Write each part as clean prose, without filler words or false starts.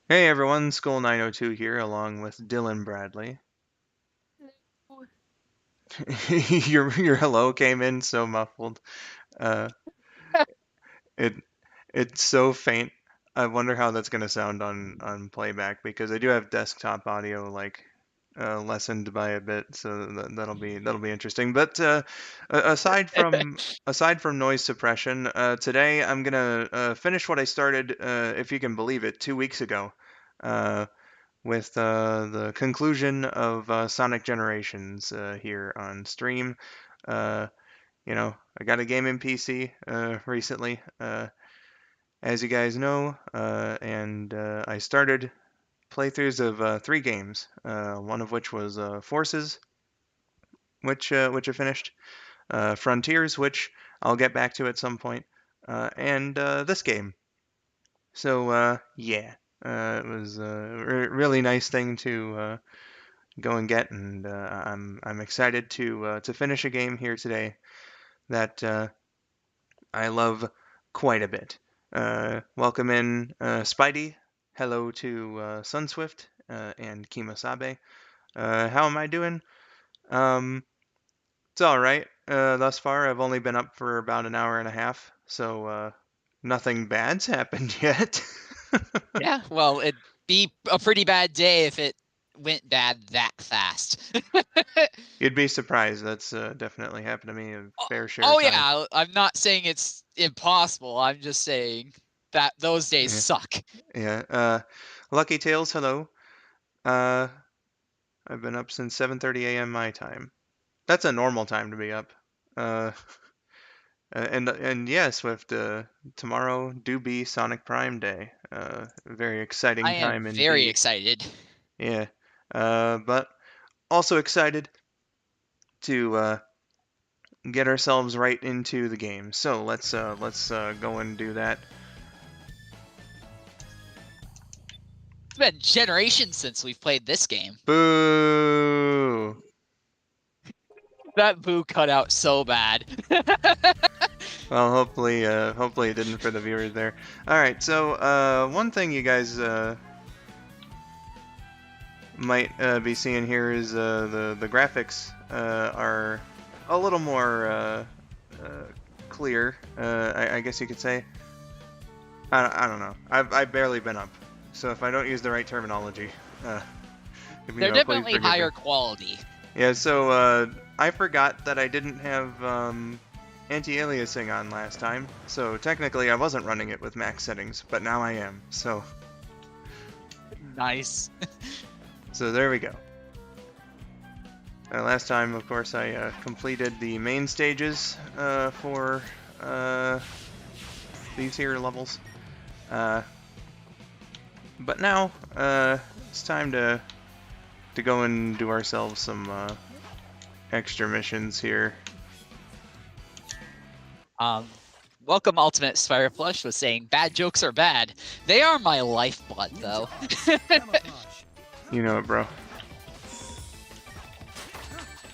Hey everyone, skull902 here, along with Dylan Bradley. Your hello came in so muffled. Uh, it it's so faint. I wonder how that's gonna sound on playback because I do have desktop audio lessened by a bit, so that'll be interesting. But aside from noise suppression, today I'm gonna finish what I started, if you can believe it, 2 weeks ago. Uh, with the conclusion of Sonic Generations here on stream. Uh, I got a game in PC recently, as you guys know, and I started playthroughs of 3 games, one of which was Forces, which I finished, Frontiers, which I'll get back to at some point, and this game. So yeah, it was a really nice thing to go and get, and I'm excited to finish a game here today that I love quite a bit. Welcome in Spidey. Hello to Sunswift and Kimasabe. How am I doing? Um, it's all right. Thus far, I've only been up for about an hour and a half, so nothing bad's happened yet. Yeah, well, it'd be a pretty bad day if it went bad that fast. You'd be surprised. That's definitely happened to me a fair share Oh of times. yeah, I'm not saying it's impossible. I'm just saying that those days Yeah, suck. yeah. Lucky Tales, hello. Uh, I've been up since 7:30 a.m. my time. That's a normal time to be up. Uh, and yeah, Swift. Tomorrow do be Sonic Prime Day. Very exciting I am time very indeed. excited. Yeah. But also excited to get ourselves right into the game. So let's go and do that. It's been generations since we've played this game. Boo! That boo cut out so bad. Well, hopefully it didn't for the viewers there. All right, so one thing you guys might be seeing here is the graphics are a little more clear. I guess you could say. I don't know. I've barely been up, so if I don't use the right terminology, They're please definitely forgive me. higher quality. Yeah, so I forgot that I didn't have anti-aliasing on last time, so technically I wasn't running it with max settings, but now I am, so Nice. there we go. Last time, of course, I completed the main stages for these here levels, but now it's time to go and do ourselves some extra missions here. Welcome Ultimate Fireflush was saying, bad jokes are bad. They are my lifeblood, though. You know it, bro.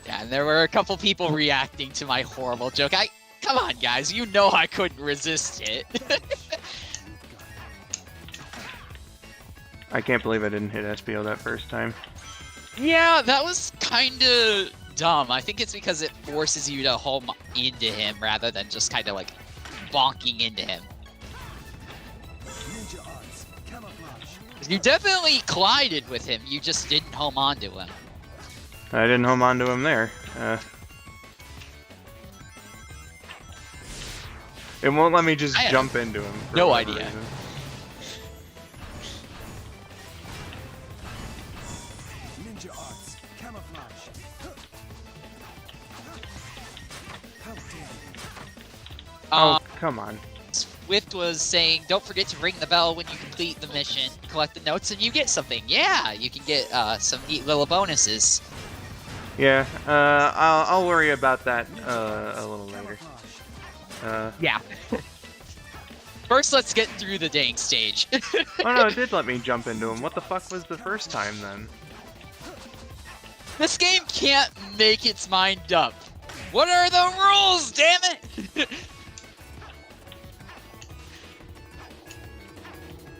Yeah, and there were a couple people reacting to my horrible joke. Come on, guys, you know I couldn't resist it. I can't believe I didn't hit SPO that first time. Yeah, that was kinda dumb. I think it's because it forces you to home into him rather than just kind of like bonking into him. You definitely collided with him, you just didn't home onto him. I didn't home onto him there. It won't let me just jump into him. No idea. Reason. Oh, come on. Swift was saying, don't forget to ring the bell when you complete the mission, collect the notes, and you get something. Yeah, you can get some neat little bonuses. Yeah, I'll worry about that a little later. Yeah. First, let's get through the dang stage. Oh no, it did let me jump into him. What the fuck was the first time then? This game can't make its mind up. What are the rules, damn it?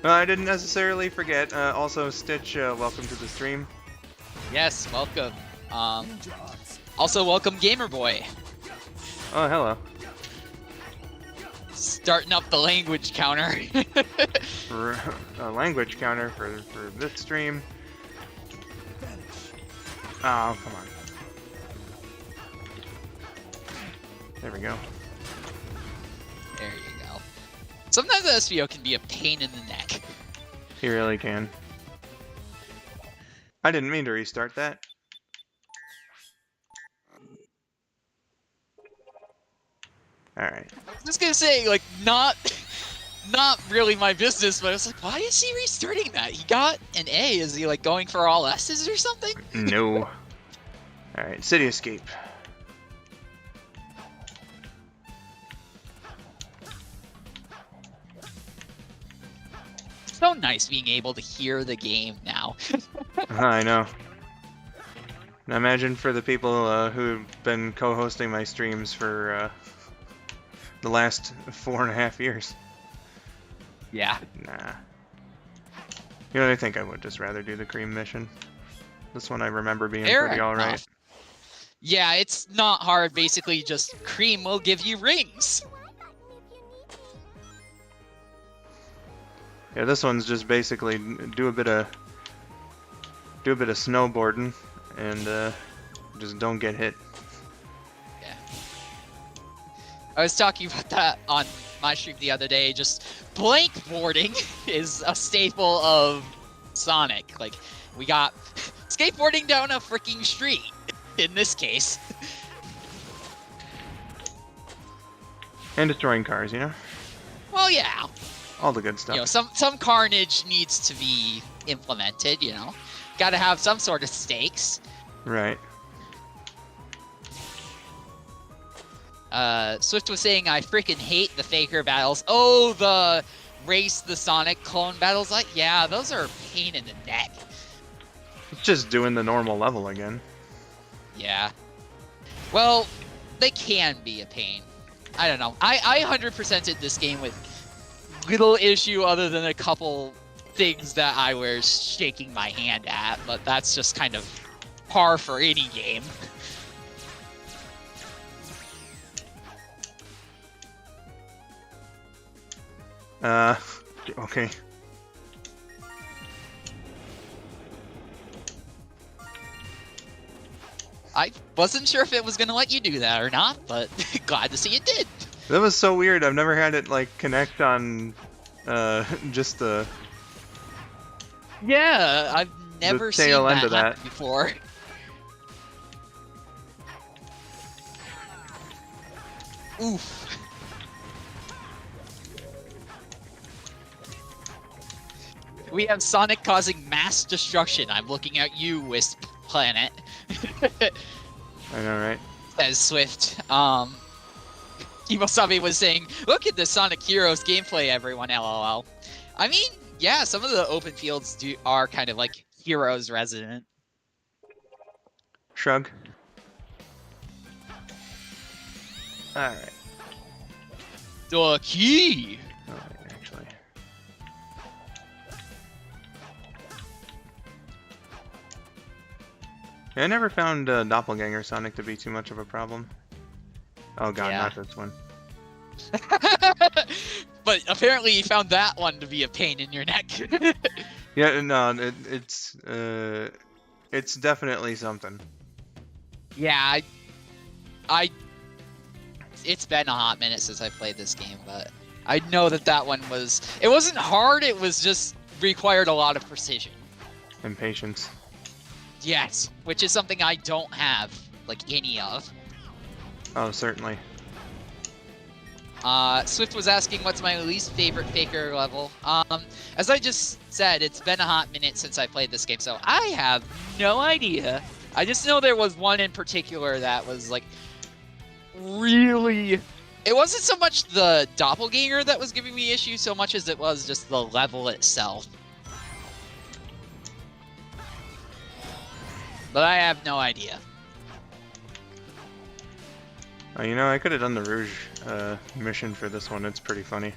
I didn't necessarily forget. Also, Stitch, welcome to the stream. Yes, welcome. Also welcome Gamer Boy. Oh, hello. Starting up the language counter. For a language counter for this stream. Oh, come on. There we go. There you go. Sometimes the SVO can be a pain in the neck. He really can. I didn't mean to restart that. Alright. I was just gonna say, like, not really my business, but I was like, why is he restarting that? He got an A. Is he, like, going for all S's or something? No. Alright, City Escape. So nice being able to hear the game now. I know. Now imagine for the people who've been co-hosting my streams for the last 4.5 years. Yeah. Nah. You know what, I think I would just rather do the cream mission. This one I remember being pretty alright. Yeah, it's not hard. Basically, just cream will give you rings. Yeah, this one's just basically do a bit of snowboarding and just don't get hit. Yeah. I was talking about that on my stream the other day. Just blank boarding is a staple of Sonic. Like, we got skateboarding down a freaking street in this case. And destroying cars, you know? Well, yeah. All the good stuff. You know, some carnage needs to be implemented, you know. Gotta have some sort of stakes. Right. Swift was saying, I freaking hate the Faker battles. Oh, the race, the Sonic clone battles. Like, yeah, those are a pain in the neck. It's just doing the normal level again. Yeah. Well, they can be a pain. I don't know. I 100%ed this game with little issue other than a couple things that I was shaking my hand at, but that's just kind of par for any game. Okay. I wasn't sure if it was going to let you do that or not, but glad to see it did. That was so weird. I've never had it, like, connect on, just the... Yeah, I've never seen tail end that of happen that. before. Oof. We have Sonic causing mass destruction. I'm looking at you, Wisp Planet. I know, right? Says Swift. Kimosabe was saying, look at the Sonic Heroes gameplay, everyone, LOL. I mean, yeah, some of the open fields are kind of like Heroes resident. Shrug. Alright. The key! Oh, actually. Yeah, I never found Doppelganger Sonic to be too much of a problem. Oh god, Yeah. not this one. But apparently you found that one to be a pain in your neck. Yeah, no, it's definitely something. Yeah, it's been a hot minute since I played this game, but I know that one was... It wasn't hard, it was just required a lot of precision. And patience. Yes, which is something I don't have, like, any of. Oh, certainly. Swift was asking what's my least favorite Faker level. As I just said, it's been a hot minute since I played this game, so I have no idea. I just know there was one in particular that was, like, really... It wasn't so much the doppelganger that was giving me issues so much as it was just the level itself. But I have no idea. You know, I could have done the Rouge mission for this one. It's pretty funny.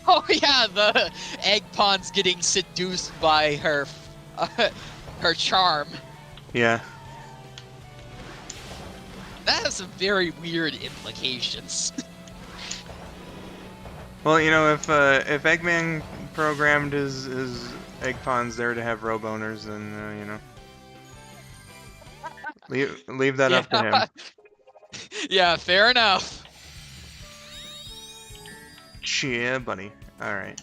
Oh yeah, the egg pawn's getting seduced by her, her charm. Yeah. That has some very weird implications. Well, you know, if Eggman programmed his egg pawns there to have robe owners, then you know, leave that Yeah, up to him. yeah, fair enough. Yeah, buddy. All right.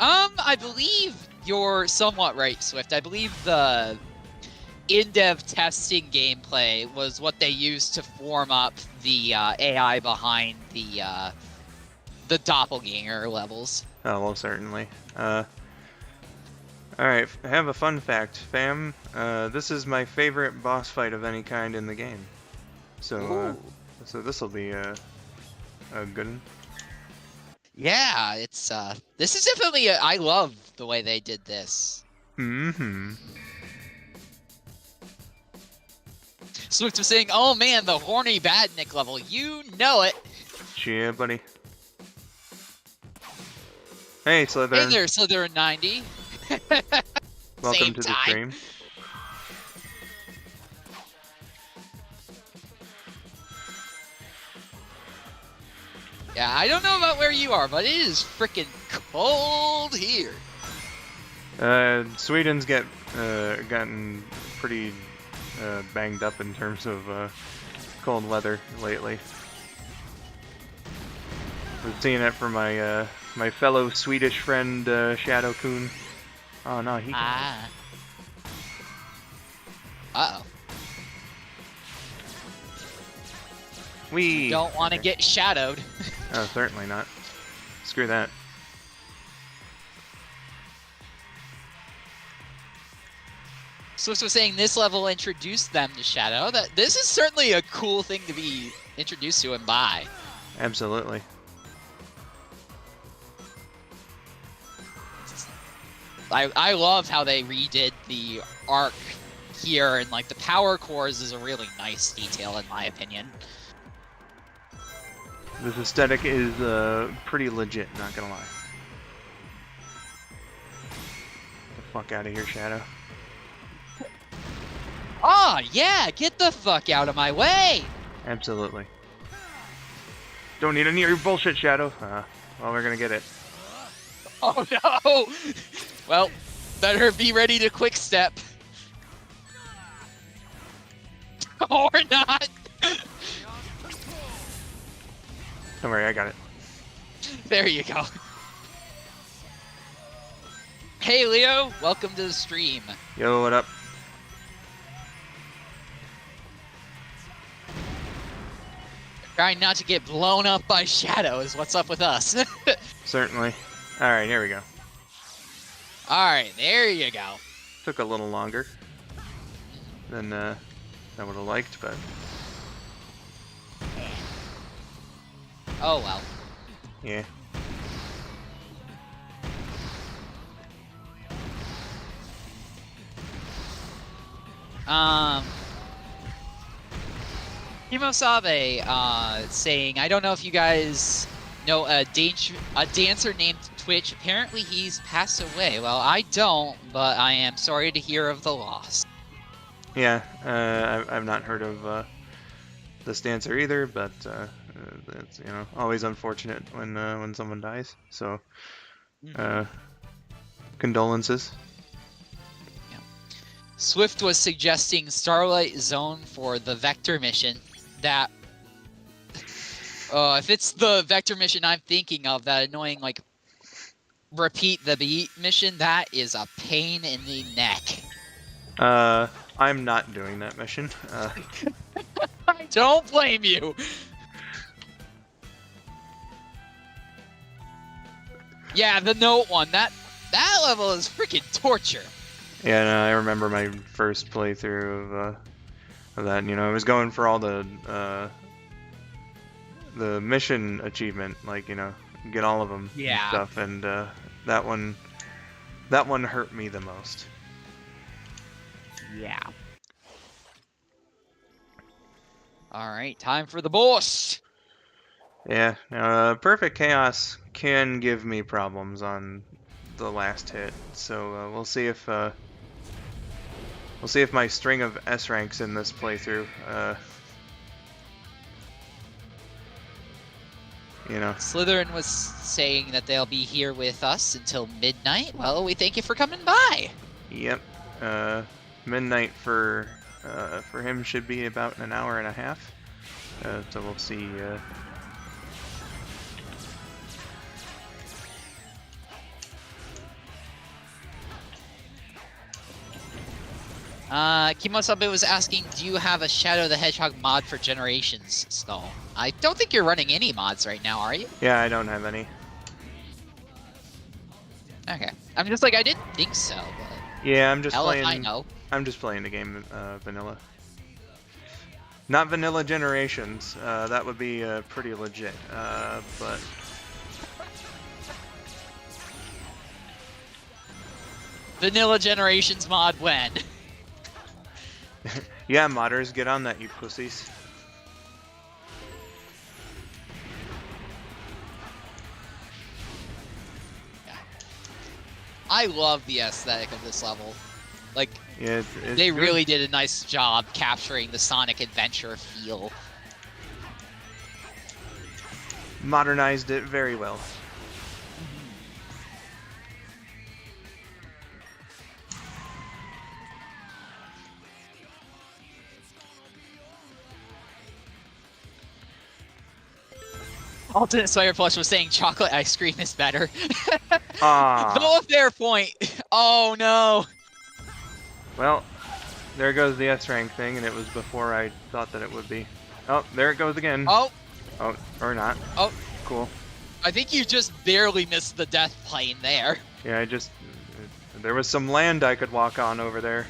I believe you're somewhat right, Swift. I believe the in-dev testing gameplay was what they used to form up the AI behind the doppelganger levels. Oh, well, certainly. All right. I have a fun fact, fam. This is my favorite boss fight of any kind in the game. So, so this will be a good one. Yeah, it's this is definitely I love the way they did this. Mm-hmm. Swift was saying, "Oh man, the horny badnik level, you know it." Yeah, buddy. Hey, Hey Slytherin. there, Slytherin 90. Welcome Same to the time. stream. Yeah, I don't know about where you are, but it is freaking cold here. Sweden's gotten pretty banged up in terms of cold weather lately. I've seen it from my my fellow Swedish friend Shadow Kun. Oh no, he. Ah. Uh-oh. We Don't want to get shadowed. Oh, certainly not. Screw that. Swift was saying this level introduced them to Shadow. That this is certainly a cool thing to be introduced to and by. Absolutely. I love how they redid the arc here, and like the power cores is a really nice detail in my opinion. This aesthetic is pretty legit, not gonna lie. Get the fuck out of here, Shadow. Oh yeah, get the fuck out of my way! Absolutely. Don't need any of your bullshit, Shadow. Well, we're gonna get it. Oh no! Well, better be ready to quick step. Or not! Don't worry, I got it. There you go. Hey Leo, welcome to the stream. Yo, what up? Trying not to get blown up by Shadow is what's up with us. Certainly. Alright, here we go. Alright, there you go. Took a little longer than I would have liked, but... Oh well. Yeah. Himosabe saying, I don't know if you guys know a dancer named Twitch. Apparently he's passed away. Well, I don't, but I am sorry to hear of the loss. Yeah, I've not heard of this dancer either, but it's, you know, always unfortunate when someone dies. So, condolences. Yeah. Swift was suggesting Starlight Zone for the Vector mission. That, if it's the Vector mission I'm thinking of, that annoying like repeat the beat mission, that is a pain in the neck. I'm not doing that mission. I don't blame you. Yeah, the note one. That level is freaking torture. Yeah, no, I remember my first playthrough of that. You know, I was going for all the mission achievement, like, you know, get all of them and stuff, and that one hurt me the most. Yeah. All right, time for the boss. Yeah, Perfect Chaos can give me problems on the last hit, so we'll see if my string of S ranks in this playthrough, you know. Slytherin was saying that they'll be here with us until midnight. Well, we thank you for coming by. Yep. Midnight for him should be about an hour and a half. So we'll see. Kimosabe was asking, do you have a Shadow the Hedgehog mod for Generations, Skull? I don't think you're running any mods right now, are you? Yeah, I don't have any. Okay. I'm just like, I didn't think so, but... Yeah, I'm just hell playing... if I know. I'm just playing the game vanilla. Not vanilla Generations. That would be pretty legit. But... Vanilla Generations mod when? Yeah, modders, get on that, you pussies. Yeah. I love the aesthetic of this level. Like, yeah, they good. really did a nice job capturing the Sonic Adventure feel. Modernized it very well. Alternate Slayer Plush was saying chocolate ice cream is better. Ah. Though a fair point. Oh no. Well, there goes the S rank thing, and it was before I thought that it would be. Oh, there it goes again. Oh. Oh, or not. Oh. Cool. I think you just barely missed the death plane there. Yeah, there was some land I could walk on over there.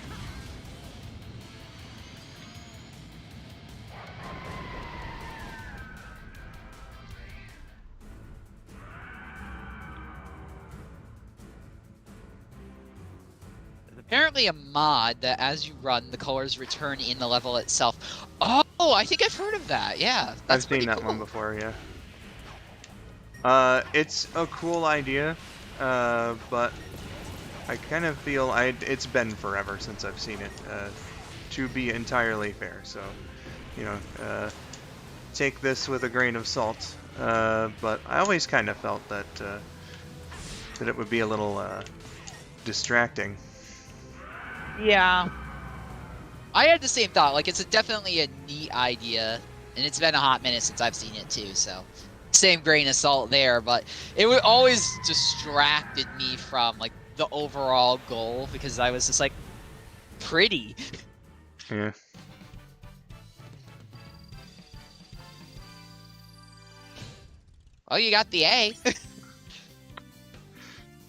Apparently a mod that as you run, the colors return in the level itself. Oh, I think I've heard of that. Yeah, that's I've seen that cool. one before, yeah. It's a cool idea, but I kind of feel it's been forever since I've seen it, to be entirely fair. So, you know, take this with a grain of salt. But I always kind of felt that that it would be a little distracting. Yeah. I had the same thought. Like, it's definitely a neat idea, and it's been a hot minute since I've seen it too, so same grain of salt there, but it would always distracted me from, like, the overall goal, because I was just like, pretty. Yeah. Oh, you got the A.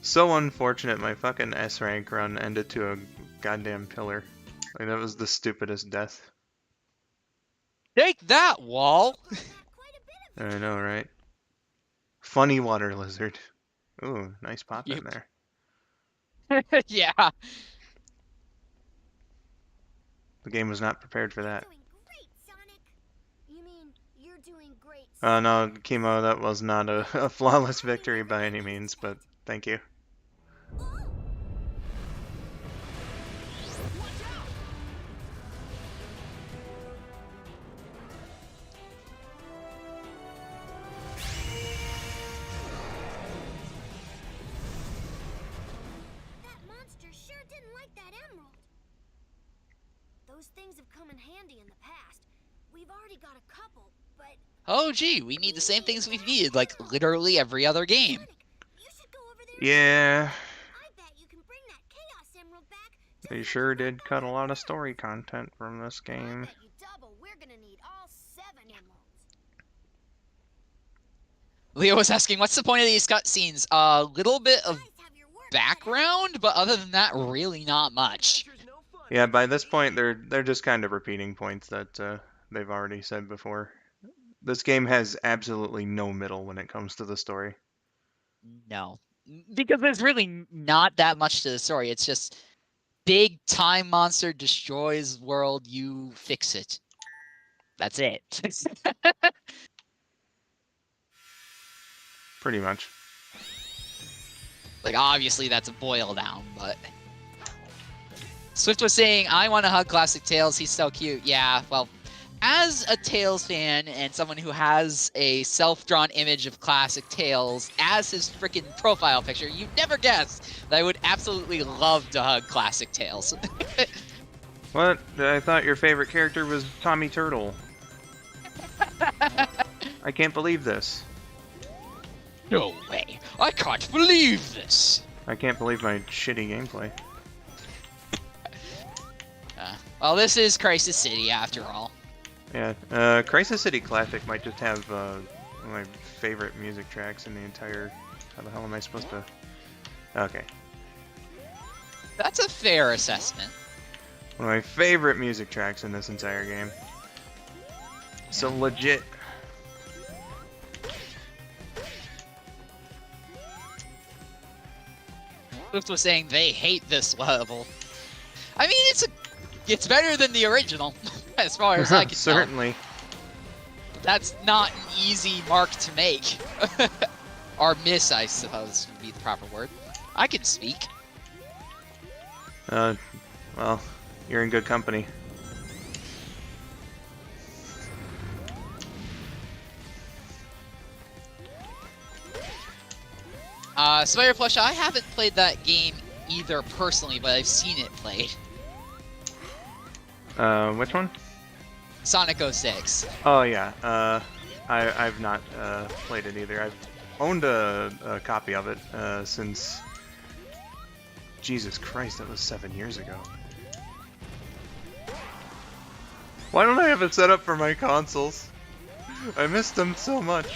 So unfortunate my fucking S rank run ended to a goddamn pillar. Like, that was the stupidest death. Take that, Wall! I know, right? Funny water lizard. Ooh, nice pop in there. Yeah. The game was not prepared for that. You mean you're doing great, No, Chemo, that was not a flawless victory by any means, but thank you. That monster sure didn't like that emerald. Those things have come in handy in the past. We've already got a couple, but Oh, gee, we need the same things we've needed, like, literally every other game. you should go over there. Yeah, I bet you can bring that Chaos Emerald back. they sure did cut a lot of story content from this I game. bet you double. We're gonna need all 7 emeralds. Leo was asking, what's the point of these cutscenes? A little bit of Guys, have your work cut out. background, but other than that, really not much. Yeah, by this point they're just kind of repeating points that they've already said before. This game has absolutely no middle when it comes to the story. No. Because there's really not that much to the story. It's just big time monster destroys world, you fix it. That's it. Pretty much. Like, obviously that's a boil down, but... Swift was saying, I want to hug Classic Tails, he's so cute. Yeah, well, as a Tails fan and someone who has a self-drawn image of Classic Tails as his freaking profile picture, you'd never guess that I would absolutely love to hug Classic Tails. What? I thought your favorite character was Tommy Turtle. I can't believe this. No way. I can't believe this. I can't believe my shitty gameplay. Well, this is Crisis City after all. Yeah, Crisis City Classic might just have one of my favorite music tracks in the entire... How the hell am I supposed to... Okay. That's a fair assessment. One of my favorite music tracks in this entire game. So legit. Swift was saying they hate this level. I mean, it's better than the original, as far as I can Certainly. tell. That's not an easy mark to make. Or miss, I suppose, would be the proper word. I can speak. Well, you're in good company. Spider Plush, I haven't played that game either personally, but I've seen it played. Which one? Sonic 06. Oh yeah. I've not played it either. I've owned a copy of it since. Jesus Christ, that was 7 years ago. Why don't I have it set up for my consoles? I missed them so much.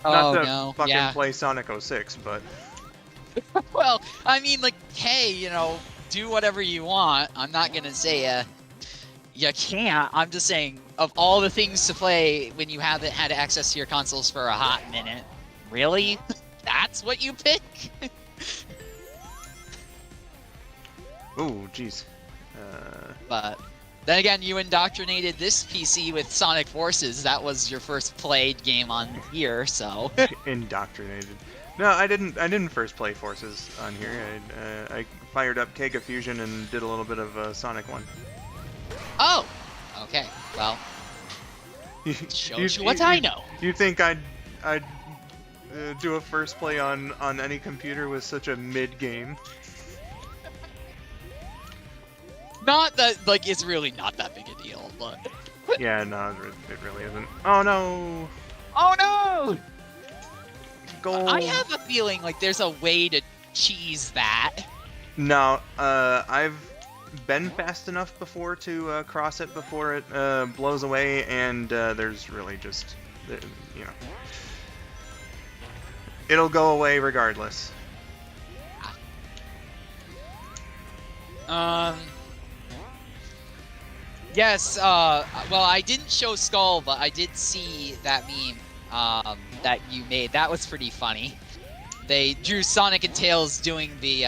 Not to fucking play Sonic 06, but... Well, I mean, like, hey, you know, do whatever you want. I'm not gonna say, you can't. I'm just saying, of all the things to play when you haven't had access to your consoles for a hot minute, really? That's what you pick? Ooh, jeez. But... Then again, you indoctrinated this PC with Sonic Forces. That was your first played game on here, so... Indoctrinated. No, I didn't first play Forces on here. I fired up Kega Fusion and did a little bit of Sonic 1. Oh! Okay, well... Shows you what I know. You think I'd do a first play on any computer with such a mid-game? Not that, like, it's really not that big a deal, but... Yeah, no, it really isn't. Oh no! Oh no! Goal! I have a feeling like there's a way to cheese that. No, I've been fast enough before to cross it before it blows away, and there's really just, you know... It'll go away regardless. Yes, well, I didn't show Skull, but I did see that meme that you made. That was pretty funny. They drew Sonic and Tails doing the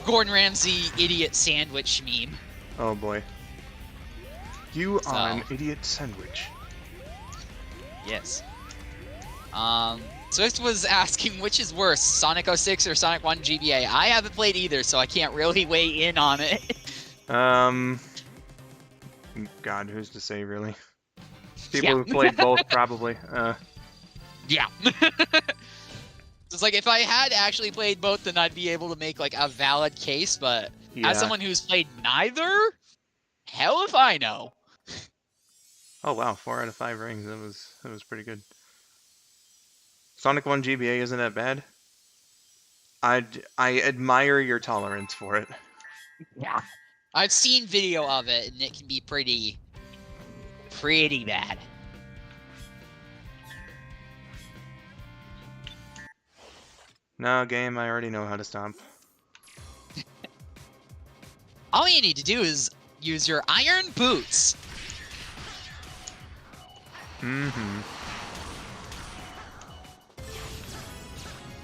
Gordon Ramsay idiot sandwich meme. Oh boy. You are an idiot sandwich. Yes. Swift was asking which is worse, Sonic 06 or Sonic 1 GBA. I haven't played either, so I can't really weigh in on it. God, who's to say, really? People who played both, probably. Yeah. It's like, if I had actually played both, then I'd be able to make, like, a valid case, but as someone who's played neither, hell if I know. Oh, wow, 4 out of 5 rings. That was pretty good. Sonic 1 GBA isn't that bad? I admire your tolerance for it. Yeah. I've seen video of it, and it can be pretty bad. No, game, I already know how to stomp. All you need to do is use your iron boots. Mm-hmm.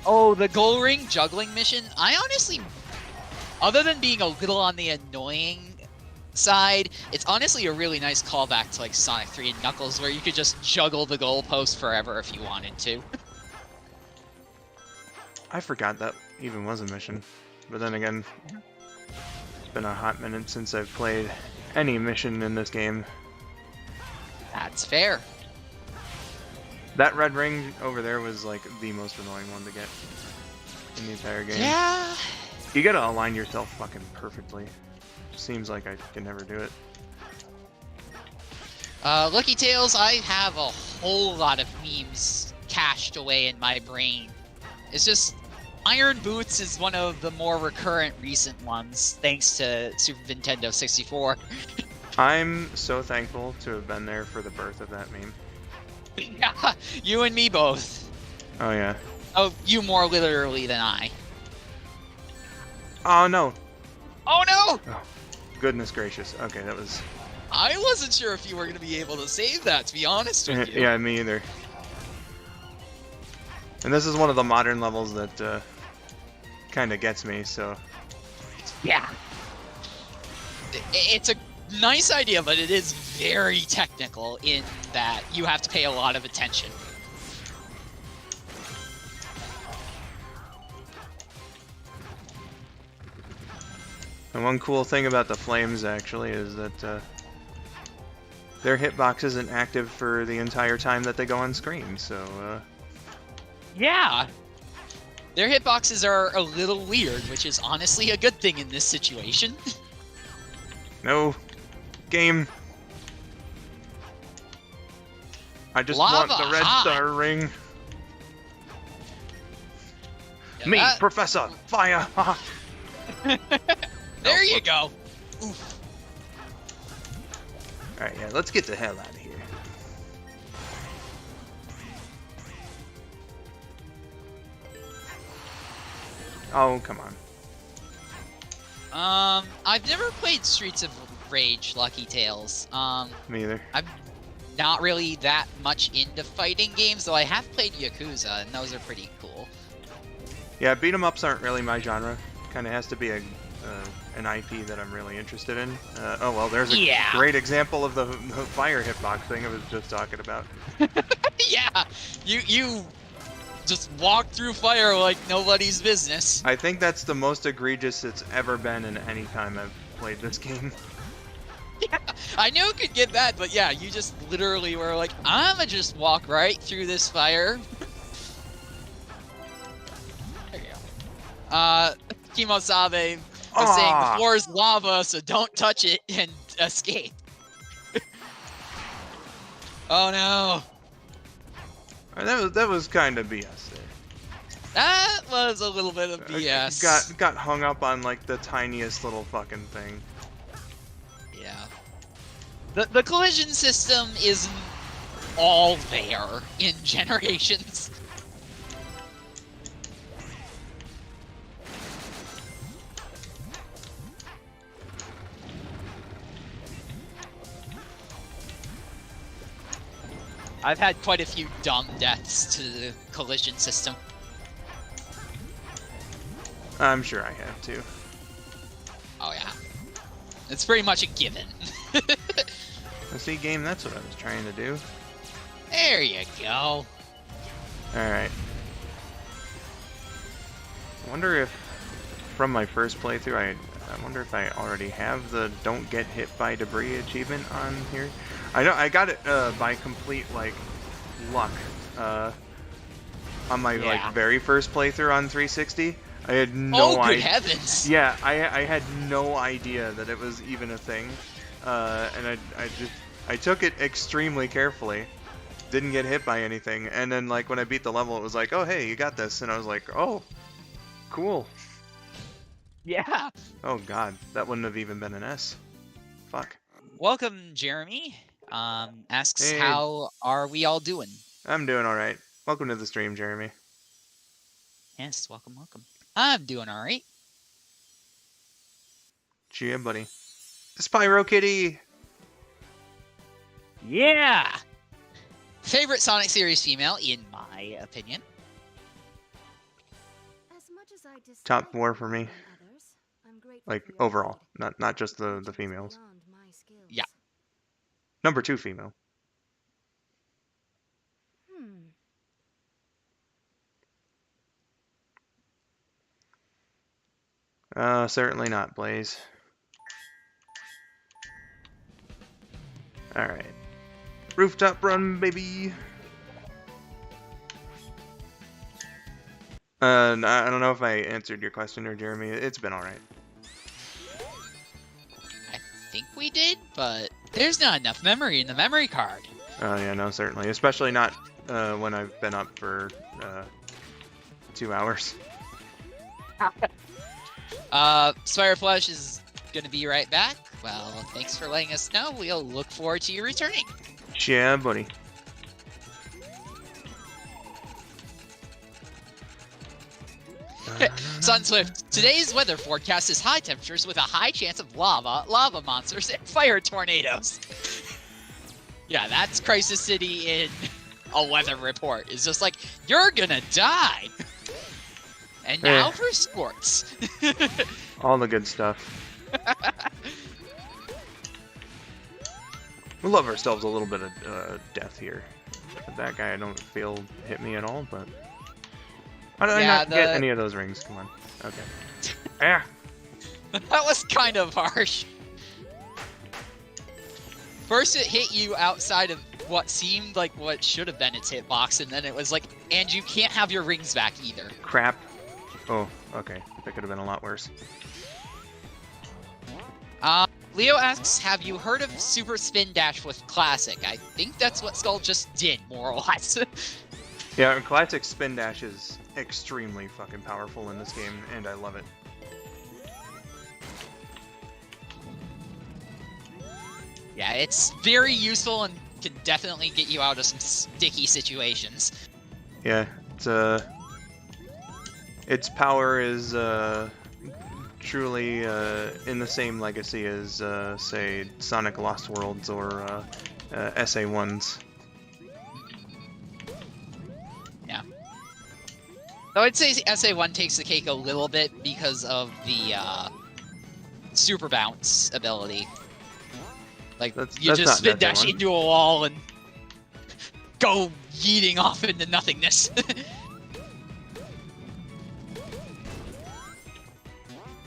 Oh, the goal ring juggling mission? I honestly... Other than being a little on the annoying side, it's honestly a really nice callback to like Sonic 3 and Knuckles, where you could just juggle the goalpost forever if you wanted to. I forgot that even was a mission. But then again, it's been a hot minute since I've played any mission in this game. That's fair. That red ring over there was like the most annoying one to get in the entire game. Yeah. You gotta align yourself fucking perfectly. Seems like I can never do it. Lucky Tales, I have a whole lot of memes cached away in my brain. It's just Iron Boots is one of the more recurrent recent ones, thanks to Super Nintendo 64. I'm so thankful to have been there for the birth of that meme. Yeah, you and me both. Oh yeah. Oh, you more literally than I. Oh no! Oh no! Oh, goodness gracious. Okay, that was... I wasn't sure if you were going to be able to save that, to be honest with you. Yeah, me either. And this is one of the modern levels that kind of gets me, so... Yeah. It's a nice idea, but it is very technical in that you have to pay a lot of attention. And one cool thing about the flames, actually, is that their hitbox isn't active for the entire time that they go on screen, so... Yeah. Their hitboxes are a little weird, which is honestly a good thing in this situation. No. Game. I just Lava want the red hot. star ring. Yeah, Me, Professor Fire. There you go. Oof. Alright, yeah, let's get the hell out of here. Oh, come on. I've never played Streets of Rage Lucky Tales. Me either. I'm not really that much into fighting games, though I have played Yakuza, and those are pretty cool. Yeah, beat 'em ups aren't really my genre. Kind of has to be an IP that I'm really interested in. Oh well, there's a great example of the fire hitbox thing I was just talking about. Yeah, you just walk through fire like nobody's business. I think that's the most egregious it's ever been in any time I've played this game. Yeah, I knew it could get bad, but yeah, you just literally were like, I'ma just walk right through this fire. There you go. Kimosabe was saying the floor is lava, so don't touch it and escape. Oh no. That was kind of BS there. That was a little bit of BS. Got hung up on like the tiniest little fucking thing. Yeah. The collision system isn't all there in Generations. I've had quite a few dumb deaths to the collision system. I'm sure I have too. Oh yeah. It's pretty much a given. See, game, that's what I was trying to do. There you go. Alright. I wonder if, from my first playthrough, I wonder if I already have the don't get hit by debris achievement on here. I know I got it by complete like luck on my like very first playthrough on 360. I had no idea. Good heavens! Yeah, I had no idea that it was even a thing, and I took it extremely carefully. Didn't get hit by anything, and then like when I beat the level, it was like, oh hey, you got this, and I was like, oh, cool. Yeah. Oh god, that wouldn't have even been an S. Fuck. Welcome, Jeremy. Asks Hey. how are we all doing? I'm doing all right. Welcome to the stream, Jeremy. Yes, welcome. I'm doing all right. Cheer, buddy. Spyro Kitty. Yeah. Favorite Sonic series female, in my opinion. As much as I dislike Top 4 for me. others, I'm grateful Like for your overall, guide. not just the It's females. beyond my skills. Yeah. Number 2 female. Certainly not, Blaze. Alright. Rooftop run, baby! I don't know if I answered your question or Jeremy. It's been alright. I think we did, but there's not enough memory in the memory card. Oh, yeah, no, certainly. Especially not when I've been up for 2 hours. Spireflush is gonna be right back. Well, thanks for letting us know. We'll look forward to you returning. Yeah, buddy. Sunswift, today's weather forecast is high temperatures with a high chance of lava monsters, and fire tornadoes. Yeah, that's Crisis City in a weather report. It's just like, you're gonna die. And now for sports. All the good stuff. We love ourselves a little bit of death here. That guy I don't feel hit me at all, but... How did I not get any of those rings? Come on. Okay. Ah! That was kind of harsh. First it hit you outside of what seemed like what should have been its hitbox, and then it was like, and you can't have your rings back either. Crap. Oh, okay. That could have been a lot worse. Leo asks, have you heard of Super Spin Dash with Classic? I think that's what Skull just did, more or less. Yeah, Classic Spin Dash is extremely fucking powerful in this game, and I love it. Yeah, it's very useful and can definitely get you out of some sticky situations. Yeah, its power is truly in the same legacy as, say, Sonic Lost Worlds or SA1's. Yeah. Though I'd say SA1 takes the cake a little bit because of the super bounce ability. Like, you just spin dash into a wall and go yeeting off into nothingness.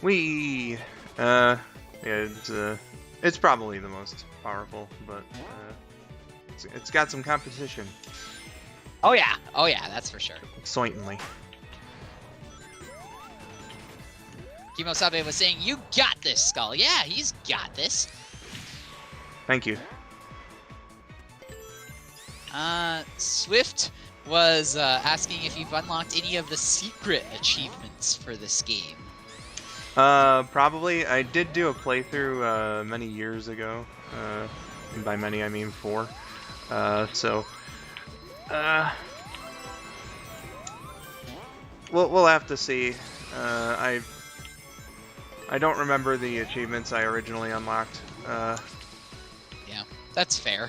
Whee! Yeah, it's probably the most powerful, but it's got some competition. Oh yeah, that's for sure. Certainly. Kimosabe was saying, you got this, Skull. Yeah, he's got this. Thank you. Swift was asking if you've unlocked any of the secret achievements for this game. Probably. I did do a playthrough many years ago. And by many I mean 4. We'll have to see. I don't remember the achievements I originally unlocked. Yeah, that's fair.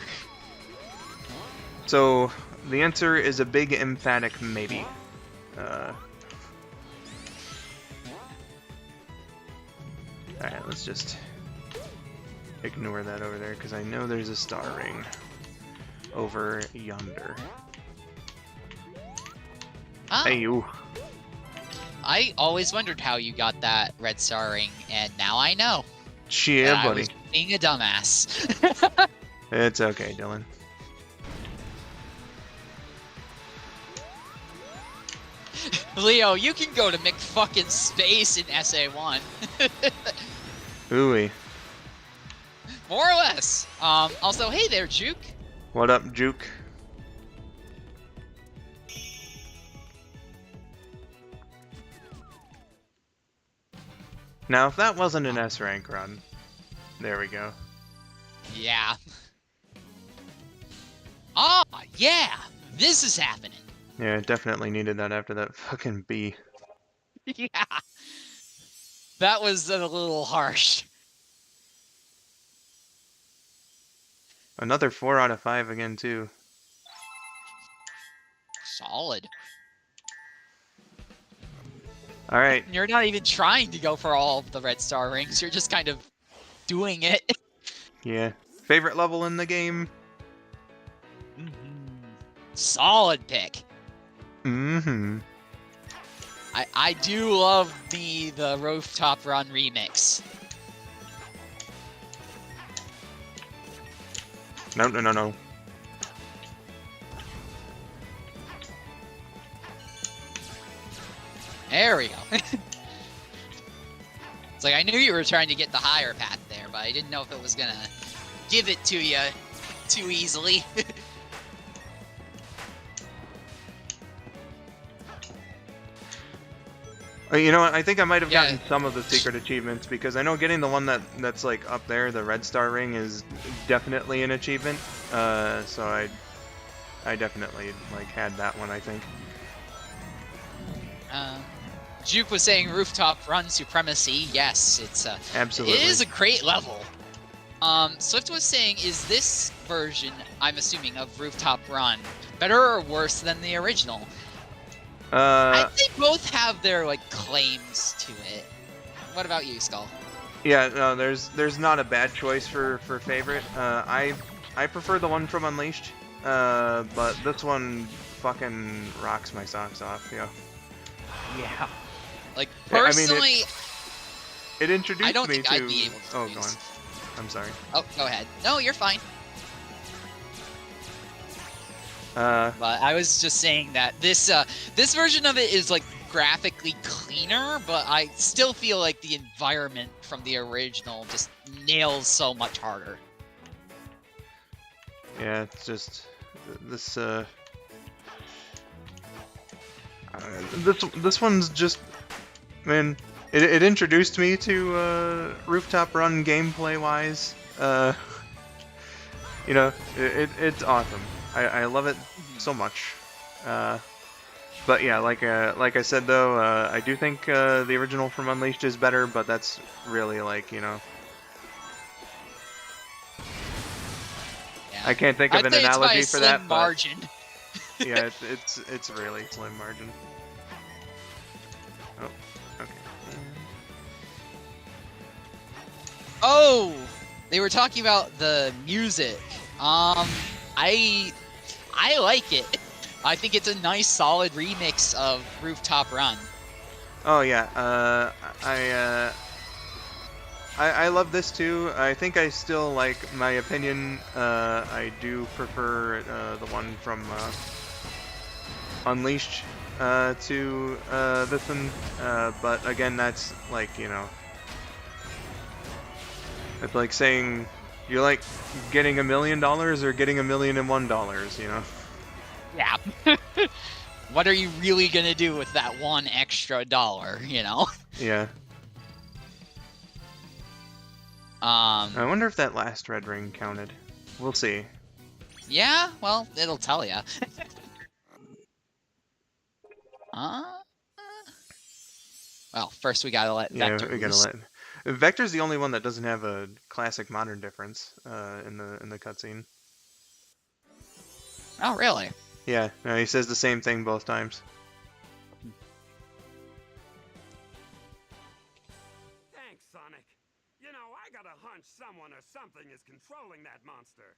So the answer is a big emphatic maybe. Alright, let's just ignore that over there, because I know there's a star ring over yonder. Oh. Hey, you. I always wondered how you got that red star ring, and now I know. Yeah, buddy. I was being a dumbass. It's okay, Dylan. Leo, you can go to McFucking space in SA1. Ooey. More or less. Also, hey there, Juke. What up, Juke? Now, if that wasn't an S rank run, there we go. Yeah. Oh, yeah. This is happening. Yeah, definitely needed that after that fucking B. Yeah. That was a little harsh. Another 4 out of 5 again, too. Solid. Alright. You're not even trying to go for all of the red star rings. You're just kind of doing it. Yeah. Favorite level in the game? Solid pick. Mm-hmm. I do love the Rooftop Run remix. No, no, no, no. There we go. It's like I knew you were trying to get the higher path there, but I didn't know if it was gonna give it to you too easily. You know what? I think I might have gotten some of the secret achievements because I know getting the one that's like up there, the red star ring, is definitely an achievement. So I definitely like had that one, I think. Juke was saying Rooftop Run Supremacy. Yes, it's absolutely. It is a great level. Swift was saying, is this version, I'm assuming, of Rooftop Run better or worse than the original? I think both have their like claims to it. What about you, Skull? Yeah, no, there's not a bad choice for favorite. I prefer the one from Unleashed, but this one fucking rocks my socks off. Yeah. Yeah. Like personally, I mean, it introduced I don't me think to. I'd be able to. Oh, go on. I'm sorry. Oh, go ahead. No, you're fine. But I was just saying that this this version of it is like graphically cleaner, but I still feel like the environment from the original just nails so much harder. Yeah, it's just this this one's just, man, it introduced me to Rooftop Run gameplay wise. You know, it's awesome. I love it so much. But yeah, like I said though, I do think the original from Unleashed is better, but that's really like, you know, Yeah. I can't think of an analogy for that. Slim margin. But yeah, it's really slim margin. Oh, okay. Oh, they were talking about the music. I like it. I think it's a nice, solid remix of Rooftop Run. Oh yeah, I love this too. I think I still like my opinion. I do prefer the one from Unleashed to this one. But again, that's like, you know, it's like saying you like getting $1 million or getting $1,000,001. You know. Yeah. What are you really gonna do with that one extra dollar, you know? Yeah. I wonder if that last red ring counted. We'll see. Yeah, well, it'll tell you. Well, first we gotta let Vector. Yeah, we gotta let. Vector's the only one that doesn't have a classic modern difference in the cutscene. Oh, really? Yeah, no, he says the same thing both times. Thanks, Sonic. You know, I got a hunch someone or something is controlling that monster.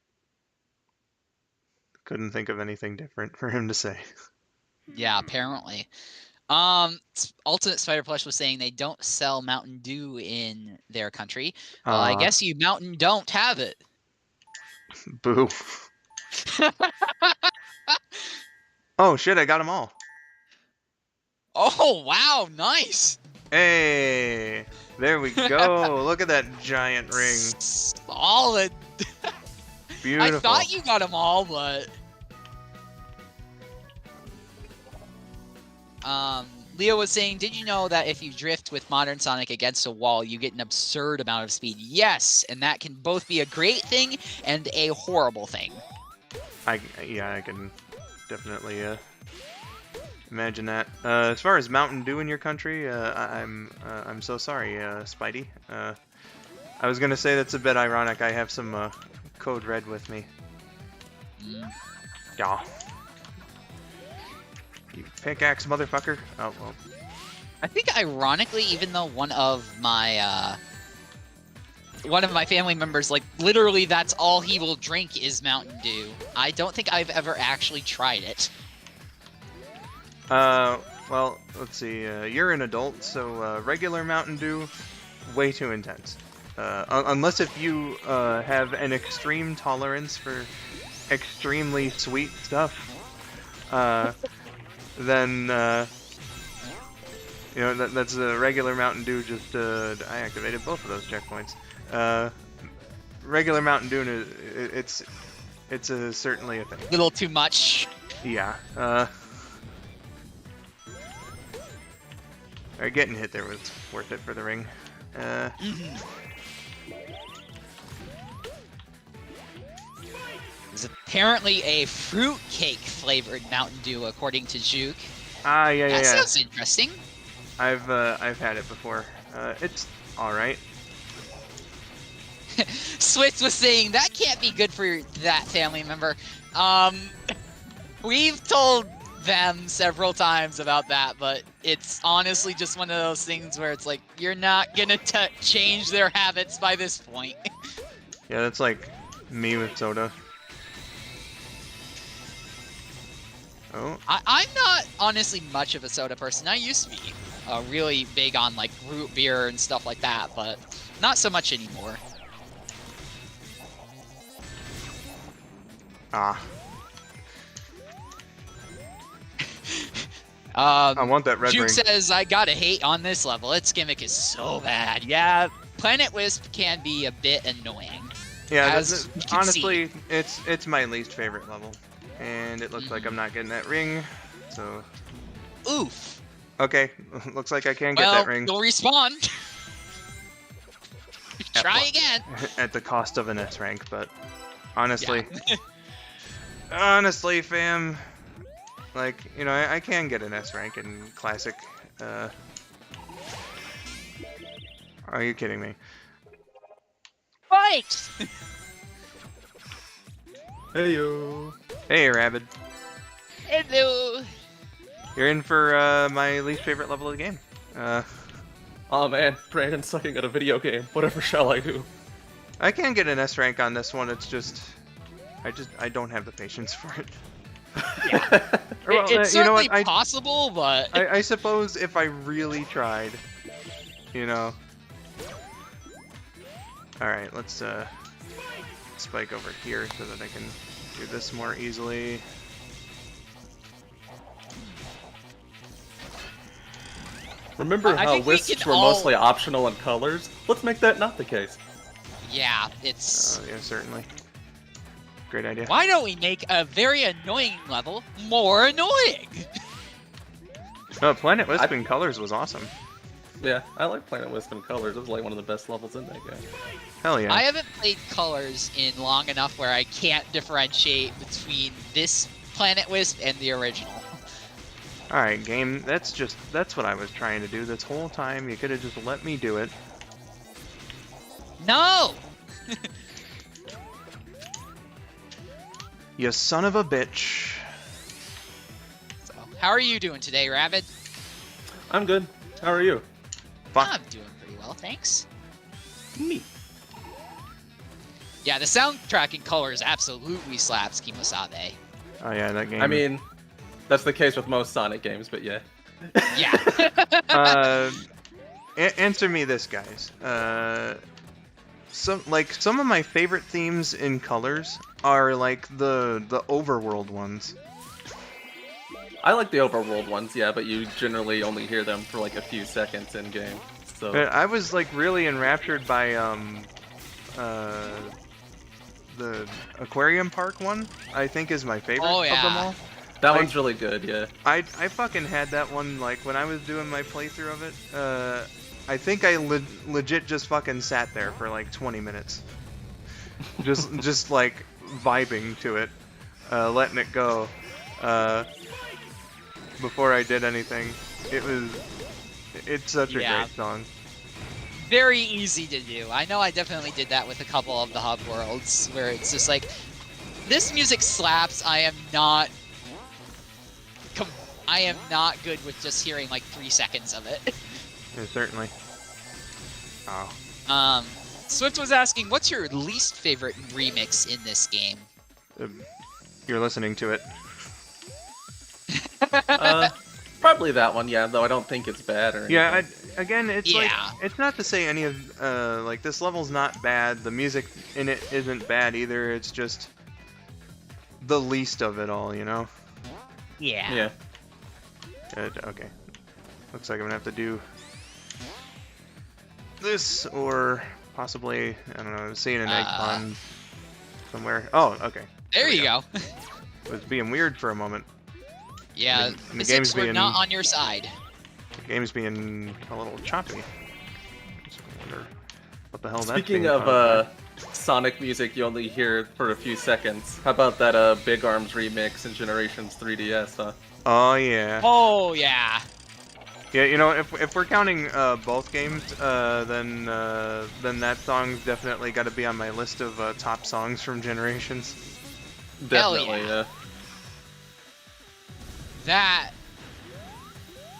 Couldn't think of anything different for him to say. Yeah, apparently. Ultimate Spider Plush was saying they don't sell Mountain Dew in their country. Well, I guess you Mountain don't have it. Boo. Oh shit, I got them all. Oh, wow, nice. Hey, there we go. Look at that giant ring. Solid. Beautiful. I thought you got them all, but... Leo was saying, did you know that if you drift with Modern Sonic against a wall, you get an absurd amount of speed? Yes, and that can both be a great thing and a horrible thing. Yeah, I can definitely imagine that. As far as Mountain Dew in your country, I'm so sorry, Spidey. I was gonna say that's a bit ironic. I have some Code Red with me. Yeah. You pickaxe motherfucker. Oh well. I think ironically, even though one of my family members, like, literally that's all he will drink is Mountain Dew, I don't think I've ever actually tried it. Well, let's see. You're an adult, so regular Mountain Dew, way too intense. Unless if you have an extreme tolerance for extremely sweet stuff, then you know that's a regular Mountain Dew. Just I activated both of those checkpoints. Regular Mountain Dew, it's certainly a thing. A little too much. Yeah. Alright, getting hit there was worth it for the ring. There's apparently a fruitcake flavored Mountain Dew, according to Juke. Ah, yeah. That sounds interesting. I've had it before. It's all right. Switz was saying that can't be good for that family member. We've told them several times about that, but it's honestly just one of those things where it's like you're not gonna change their habits by this point. Yeah, that's like me with soda. Oh. I'm not honestly much of a soda person. I used to be really big on like root beer and stuff like that, but not so much anymore. Ah. I want that red Juke ring. says, I gotta hate on this level. Its gimmick is so bad. Yeah, Planet Wisp can be a bit annoying. Yeah, as you can honestly, it's my least favorite level. And it looks like I'm not getting that ring, so... Oof. Okay, looks like I can get that ring. You'll respawn. Try again. At the cost of an S rank, but honestly... Honestly, fam... Like, you know, I can get an S rank in Classic. Are you kidding me? Right! Heyo. Hey, Rabid. Hello. You're in for my least favorite level of the game. Oh man, Brandon's sucking at a video game. Whatever shall I do? I can get an S rank on this one. It's just, I don't have the patience for it. Yeah. Well, It's you know certainly what? possible, but... I suppose if I really tried, you know. Alright, let's spike over here so that I can do this more easily. Remember I how think we wisps can were all- mostly optional in colors? Let's make that not the case. Yeah, it's... Yeah, certainly. Great idea. Why don't we make a very annoying level more annoying? No, Planet Wisp in colors was awesome. Yeah, I like Planet Wisp in colors. It was like one of the best levels in that game. Hell yeah. I haven't played Colors in long enough where I can't differentiate between this Planet Wisp and the original. Alright, game, that's what I was trying to do this whole time. You could have just let me do it. No! You son of a bitch. So, how are you doing today, Rabid? I'm good. How are you? Fuck. I'm doing pretty well, thanks. Me. Yeah, the soundtrack in Colors absolutely slaps Kimosabe. Oh yeah, that game. I mean, that's the case with most Sonic games, but yeah. Yeah. Answer me this, guys. Some of my favorite themes in Colors are like the overworld ones. I like the overworld ones, yeah, but you generally only hear them for like a few seconds in game. So I was like really enraptured by the Aquarium Park one. I think is my favorite Oh, of them yeah. all. that like- one's really good, yeah. I fucking had that one like when I was doing my playthrough of it. I think I legit just fucking sat there for like 20 minutes, just like vibing to it, letting it go, before I did anything. It's such a Yeah. great song. Very easy to do. I know I definitely did that with a couple of the hub worlds, where it's just like, this music slaps, I am not good with just hearing like 3 seconds of it. Yeah, certainly. Oh. Swift was asking, what's your least favorite remix in this game? You're listening to it. Probably that one, yeah. Though I don't think it's bad or anything. Yeah, again, it's like Yeah. it's not to say any of like this level's not bad. The music in it isn't bad either. It's just the least of it all, you know. Yeah. Yeah. Okay. Looks like I'm gonna have to do this or possibly, I don't know, seeing an egg pond somewhere. Oh, okay. There you go. It was being weird for a moment. Yeah, The physics game's were being not on your side. the game's being a little choppy. Just wonder what the hell that's Speaking being of caused Sonic music, you only hear for a few seconds. How about that Big Arms remix in Generations 3DS? Huh? by. Oh yeah. Oh, yeah. Yeah, you know, if we're counting both games, then that song's definitely got to be on my list of top songs from Generations. Hell Definitely, yeah.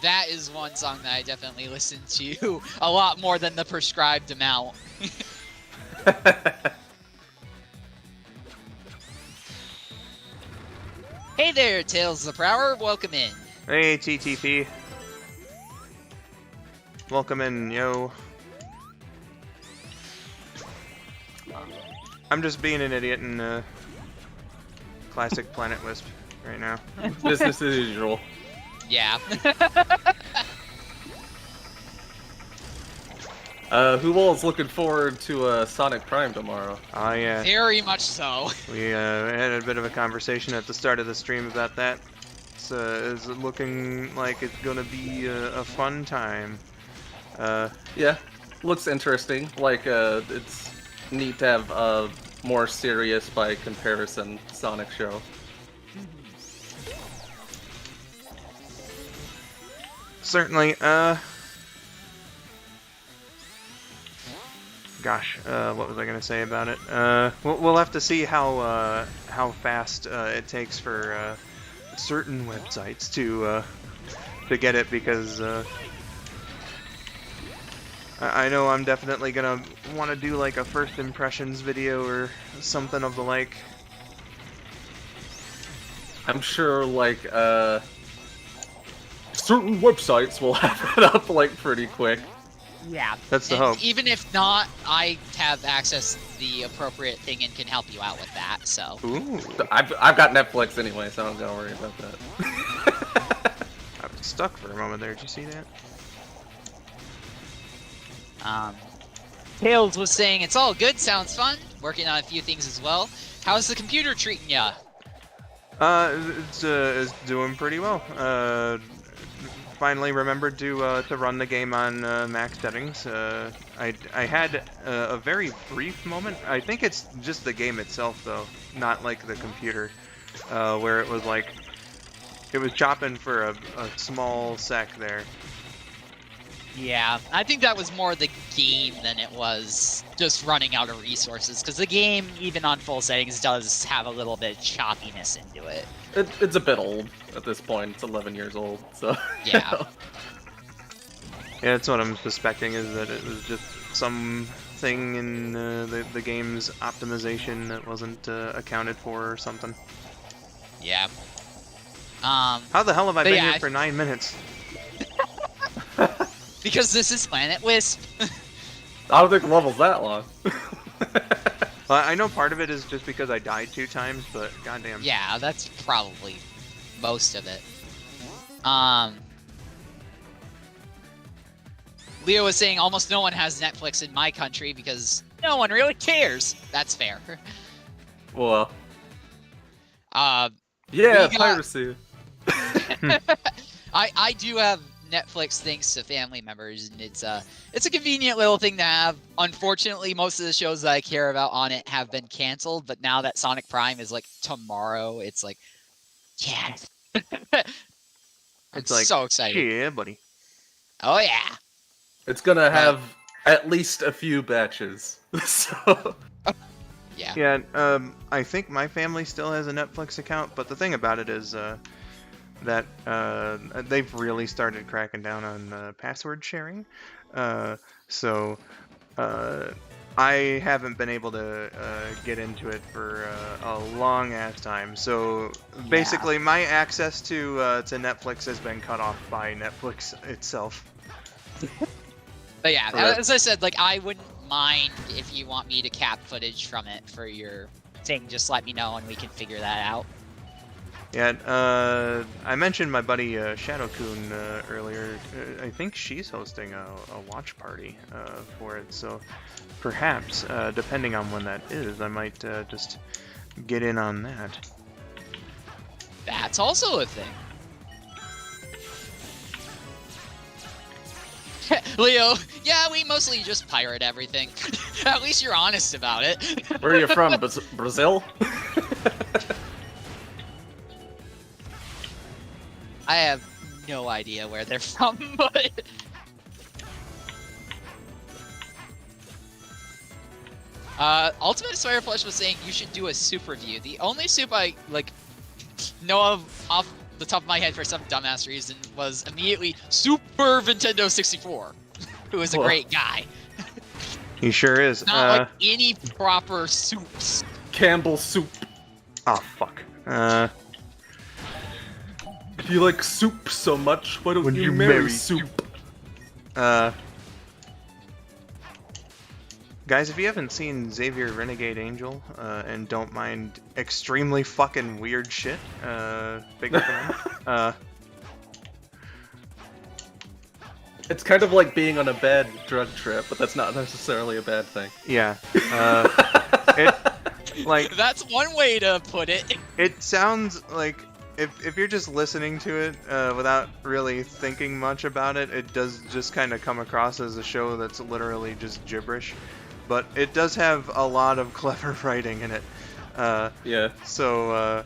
That is one song that I definitely listen to a lot more than the prescribed amount. Hey there, Tales of the Prower, welcome in. Hey TTP, welcome in, yo. I'm just being an idiot and classic Planet Wisp right now. Business as usual. Yeah. Who all is looking forward to Sonic Prime tomorrow? Oh yeah. Very much so. We had a bit of a conversation at the start of the stream about that. It's looking like it's gonna be a fun time. Yeah, looks interesting. Like, it's neat to have a more serious, by comparison, Sonic show. Certainly, gosh, what was I gonna say about it? We'll have to see how fast it takes for certain websites to get it, because I know I'm definitely gonna want to do like a first impressions video or something of the like. I'm sure, like, certain websites will have it up, like, pretty quick. Yeah. That's the And hope. even if not, I have access to the appropriate thing and can help you out with that, so. Ooh, I've got Netflix anyway, so I don't gotta worry about that. I was stuck for a moment there. Did you see that? Tails was saying, it's all good, sounds fun. Working on a few things as well. How's the computer treating ya? It's doing pretty well. Finally remembered to run the game on max settings. I had a very brief moment. I think it's just the game itself, though, not like the computer, where it was like it was chopping for a small sec there. Yeah, I think that was more the game than it was just running out of resources, because the game, even on full settings, does have a little bit of choppiness into it. It's a bit old at this point. It's 11 years old, so... Yeah. Yeah, that's what I'm suspecting, is that it was just something in the game's optimization that wasn't accounted for or something. Yeah. How the hell have I But been yeah, here for 9 minutes? Because this is Planet Wisp. I don't think the level's that long. I know part of it is just because I died 2 times, but goddamn. Yeah, that's probably most of it. Leo was saying almost no one has Netflix in my country because no one really cares. That's fair. Well, Yeah, yeah, we got- piracy. I do have Netflix thanks to family members, and it's a convenient little thing to have. Unfortunately, most of the shows that I care about on it have been canceled, but now that Sonic Prime is like tomorrow, it's like, yes. It's like, so excited. yeah, buddy. Oh yeah. It's gonna have at least a few batches. So... Yeah. Yeah, I think my family still has a Netflix account, but the thing about it is that they've really started cracking down on password sharing. So I haven't been able to get into it for a long ass time. So basically, my access to Netflix has been cut off by Netflix itself. But yeah, Right. as I said, like I wouldn't mind if you want me to cap footage from it for your thing. Just let me know and we can figure that out. Yeah, I mentioned my buddy Shadowcoon earlier. I think she's hosting a watch party for it, so perhaps, depending on when that is, I might just get in on that. That's also a thing. Leo, yeah, we mostly just pirate everything. At least you're honest about it. Where are you from? Brazil? I have no idea where they're from, but... Ultimate Slayer Flesh was saying you should do a soup review. The only soup I, like, know of off the top of my head for some dumbass reason was immediately Super Nintendo 64, who is a Whoa. great guy. He sure is. Not like any proper soups. Campbell's soup. Oh, fuck. If you like soup so much, why don't Would you you marry marry soup? Guys, if you haven't seen Xavier Renegade Angel, and don't mind extremely fucking weird shit, big fan. It's kind of like being on a bad drug trip, but that's not necessarily a bad thing. Yeah. Like, That's one way to put it. it sounds like if you're just listening to it without really thinking much about it, it does just kind of come across as a show that's literally just gibberish. But it does have a lot of clever writing in it. Yeah. So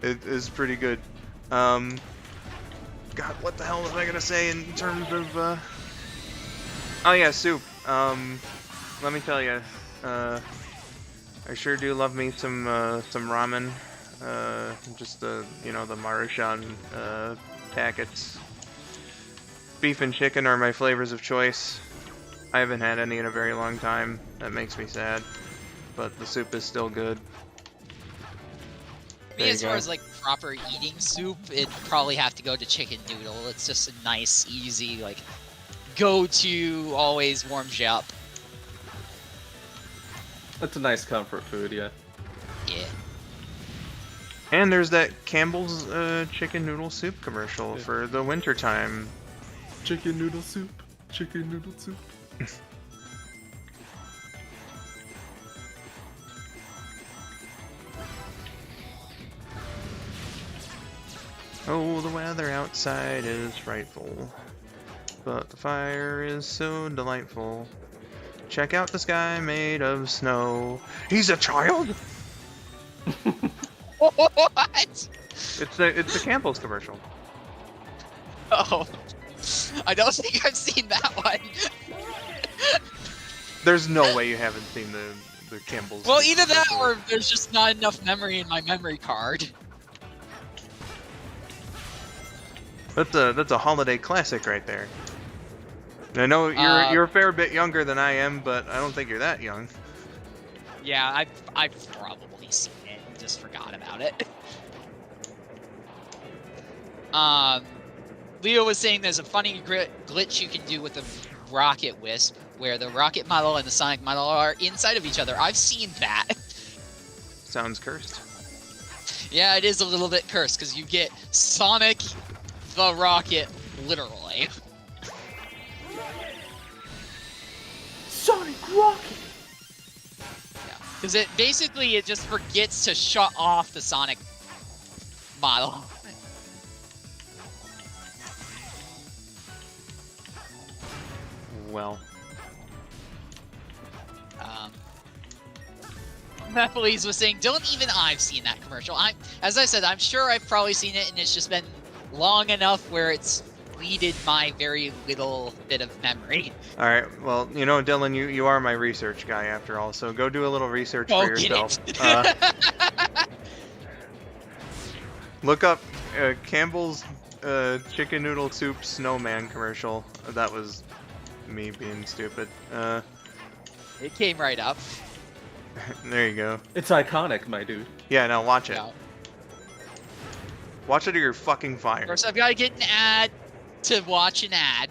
it is pretty good. God, what the hell was I gonna say in terms of? Oh yeah, soup. Let me tell you, I sure do love me some ramen. Just the the Maruchan packets. Beef and chicken are my flavors of choice. I haven't had any in a very long time. That makes me sad, but the soup is still good. Me, as far as like proper eating soup, it'd probably have to go to chicken noodle. It's just a nice, easy, like, go-to, always warms you up. That's a nice comfort food, yeah. Yeah. And there's that Campbell's chicken noodle soup commercial for the winter time. Chicken noodle soup. Chicken noodle soup. Oh, the weather outside is frightful, but the fire is so delightful. Check out the sky made of snow. He's a child? What? It's the Campbell's commercial. Oh. I don't think I've seen that one. There's no way you haven't seen the Campbell's. Well, either that commercial. or there's just not enough memory in my memory card. That's a holiday classic right there. And I know you're a fair bit younger than I am, but I don't think you're that young. Yeah, I've probably seen it and just forgot about it. Leo was saying there's a funny glitch you can do with the Rocket Wisp, where the Rocket model and the Sonic model are inside of each other. I've seen that. Sounds cursed. Yeah, it is a little bit cursed, because you get Sonic the Rocket, literally. Sonic Rocket! Yeah, because it just forgets to shut off the Sonic model. Well, Police was saying, don't even I've seen that commercial. As I said, I'm sure I've probably seen it, and it's just been long enough where it's deleted my very little bit of memory. all right. Well, Dylan, you are my research guy after all, so go do a little research for Get yourself. it. Look up Campbell's chicken noodle soup snowman commercial. That was me being stupid. It came right up. There you go. It's iconic, my dude. Yeah, now watch it. Yeah. Watch it or you're fucking Of fired. course, I've got to get an ad to watch an ad.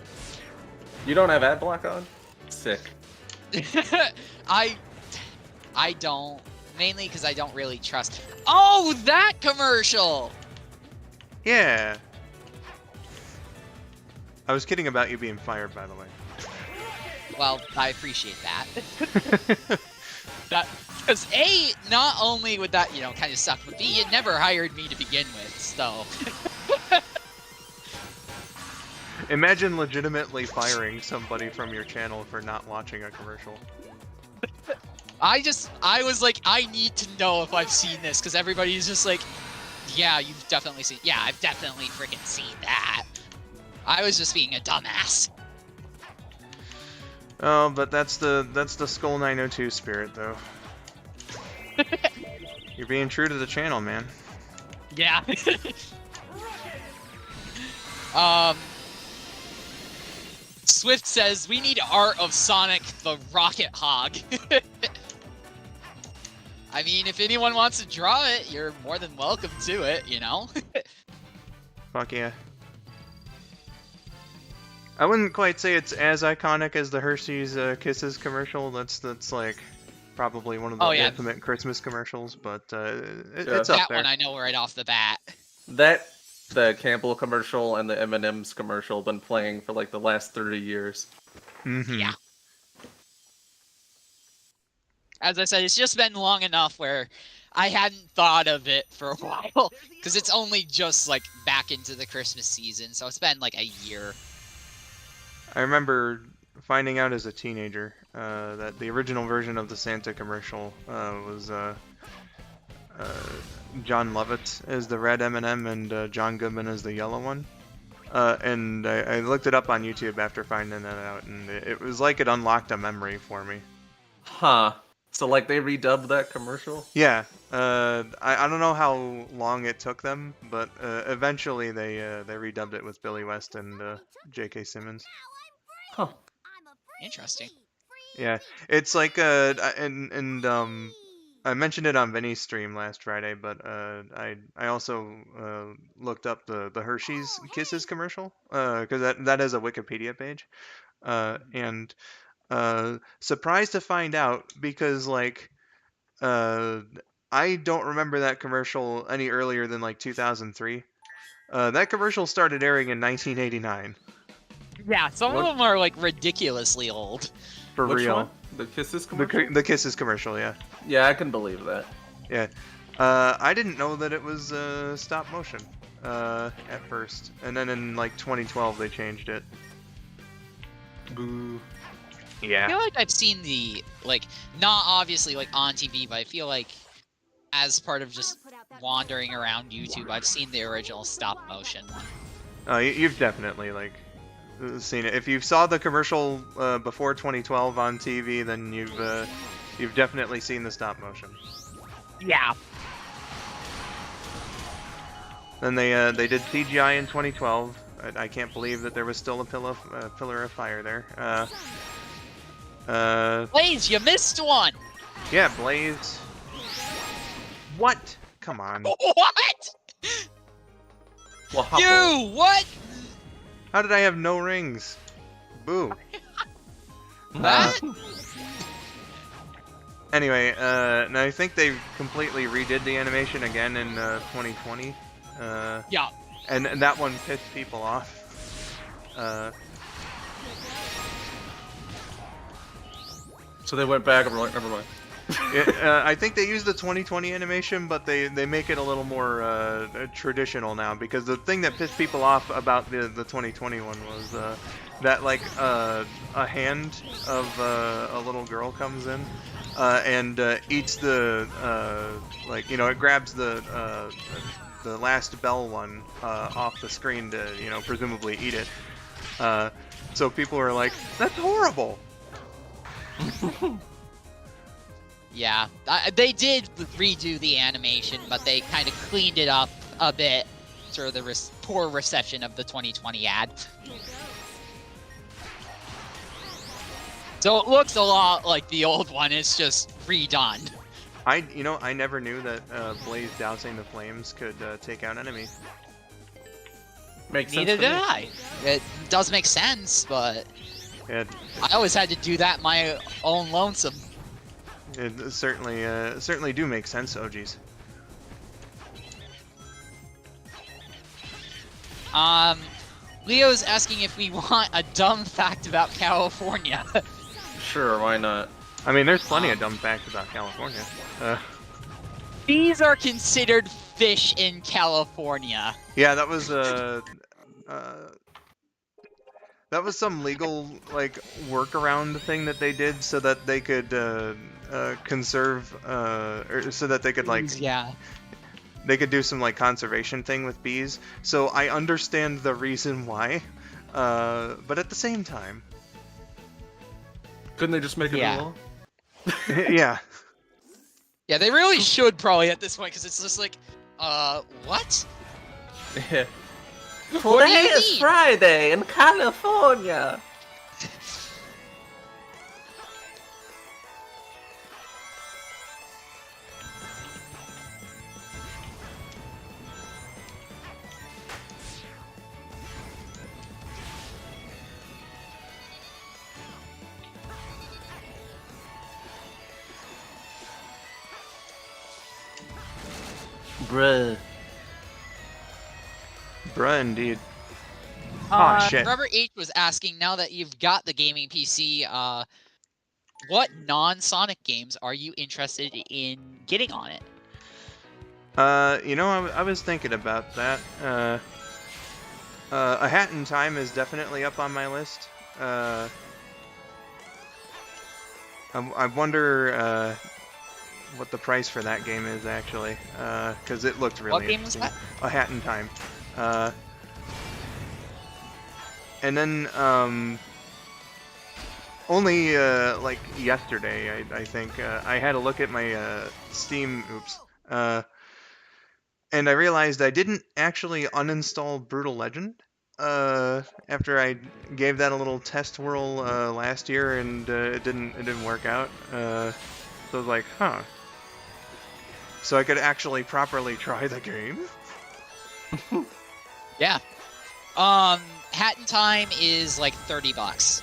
You don't have ad block on? Sick. I don't. Mainly because I don't really trust. Oh, that commercial! Yeah. I was kidding about you being fired, by the way. Well, I appreciate that. Because A, not only would that, kind of suck, but B, it never hired me to begin with, so. Imagine legitimately firing somebody from your channel for not watching a commercial. I was like, I need to know if I've seen this, because everybody's just like, yeah, you've definitely seen, yeah, I've definitely freaking seen that. I was just being a dumbass. Oh, but that's the skull902 spirit, though. You're being true to the channel, man. Yeah. Swift says, we need art of Sonic the Rocket Hog. I mean, if anyone wants to draw it, you're more than welcome to it, Fuck yeah. I wouldn't quite say it's as iconic as the Hershey's Kisses commercial. That's like probably one of the ultimate Christmas commercials, but it's up that there. one I know right off the bat. The Campbell commercial and the M&M's commercial been playing for like the last 30 years. Mm-hmm. Yeah. As I said, it's just been long enough where I hadn't thought of it for a while, because it's only just like back into the Christmas season, so it's been like a year. I remember finding out as a teenager that the original version of the Santa commercial was John Lovett as the red M&M and John Goodman as the yellow one. And I looked it up on YouTube after finding that out, and it was like it unlocked a memory for me. Huh. So like they redubbed that commercial? Yeah. I don't know how long it took them, but eventually they redubbed it with Billy West and J.K. Simmons. Huh. Interesting. Yeah, it's like and I mentioned it on Vinny's stream last Friday, but I also looked up the Hershey's Kisses commercial because that has a Wikipedia page, and surprised to find out because like I don't remember that commercial any earlier than like 2003. That commercial started airing in 1989. Yeah, some of them are like ridiculously old. For Which real. one? The Kisses commercial? The Kisses commercial, yeah. Yeah, I can believe that. Yeah. I didn't know that it was stop motion at first. And then in like 2012 they changed it. Boo. I Yeah. feel like I've seen the, like, not obviously like on TV, but I feel like as part of just wandering around YouTube, I've seen the original stop motion one. You've definitely like seen it. If you saw the commercial before 2012 on TV, then you've definitely seen the stop motion. Yeah. Then they did CGI in 2012. I can't believe that there was still a pillar of fire there. Blaze, you missed one! Yeah, Blaze. What? Come on. What? Waffle. You, what? How did I have no rings? Boo. What? Anyway, and I think they completely redid the animation again in 2020. Yeah. And that one pissed people off. So they went back and were like, never mind. I think they used the 2020 animation, but they make it a little more traditional now, because the thing that pissed people off about the 2020 one was that like a hand of a little girl comes in and eats the like, you know, it grabs the last bell one off the screen to, you know, presumably eat it. So people were like, that's horrible. Yeah, they did redo the animation, but they kind of cleaned it up a bit through the poor reception of the 2020 ad. So it looks a lot like the old one. It's just redone. I never knew that Blaze dousing the flames could take out enemies. Makes Neither sense to did me. I. It does make sense, but It, I always had to do that my own lonesome. it certainly do make sense. Oh geez. Leo's asking if we want a dumb fact about California. Sure, why not? I mean, there's plenty of dumb facts about California. These are considered fish in California. Yeah, that was some legal like workaround thing that they did so that they could conserve or so that they could like Yeah. they could do some like conservation thing with bees. So I understand the reason why, but at the same time, Couldn't they just make a new Yeah. law? yeah. Yeah, they really should probably at this point, because it's just like, what? Yeah. What do you mean? Friday in California. Bruh. Bruh, indeed. Aw, shit. Robert H was asking, now that you've got the gaming PC, what non-Sonic games are you interested in getting on it? I was thinking about that. A Hat in Time is definitely up on my list. I wonder what the price for that game is actually, because it looked really What game was interesting. that? A Hat in Time. And then only like yesterday, I think I had a look at my Steam. Oops. And I realized I didn't actually uninstall Brutal Legend after I gave that a little test whirl last year, and it didn't work out. So I was like, huh. So I could actually properly try the game. Yeah. Hat in Time is like $30.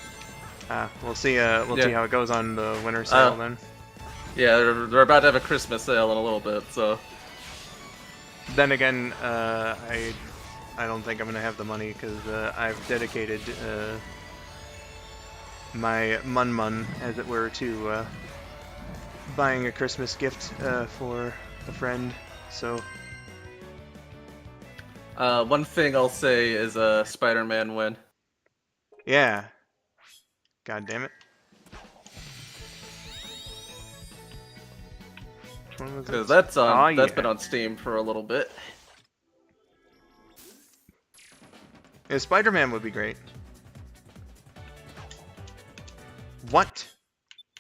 We'll see. We'll Yeah. see how it goes on the winter sale then. Yeah, they're about to have a Christmas sale in a little bit, so. Then again, I don't think I'm gonna have the money because I've dedicated my mun, as it were, to buying a Christmas gift for a friend. So One thing I'll say is a Spider-Man win. yeah, god damn it. Which one was Because it? that's on. Oh, That's yeah. been on Steam for a little bit. Yeah, Spider-Man would be great. What?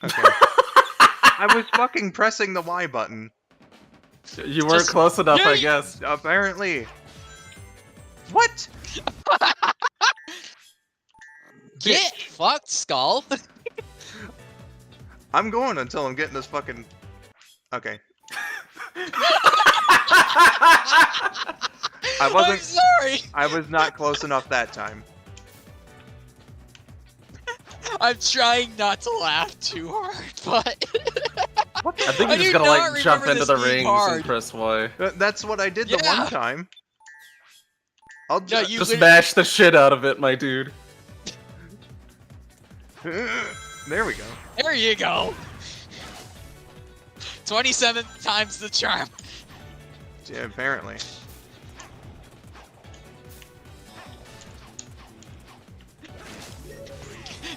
Okay. I was fucking pressing the Y button. You weren't Just- close enough, I Yay! guess. Apparently. What? Get fucked, Skull. I'm going until I'm getting this fucking... Okay. I I'm wasn't... sorry. I was not close enough that time. I'm trying not to laugh too hard, but I think I you're just do gonna not like jump remember into the this being rings hard. and press Y. That's what I did the Yeah. one time. I'll No, just... you Just literally- mash the shit out of it, my dude. There we go. There you go. 27 times the charm. Yeah, apparently.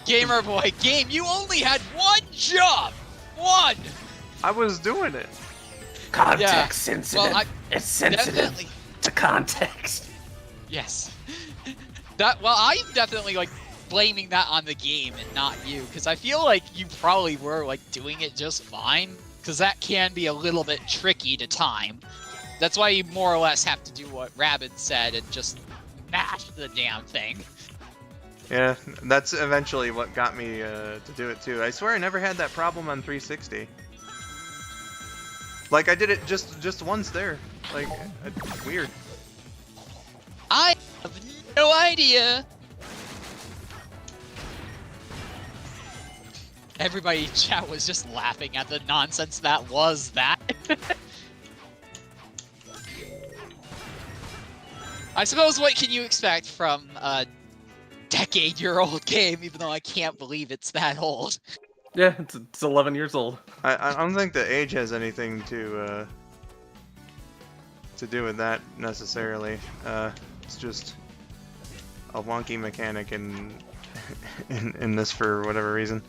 Gamer boy, game, you only had one job! One! I was doing it. Context Yeah. sensitive. Well, it's sensitive definitely. to context. Yes. I'm definitely like blaming that on the game and not you, because I feel like you probably were like doing it just fine, because that can be a little bit tricky to time. That's why you more or less have to do what Rabid said and just mash the damn thing. Yeah, that's eventually what got me to do it too. I swear I never had that problem on 360. Like I did it just once there. Like it's weird. I have no idea. Everybody in chat was just laughing at the nonsense that was that. I suppose what can you expect from a decade-year-old game, even though I can't believe it's that old. Yeah, it's 11 years old. I don't think the age has anything to do with that necessarily. It's just a wonky mechanic in this for whatever reason.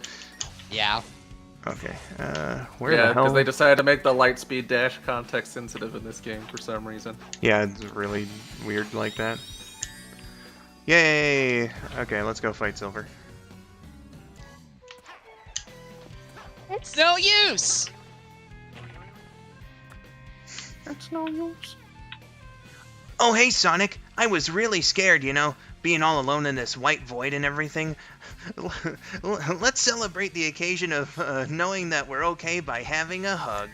Yeah. Okay. Where Yeah, the hell? because they decided to make the Lightspeed dash context sensitive in this game for some reason. Yeah, it's really weird like that. Yay! Okay, let's go fight Silver. It's no use! It's no use. Oh, hey, Sonic! I was really scared, you know, being all alone in this white void and everything. Let's celebrate the occasion of knowing that we're okay by having a hug.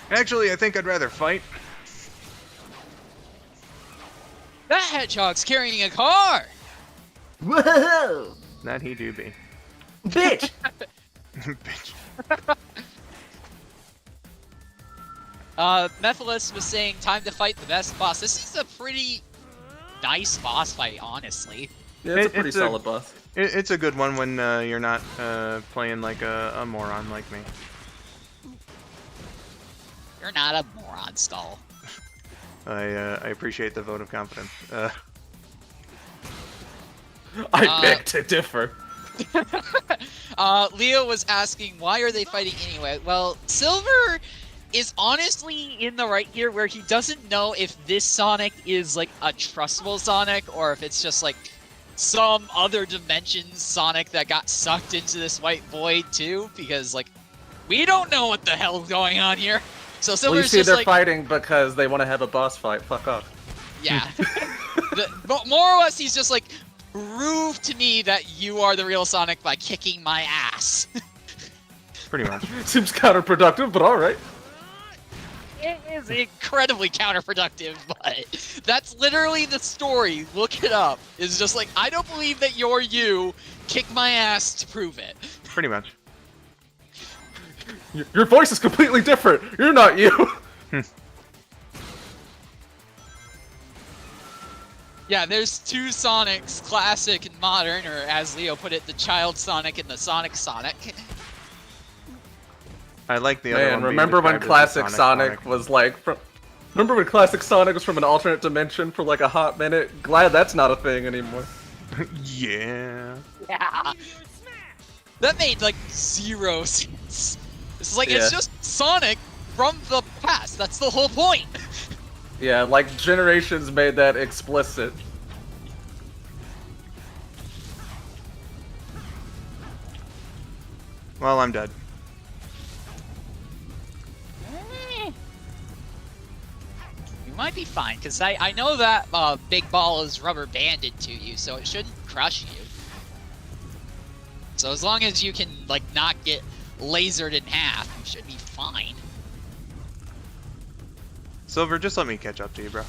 Actually, I think I'd rather fight. That hedgehog's carrying a car! Whoa! That he do be. Bitch! Bitch. Mephiles was saying, time to fight the best boss. This is a pretty nice boss fight, honestly. Yeah, it's a pretty It's solid boss. It's a good one when you're not playing like a moron like me. You're not a moron, Skull. I appreciate the vote of confidence. I beg to differ. Leo was asking, why are they fighting anyway? Well, Silver is honestly in the right here where he doesn't know if this Sonic is like a trustable Sonic or if it's just like some other dimension Sonic that got sucked into this white void too, because like we don't know what the hell's going on here. So Well, you Silver's see, just they're like, fighting because they want to have a boss fight. Fuck off. yeah. But more or less, he's just like, prove to me that you are the real Sonic by kicking my ass. Pretty much. Seems counterproductive, but alright. It is incredibly counterproductive, but that's literally the story. Look it up. It's just like, I don't believe that you're you. Kick my ass to prove it. Pretty much. Your voice is completely different. You're not you. Yeah, there's two Sonics, classic and modern, or as Leo put it, the child Sonic and the Sonic Sonic. I like the other one. Man, being remember when described as the Classic Sonic was like from... Remember when Classic Sonic was from an alternate dimension for like a hot minute? Glad that's not a thing anymore. Yeah. Yeah. That made like zero sense. It's like, Yeah. it's just Sonic from the past. That's the whole point. Yeah, like Generations made that explicit. Well, I'm dead. You might be fine, because I know that big ball is rubber banded to you, so it shouldn't crush you. So as long as you can, like, not get lasered in half, you should be fine. Silver, just let me catch up to you, bro.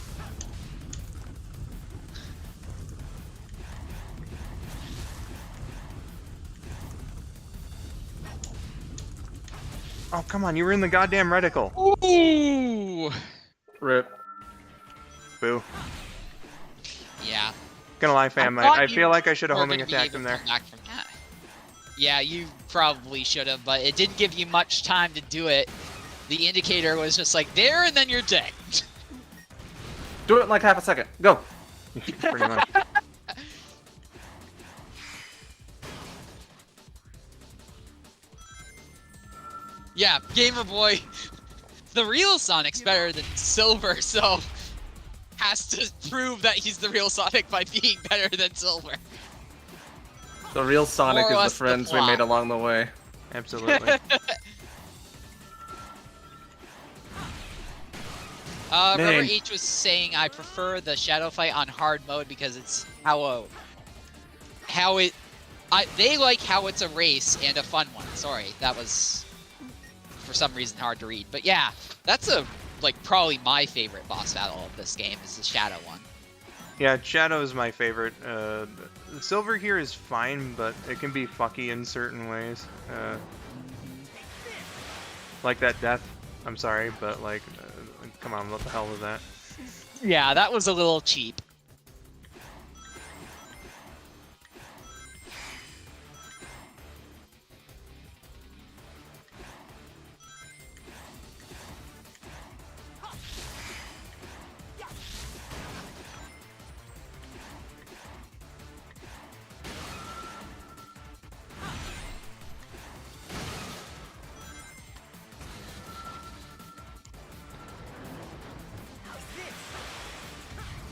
Oh, come on, you were in the goddamn reticle. Ooh! Rip. Boo. Yeah. Gonna lie, fam, thought I you feel like I should have were homing gonna be attacked able him to there. come back from that. Yeah, you probably should have, but it didn't give you much time to do it. The indicator was just like, there, and then you're dead. Do it in like half a second. Go. Pretty much. Yeah, Gamer Boy, the real Sonic's better than Silver, so has to prove that he's the real Sonic by being better than Silver. The real Sonic More or is the less the friends we plot. made along the way. Absolutely. Rubber Man. H was saying I prefer the shadow fight on hard mode because it's they like how it's a race and a fun one. Sorry, that was for some reason hard to read. But yeah, that's probably my favorite boss battle of this game is the shadow one. Yeah, Shadow is my favorite. Silver here is fine, but it can be fucky in certain ways. Like that death. I'm sorry, but like, come on, what the hell was that? Yeah, that was a little cheap.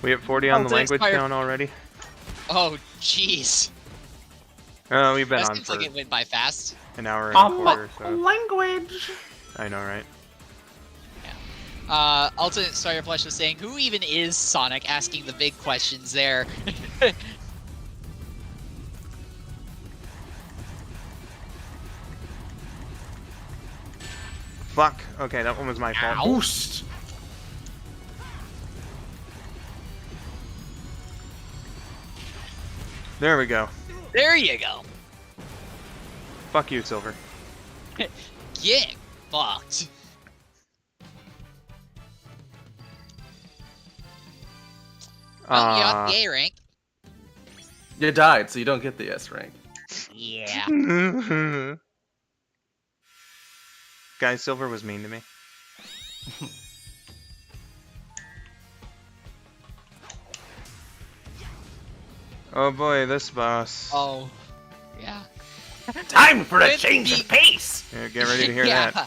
We have 40 on the to language expire- count already. Oh, jeez. We've been That on seems for like it went by fast. an hour and a quarter, so Language. I know, right? Ultimate Starter Plush was saying, who even is Sonic? Asking the big questions there. Fuck. Okay, that one was my fault. Ow. Boost. There we go. There you go. Fuck you, Silver. Get fucked. Well, you got the A rank. You died, so you don't get the S rank. Yeah. Guys, Silver was mean to me. Oh boy, this boss. Oh. Yeah. Time for a With change the- of pace! Yeah, get ready to hear yeah.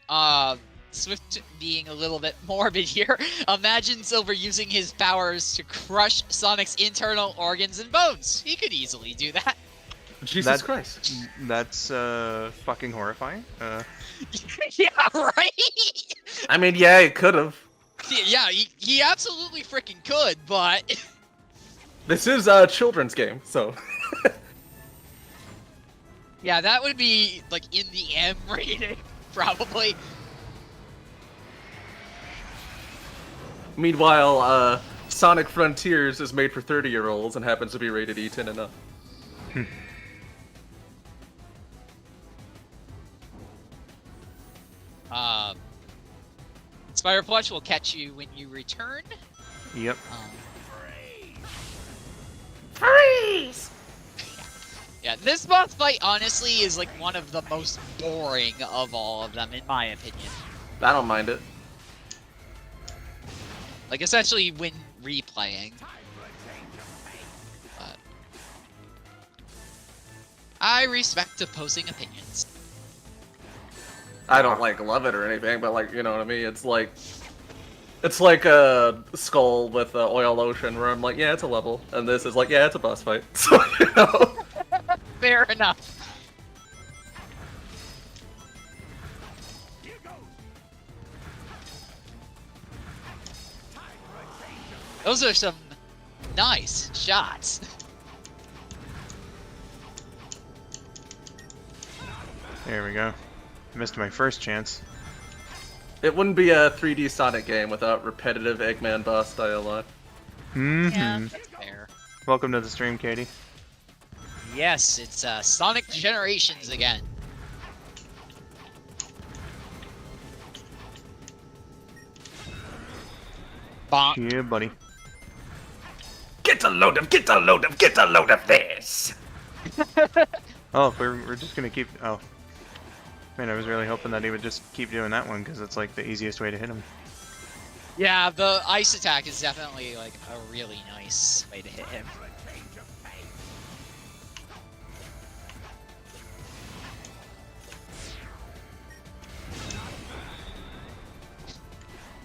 that. Swift being a little bit morbid here. Imagine Silver using his powers to crush Sonic's internal organs and bones. He could easily do that. Jesus That- Christ. That's fucking horrifying. Yeah, right? I mean, yeah, it could have. Yeah, he absolutely freaking could, but... This is a children's game, so. Yeah, that would be, like, in the M rating, probably. Meanwhile, Sonic Frontiers is made for 30-year-olds and happens to be rated E10 and up. Spire Plush will catch you when you return. Yep. Freeze! Yeah, this boss fight, honestly, is, like, one of the most boring of all of them, in my opinion. I don't mind it. Like, especially when replaying. But I respect opposing opinions. I don't like love it or anything, but like, you know what I mean? It's like a skull with oil lotion where I'm like, yeah, it's a level, and this is like, yeah, it's a boss fight. So, you know. Fair enough. Those are some nice shots. There we go. Missed my first chance. It wouldn't be a 3D Sonic game without repetitive Eggman boss dialogue. Yeah, that's fair. Welcome to the stream, Katie. Yes, it's Sonic Generations again. Bonk. Yeah, buddy. Get a load of this! Oh, we're just gonna keep. Oh, man, I was really hoping that he would just keep doing that one because it's like the easiest way to hit him. Yeah, the ice attack is definitely like a really nice way to hit him.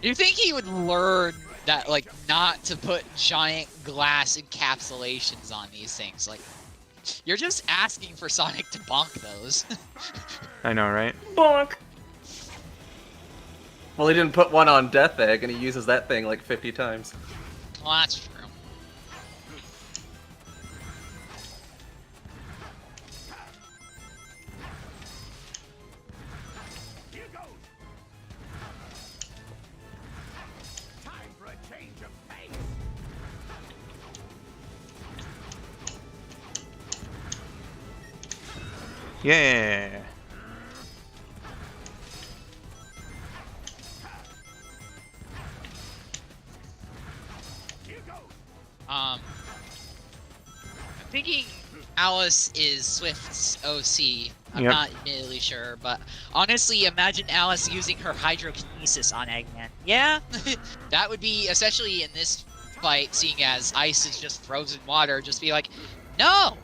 Do you think he would learn that, like, not to put giant glass encapsulations on these things? Like, you're just asking for Sonic to bonk those. I know, right? Bonk! Well, he didn't put one on Death Egg, and he uses that thing like 50 times. Well, that's true. Here goes. Time for a change of pace. Yeah. Here goes. I'm thinking Alice is Swift's OC. I'm Yep. not admittedly sure, but honestly, imagine Alice using her hydrokinesis on Eggman. Yeah, that would be, especially in this fight, seeing as ice is just frozen water, just be like, no!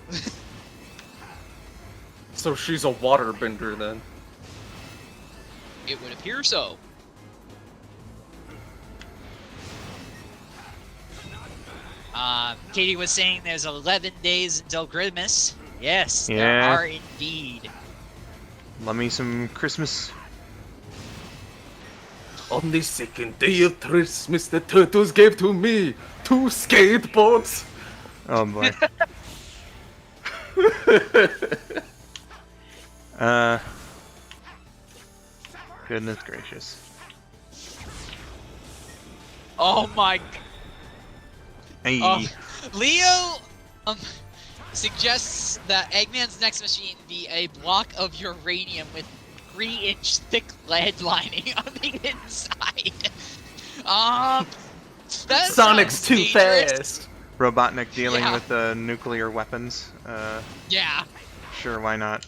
So she's a waterbender then. It would appear so. Katie was saying there's 11 days until Christmas. Yes, there Yeah. are indeed. Love me some Christmas. On the second day of Christmas, the turtles gave to me 2 skateboards. Oh boy. Goodness gracious. Oh my. Hey. Leo suggests that Eggman's next machine be a block of uranium with 3-inch thick lead lining on the inside. That Sonic's sounds too dangerous. fast. Robotnik dealing Yeah. with nuclear weapons. Yeah. Sure, why not?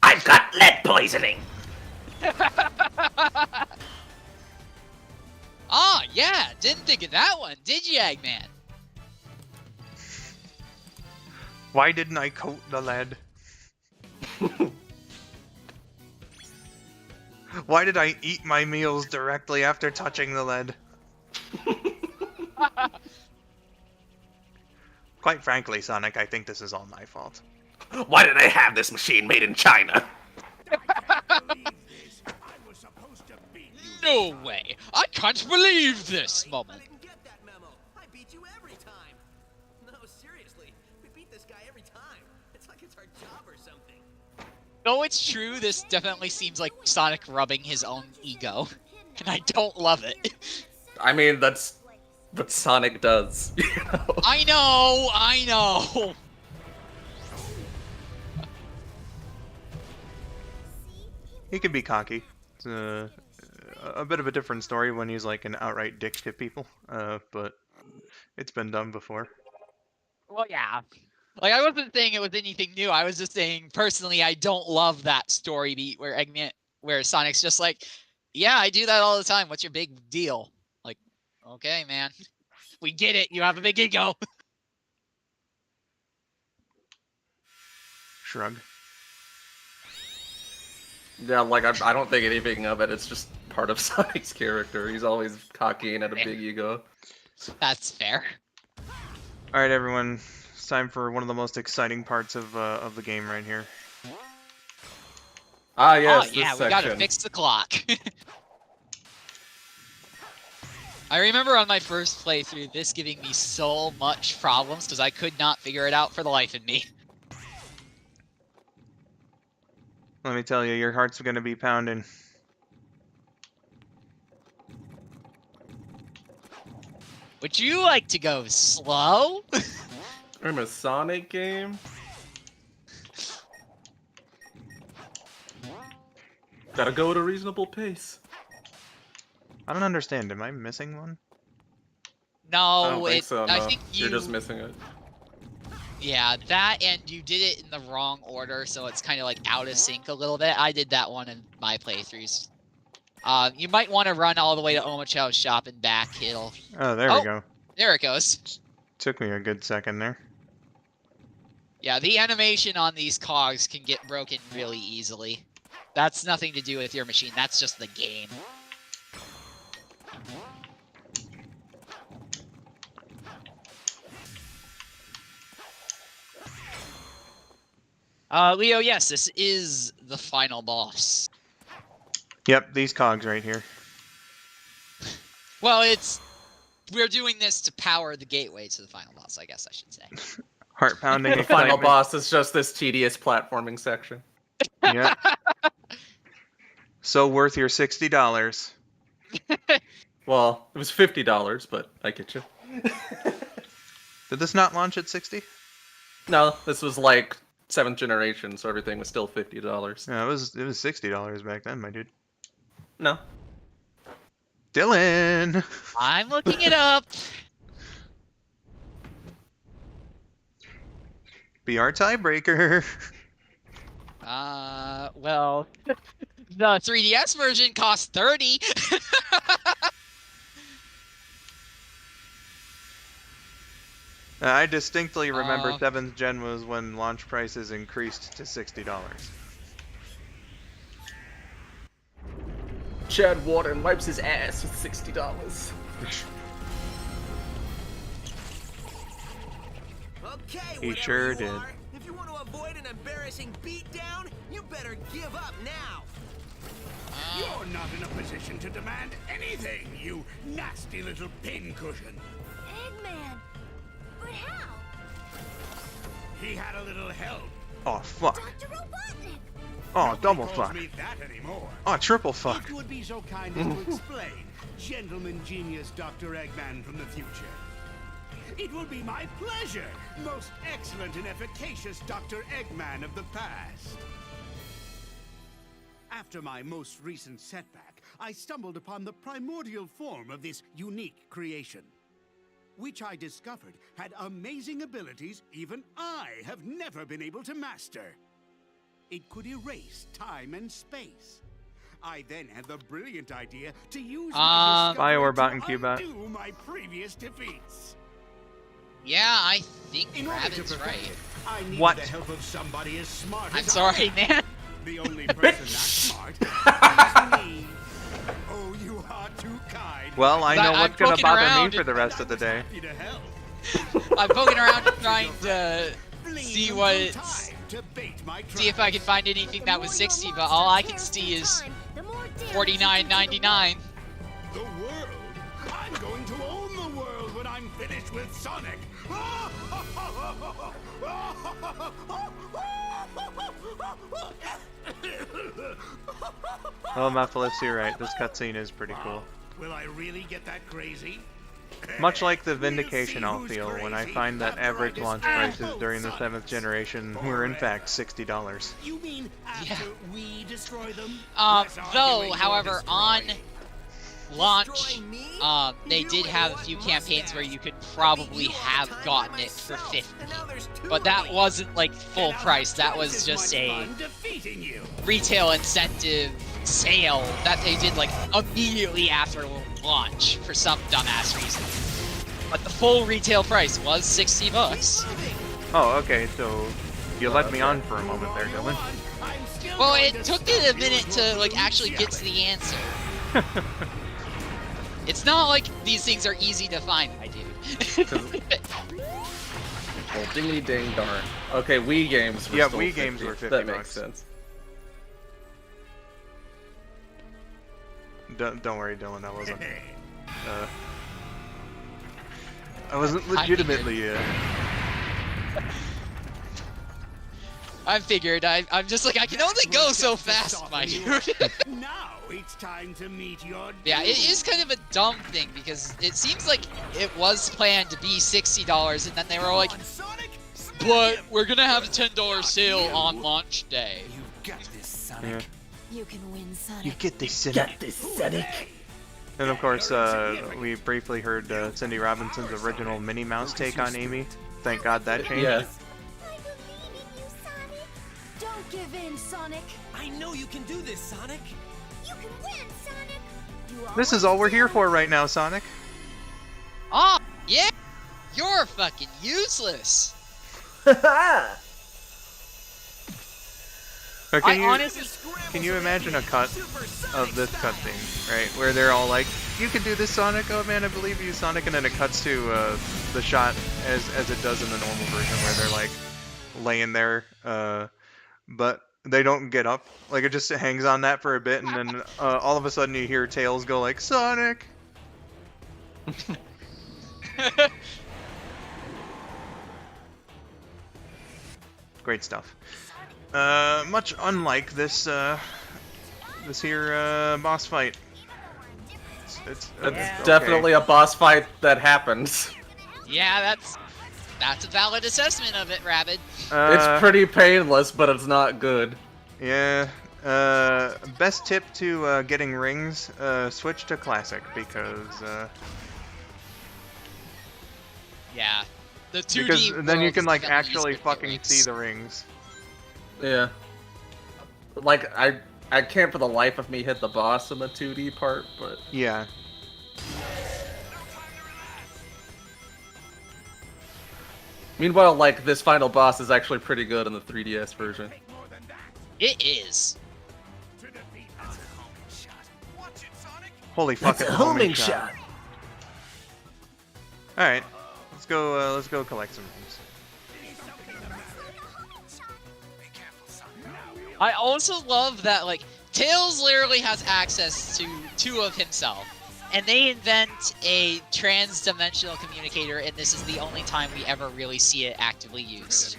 I've got lead poisoning. Ah, yeah. Didn't think of that one, did you, Eggman? Why didn't I coat the lead? Why did I eat my meals directly after touching the lead? Quite frankly, Sonic, I think this is all my fault. Why did I have this machine made in China? Believe this. I was supposed to beat you. No way. I can't believe this moment. I didn't get that memo. I beat you every time. No, seriously. We beat this guy every time. It's like it's our job or something. Though it's true, this definitely seems like Sonic rubbing his own ego. And I don't love it. I mean, that's what Sonic does. You know? I know. He could be cocky. It's a bit of a different story when he's like an outright dick to people, but it's been done before. Well, yeah. Like, I wasn't saying it was anything new. I was just saying, personally, I don't love that story beat where Sonic's just like, yeah, I do that all the time. What's your big deal? Like, okay, man. We get it. You have a big ego. Shrug. Yeah, like, I don't think anything of it. It's just part of Sonic's character. He's always cocky and had a big ego. That's fair. All right, everyone. It's time for one of the most exciting parts of the game right here. Ah, yes, oh, yeah, this we section. gotta fix the clock. I remember on my first playthrough, this giving me so much problems because I could not figure it out for the life of me. Let me tell you, your heart's gonna be pounding. Would you like to go slow? I'm a Sonic game? Gotta go at a reasonable pace. I don't understand. Am I missing one? No, I don't think so, no. I think You're just missing it. Yeah, that and you did it in the wrong order, so it's kind of like out of sync a little bit. I did that one in my playthroughs. You might want to run all the way to Omochow's shop and back. It'll. Oh, there we go. There it goes. Took me a good second there. Yeah, the animation on these cogs can get broken really easily. That's nothing to do with your machine. That's just the game. Leo, yes, this is the final boss. Yep, these cogs right here. Well, we're doing this to power the gateway to the final boss, I guess I should say. Heart-pounding The final excitement. boss is just this tedious platforming section. Yeah. So worth your $60. Well, it was $50, but I get you. Did this not launch at 60? No, this was like 7th generation, so everything was still $50. No, it was $60 back then, my dude. No. Dylan. I'm looking it up. Be our tiebreaker. Well, the 3DS version costs 30. I distinctly remember Uh. 7th gen was when launch prices increased to $60. Chad Warden wipes his ass with $60. Okay, He whatever sure you did. are, if you want to avoid an embarrassing beatdown, you better give up now. You're not in a position to demand anything, you nasty little pincushion. Eggman! But how? He had a little help. Oh, fuck. Dr. Robotnik! Oh, Nobody double calls fuck. me that anymore. Oh, triple fuck. If you would be so kind as to explain, gentleman genius Dr. Eggman from the future. It will be my pleasure, most excellent and efficacious Dr. Eggman of the past. After my most recent setback, I stumbled upon the primordial form of this unique creation, which I discovered had amazing abilities even I have never been able to master. It could erase time and space. I then had the brilliant idea to use my discovery Biorbot and to Cubot. undo my previous defeats. Yeah, I think In order to Rabid's perfect right. it, I needed What? the help of somebody as smart I'm as sorry, I. man. The only person that smart is me. Oh, you are too kind. Well, I know I'm what's gonna poking bother around me for the and rest of the was day. happy to help. I'm poking around trying to Fleeing see them what through time to bait my see if I can find anything that was 60, but all I can see is $49.99. The world? I'm going to own the world when I'm finished with Sonic. Oh, Mephiles, you're right. This cutscene is pretty cool. Will I really get that crazy? Much like the We'll vindication see I'll who's feel when I crazy find that after I average launch destroy prices both during the Sonics. 7th generation were in fact $60. You mean after we destroy them? Less Though, arguing, more however, on destroying. launch, Destroy me? they You did and have a what few mustache? campaigns where you could I beat probably you all the have time by gotten it for myself, 50. and now there's two But of that me. wasn't like full Then I'll price. have That twice was as just much a fun defeating you. retail incentive sale that they did like immediately after launch for some dumbass reason. But the full retail price was $60. Oh, okay, so you led me on for a moment there, Dylan. I'm still Well, going it to took stop it a you minute with to your like blue actually get to jelly. the answer. It's not like these things are easy to find, my dude. Well, dingity ding darn. Okay, Wii games were Yeah, still Wii games 50. were 50 That makes bucks. sense. Don't worry, Dylan, I wasn't legitimately, I figured. I'm just like I can only That go was so just to fast, soften my you dude. up. Now it's time to meet your Yeah, it doom. is kind of a dumb thing because it seems like it was planned to be $60 and then they were like, Come on, Sonic! but we're gonna have a $10 sale on launch day. You got this, Sonic. yeah. You can win, Sonic. You get this, Cindy. And of course, we briefly heard Cindy Robinson's original Minnie Mouse take on Amy. Thank God that changed. Yeah. I believe in you, Sonic. Don't give in, Sonic. I know you can do this, Sonic. You can win, Sonic. You This is all we're here for right now, Sonic. Oh, yeah! You're fucking useless! But I honestly... can you imagine a cut of this cutscene, right? Where they're all like, you can do this, Sonic, oh man, I believe you, Sonic, and then it cuts to the shot as it does in the normal version where they're like laying there, but they don't get up. Like it just hangs on that for a bit and then all of a sudden you hear Tails go like, Sonic! Great stuff. Much unlike this this here boss fight. It's It's definitely a boss fight that happens. Yeah, that's a valid assessment of it, Rabid. It's pretty painless, but it's not good. Yeah. Best tip to getting rings: switch to classic because Yeah. The 2D because then you world can is like definitely actually used with fucking gimmicks. see the rings. Yeah. Like, I can't for the life of me hit the boss in the 2D part, but... Yeah. Meanwhile, like, this final boss is actually pretty good in the 3DS version. It is. Holy fuck! That's it's a homing shot! All right, let's go. Let's go collect some rings. I also love that, like, Tails literally has access to 2 of himself, and they invent a trans-dimensional communicator, and this is the only time we ever really see it actively used.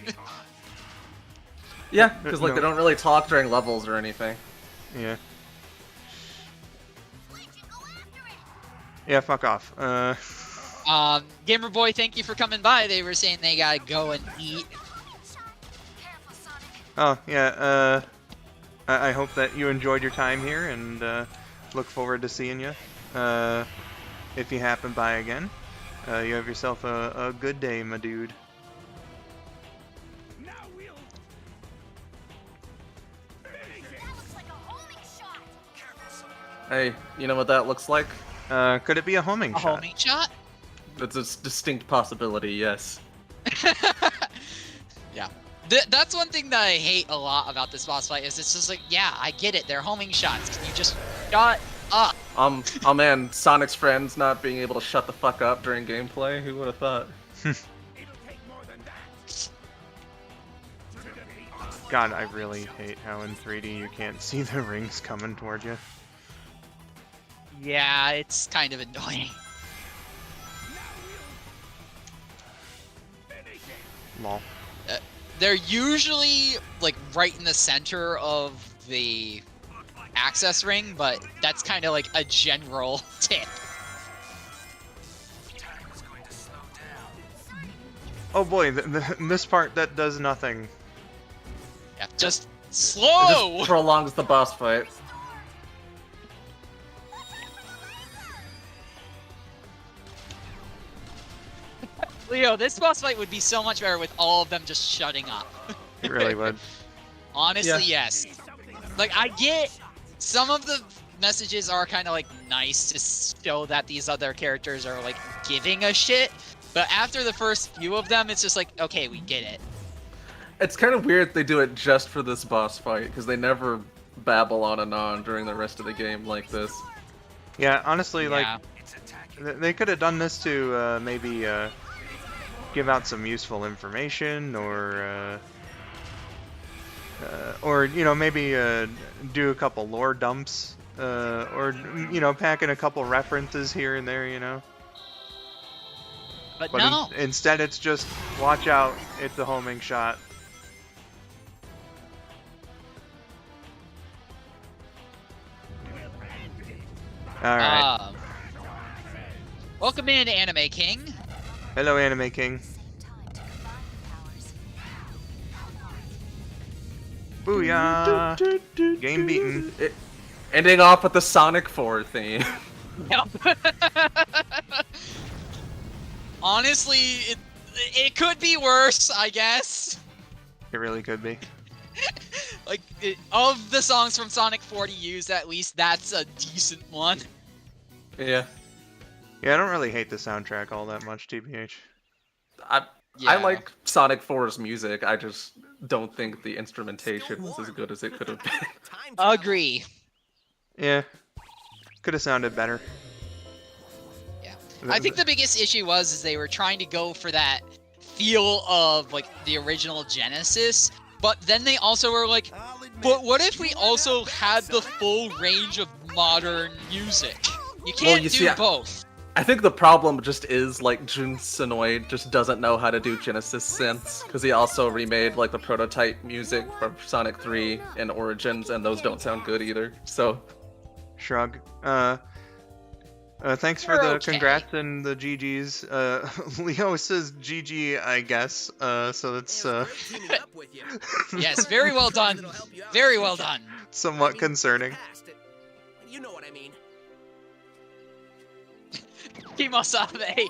Yeah, because, like, No. they don't really talk during levels or anything. Yeah. Yeah. Fuck off. Gamer Boy, thank you for coming by. They were saying they gotta go and eat. Oh yeah. I hope that you enjoyed your time here, and look forward to seeing you. If you happen by again, you have yourself a good day, my dude. Hey, you know what that looks like? Could it be a homing A shot? homing shot? It's a distinct possibility, yes. Yeah. That's one thing that I hate a lot about this boss fight, is it's just like, yeah, I get it, they're homing shots. Can you just shut up? Oh man, Sonic's friends not being able to shut the fuck up during gameplay? Who would have thought? God, I really hate how in 3D you can't see the rings coming toward you. Yeah, it's kind of annoying. Lol. They're usually, like, right in the center of the access ring, but that's kind of like a general tip. Oh boy, this part that does nothing. Yeah, just It slow! just prolongs the boss fight. Leo, this boss fight would be so much better with all of them just shutting up. It really would. Honestly, yes. Like, I get some of the messages are kind of, like, nice to show that these other characters are, like, giving a shit, but after the first few of them, it's just like, okay, we get it. It's kind of weird they do it just for this boss fight, because they never babble on and on during the rest of the game like this. Yeah, honestly, Yeah. like, they could have done this to maybe give out some useful information, or you know, maybe do a couple lore dumps, or you know, pack in a couple references here and there, you know. But But no. instead, it's just watch out, it's a homing shot. All right. Welcome in, Anime King. Hello, Anime King. Booyah! Game beaten. Ending off with the Sonic 4 theme. Yep. Honestly, it could be worse, I guess. It really could be. Like, of the songs from Sonic 4 to use, at least that's a decent one. Yeah. Yeah, I don't really hate the soundtrack all that much, TBH. I Yeah. like Sonic 4's music, I just don't think the instrumentation was as good as it could have been. Time travel. Agree. Yeah. Could have sounded better. Yeah. I think the biggest issue is they were trying to go for that feel of, like, the original Genesis, but then they also were like, I'll admit, but what if we you also never had the Sonic. full range of modern music? You Well, can't you do see, both. I think the problem just is like Jun Senoi just doesn't know how to do Genesis synths because he also remade like the prototype music for Sonic 3 and Origins, and those don't sound good either. So Shrug. Thanks for You're the okay. congrats and the GGs. Leo says GG, I guess. So that's It was great teaming up with you. Yes, very well done. It'll help you out Very in the well future. done. somewhat I mean, concerning. past it. You know what I mean. Kimosabe,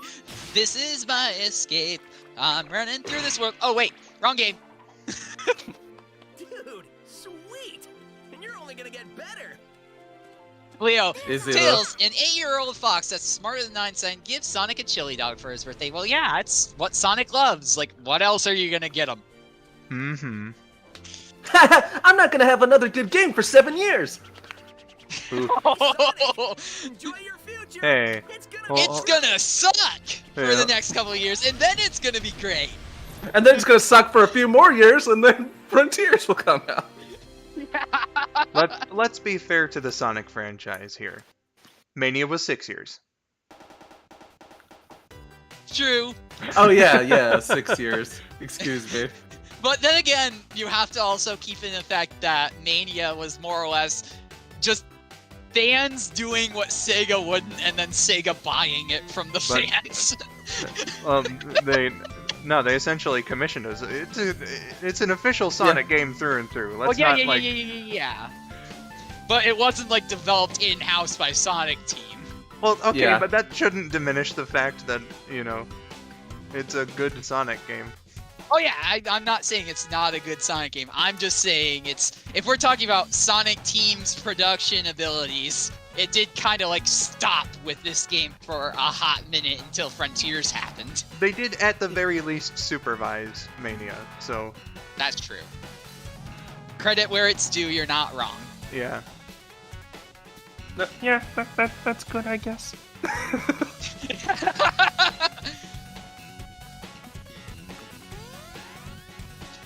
this is my escape. I'm running through this world. Oh wait, wrong game. Dude, sweet! And you're only gonna get better. Leo, Is it Tails, an 8-year-old fox that's smarter than Einstein, gives Sonic a chili dog for his birthday. Well, yeah, it's what Sonic loves. Like, what else are you gonna get him? Mm-hmm. I'm not gonna have another good game for 7 years. Enjoy your future. Hey. It's gonna Well, It's gonna suck for Yeah. the next couple of years, and then it's gonna be great. And then it's gonna suck for a few more years, and then Frontiers will come out. Let's be fair to the Sonic franchise here. Mania was 6 years. True. Oh yeah, 6 years. Excuse me. But then again, you have to also keep in the fact that Mania was more or less just fans doing what Sega wouldn't, and then Sega buying it from the But- fans. They essentially commissioned us. It's an official Sonic game through and through. Let's not like. yeah. But it wasn't like developed in-house by Sonic Team. Well, okay, Yeah. but that shouldn't diminish the fact that it's a good Sonic game. Oh yeah, I'm not saying it's not a good Sonic game. I'm just saying if we're talking about Sonic Team's production abilities, it did kind of like stop with this game for a hot minute until Frontiers happened. They did, at the very least, supervise Mania. So That's true. Credit where it's due, you're not wrong. yeah. Yeah, that's good, I guess.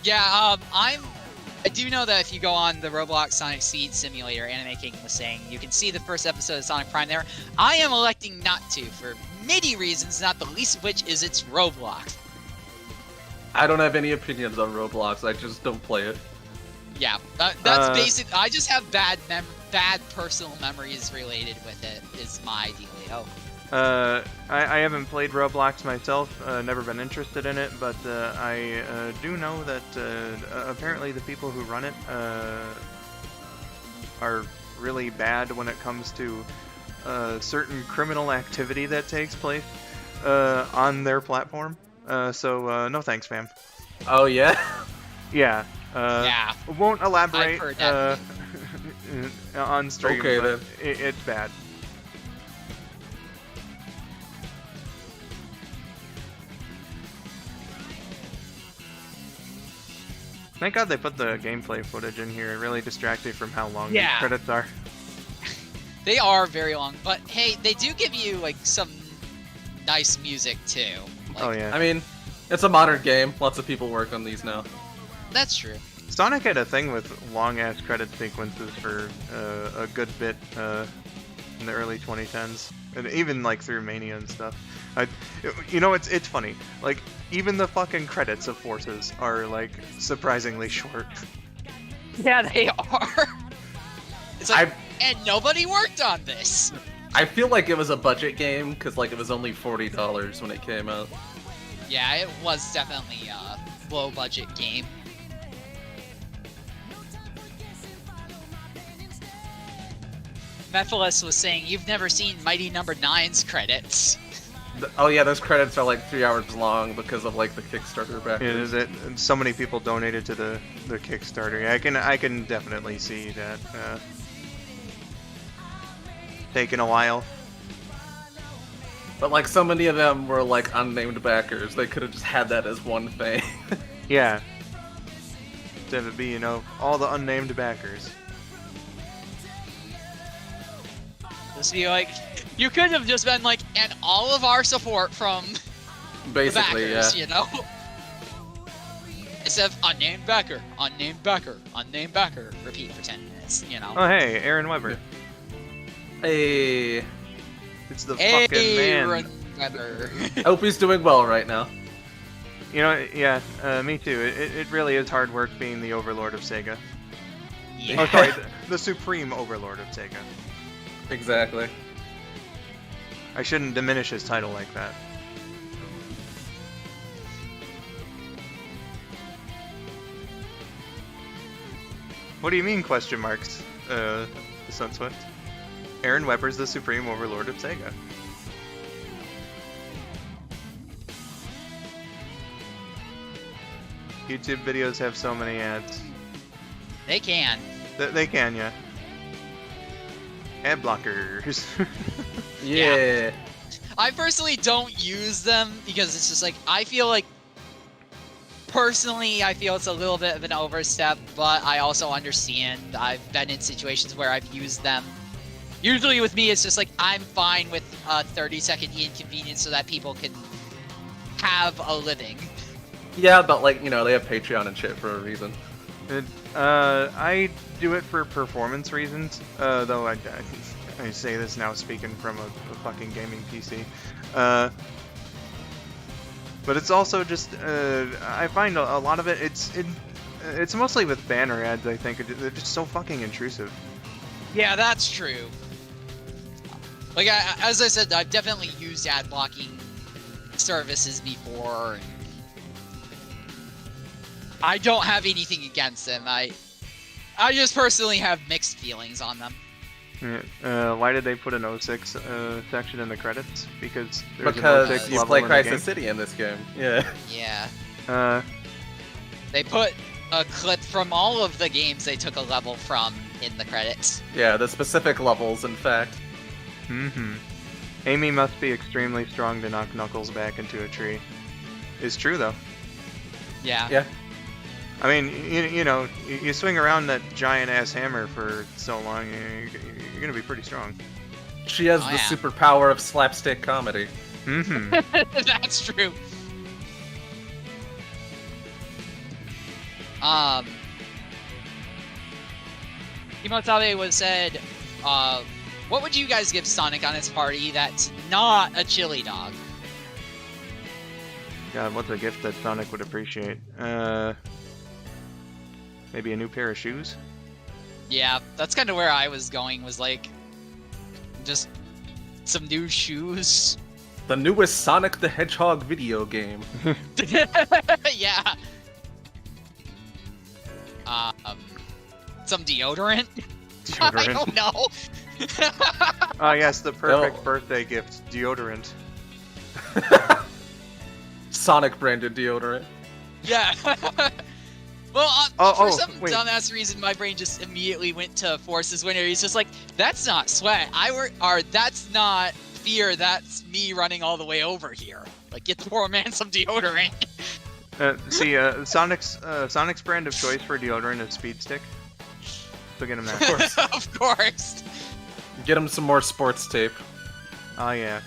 Yeah, I do know that if you go on the Roblox Sonic Seed Simulator, Anime King was saying, you can see the first episode of Sonic Prime there. I am electing not to, for many reasons, not the least of which is it's Roblox. I don't have any opinions on Roblox. I just don't play it. Yeah, that's basic. I just have bad personal memories related with it, is my dealio. I haven't played Roblox myself, never been interested in it, but I do know that apparently the people who run it are really bad when it comes to certain criminal activity that takes place on their platform. So no thanks, fam. Oh yeah. Yeah. Yeah. Won't elaborate I've heard that. on stream. Okay, but then. It's bad. Thank God they put the gameplay footage in here. It really distracted from how long Yeah. the credits are. They are very long, but hey, they do give you like some nice music too. Like, Oh yeah. I mean, it's a modern game. Lots of people work on these now. That's true. Sonic had a thing with long ass credit sequences for a good bit in the early 2010s, and even like through Mania and stuff. It's funny. Like even the fucking credits of Forces are like surprisingly short. Yeah, they are. It's like, and nobody worked on this. I feel like it was a budget game because like it was only $40 when it came out. Yeah, it was definitely a low budget game. Mephiles was saying, you've never seen Mighty Number 9's credits. Oh yeah, those credits are like 3 hours long because of like the Kickstarter back. Is it? So many people donated to the Kickstarter. Yeah, I can definitely see that taking a while. But like so many of them were like unnamed backers. They could have just had that as one thing. Yeah. Instead of be all the unnamed backers. Just be like, you could have just been like, and all of our support from Basically, the backers, yeah. Instead of unnamed backer, unnamed backer, unnamed backer, repeat for 10 minutes, Oh hey, Aaron Weber. Hey. It's the fucking man. Weather. I hope he's doing well right now. You know, yeah, me too. It really is hard work being the overlord of Sega. Yeah. Oh, sorry, the supreme overlord of Sega. Exactly. I shouldn't diminish his title like that. What do you mean, question marks, Sunswift? Aaron Weber's the supreme overlord of Sega. YouTube videos have so many ads. They can. They can, yeah. Ad blockers. Yeah. I personally don't use them because it's just like, I feel like, personally, I feel it's a little bit of an overstep, but I also understand. I've been in situations where I've used them. Usually with me, it's just like, I'm fine with a 30-second inconvenience so that people can have a living. Yeah, but like, you know, they have Patreon and shit for a reason. I do it for performance reasons, though I say this now speaking from a fucking gaming PC. But it's also just, I find a lot of it, it's mostly with banner ads, I think. They're just so fucking intrusive. Yeah, that's true. Like, as I said, I've definitely used ad blocking services before. And I don't have anything against them. I just personally have mixed feelings on them. Why did they put an 06 section in the credits? Because there's Because an 06 you level play in the game? Crisis City in this game. Yeah. Yeah. They put a clip from all of the games they took a level from in the credits. Yeah, the specific levels, in fact. Mm-hmm. Amy must be extremely strong to knock Knuckles back into a tree. It's true, though. Yeah. Yeah. I mean, you know, you swing around that giant-ass hammer for so long, you're gonna be pretty strong. She has Oh, the yeah. superpower of slapstick comedy. Mm-hmm. That's true. Imotabe was said, what would you guys give Sonic on his party that's not a chili dog? God, what's a gift that Sonic would appreciate? Maybe a new pair of shoes? Yeah, that's kind of where I was going, was like, just some new shoes. The newest Sonic the Hedgehog video game. Yeah. Some deodorant? I Deodorant. don't know. Oh yes, the perfect Oh. birthday gift, deodorant. Sonic branded deodorant. Yeah. Well, for some wait. dumbass reason, my brain just immediately went to Force's Winter. He's just like, that's not sweat. That's not fear. That's me running all the way over here. Like, get the poor man some deodorant. See, Sonic's brand of choice for deodorant is Speed Stick. So get him that. Of course. Get him some more sports tape. Oh yeah.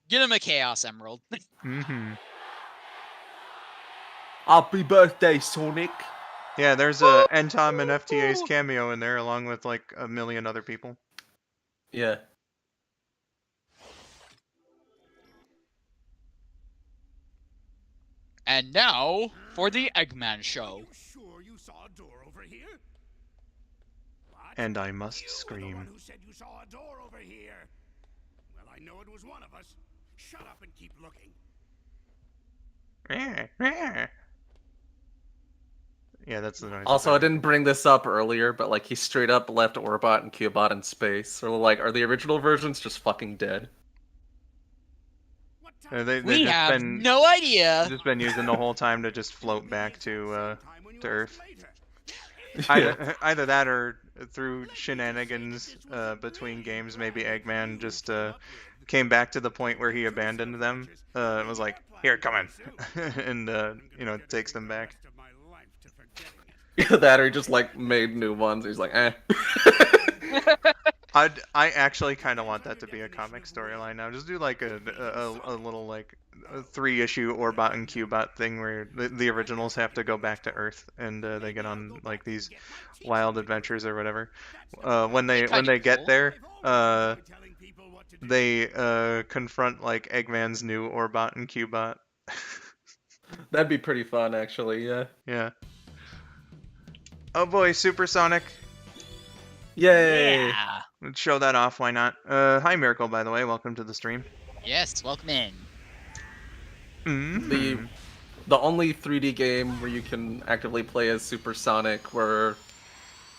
Get him a Chaos Emerald. Mm-hmm. Happy birthday, Sonic. Yeah, there's a Entom and FTA's cameo in there, along with like a million other people. Yeah. And now, for the Eggman Show. You sure you saw a door over here? What? And I must You were the scream. one who said you saw a door over here. Well, I know it was one of us. Shut up and keep looking. Yeah, that's the noise. Also, I didn't bring this up earlier, but like he straight up left Orbot and Cubot in space. So like, are the original versions just fucking dead? What time They've We just have been no idea. just been using the whole time to just float back to Earth. Yeah. Either that or through shenanigans between games, maybe Eggman just came back to the point where he abandoned them. And was like, "Here, come in," and you know, takes them back. Either that or he just like made new ones. He's like, eh. I actually kind of want that to be a comic storyline now. Just do like a little like a 3-issue Orbot and Cubot thing where the originals have to go back to Earth and they get on like these wild adventures or whatever. When they get there, they confront like Eggman's new Orbot and Cubot. That'd be pretty fun, actually. Yeah. Yeah. Oh boy, Supersonic. Yay! Yeah. Let's show that off. Why not? Hi Miracle, by the way. Welcome to the stream. Yes, welcome in. Mm-hmm. The only 3D game where you can actively play as Supersonic, where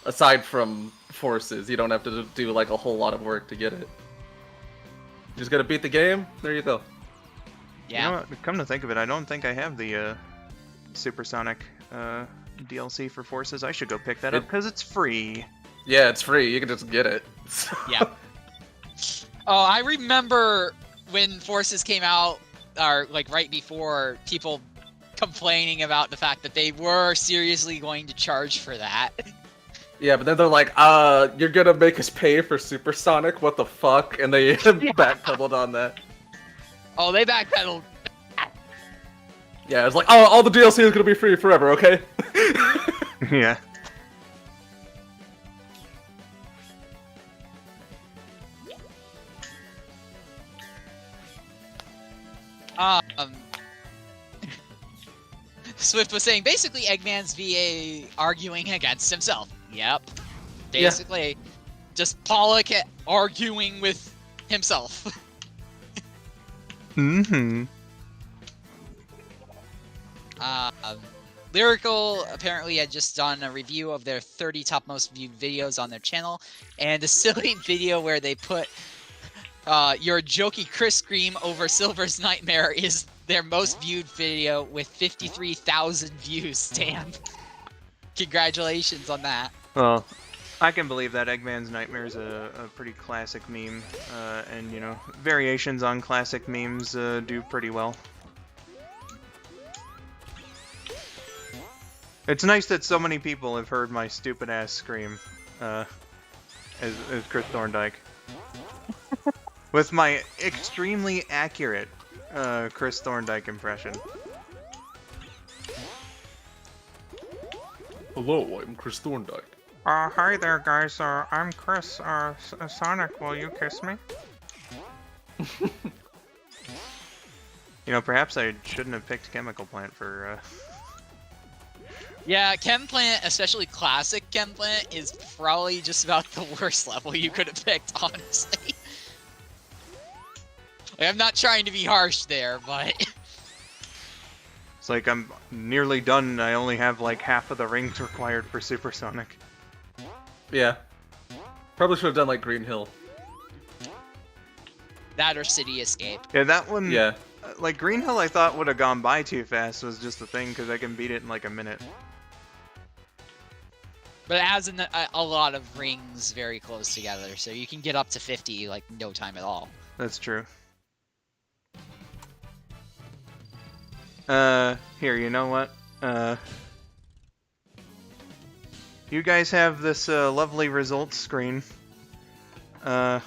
aside from Forces, you don't have to do like a whole lot of work to get it. You just gotta beat the game. There you go. Yeah. You know what? Come to think of it, I don't think I have the Supersonic DLC for Forces. I should go pick that up because it's free. Yeah, it's free. You can just get it. Yeah. Oh, I remember when Forces came out, or like right before, people complaining about the fact that they were seriously going to charge for that. Yeah, but then they're like, you're gonna make us pay for Supersonic? What the fuck? And they backpedaled on that. Oh, they backpedaled. Yeah, it's like, oh, all the DLC is gonna be free forever, okay? Yeah. Swift was saying, basically Eggman's VA arguing against himself. Yep. Basically, just Pollock arguing with himself. Mm-hmm. Lyrical apparently had just done a review of their 30 top most viewed videos on their channel, and a silly video where they put your jokey Chris scream over Silver's Nightmare is their most viewed video with 53,000 views. Damn. Congratulations on that. Well, I can believe that Eggman's Nightmare is a pretty classic meme, and you know, variations on classic memes do pretty well. It's nice that so many people have heard my stupid ass scream as Chris Thorndike. With my extremely accurate Chris Thorndike impression. Hello, I'm Chris Thorndike. Hi there guys, I'm Chris, Sonic, will you kiss me? You know, perhaps I shouldn't have picked Chemical Plant for, Yeah, Chem Plant, especially classic Chem Plant, is probably just about the worst level you could have picked, honestly. Like, I'm not trying to be harsh there, but... It's like I'm nearly done, I only have like half of the rings required for Supersonic. Yeah. Probably should have done like Green Hill. That or City Escape. Yeah, that one, Yeah. like Green Hill I thought would have gone by too fast was just the thing, because I can beat it in like a minute. But it has a lot of rings very close together, so you can get up to 50 like no time at all. That's true. Here, you know what? You guys have this lovely results screen. I'm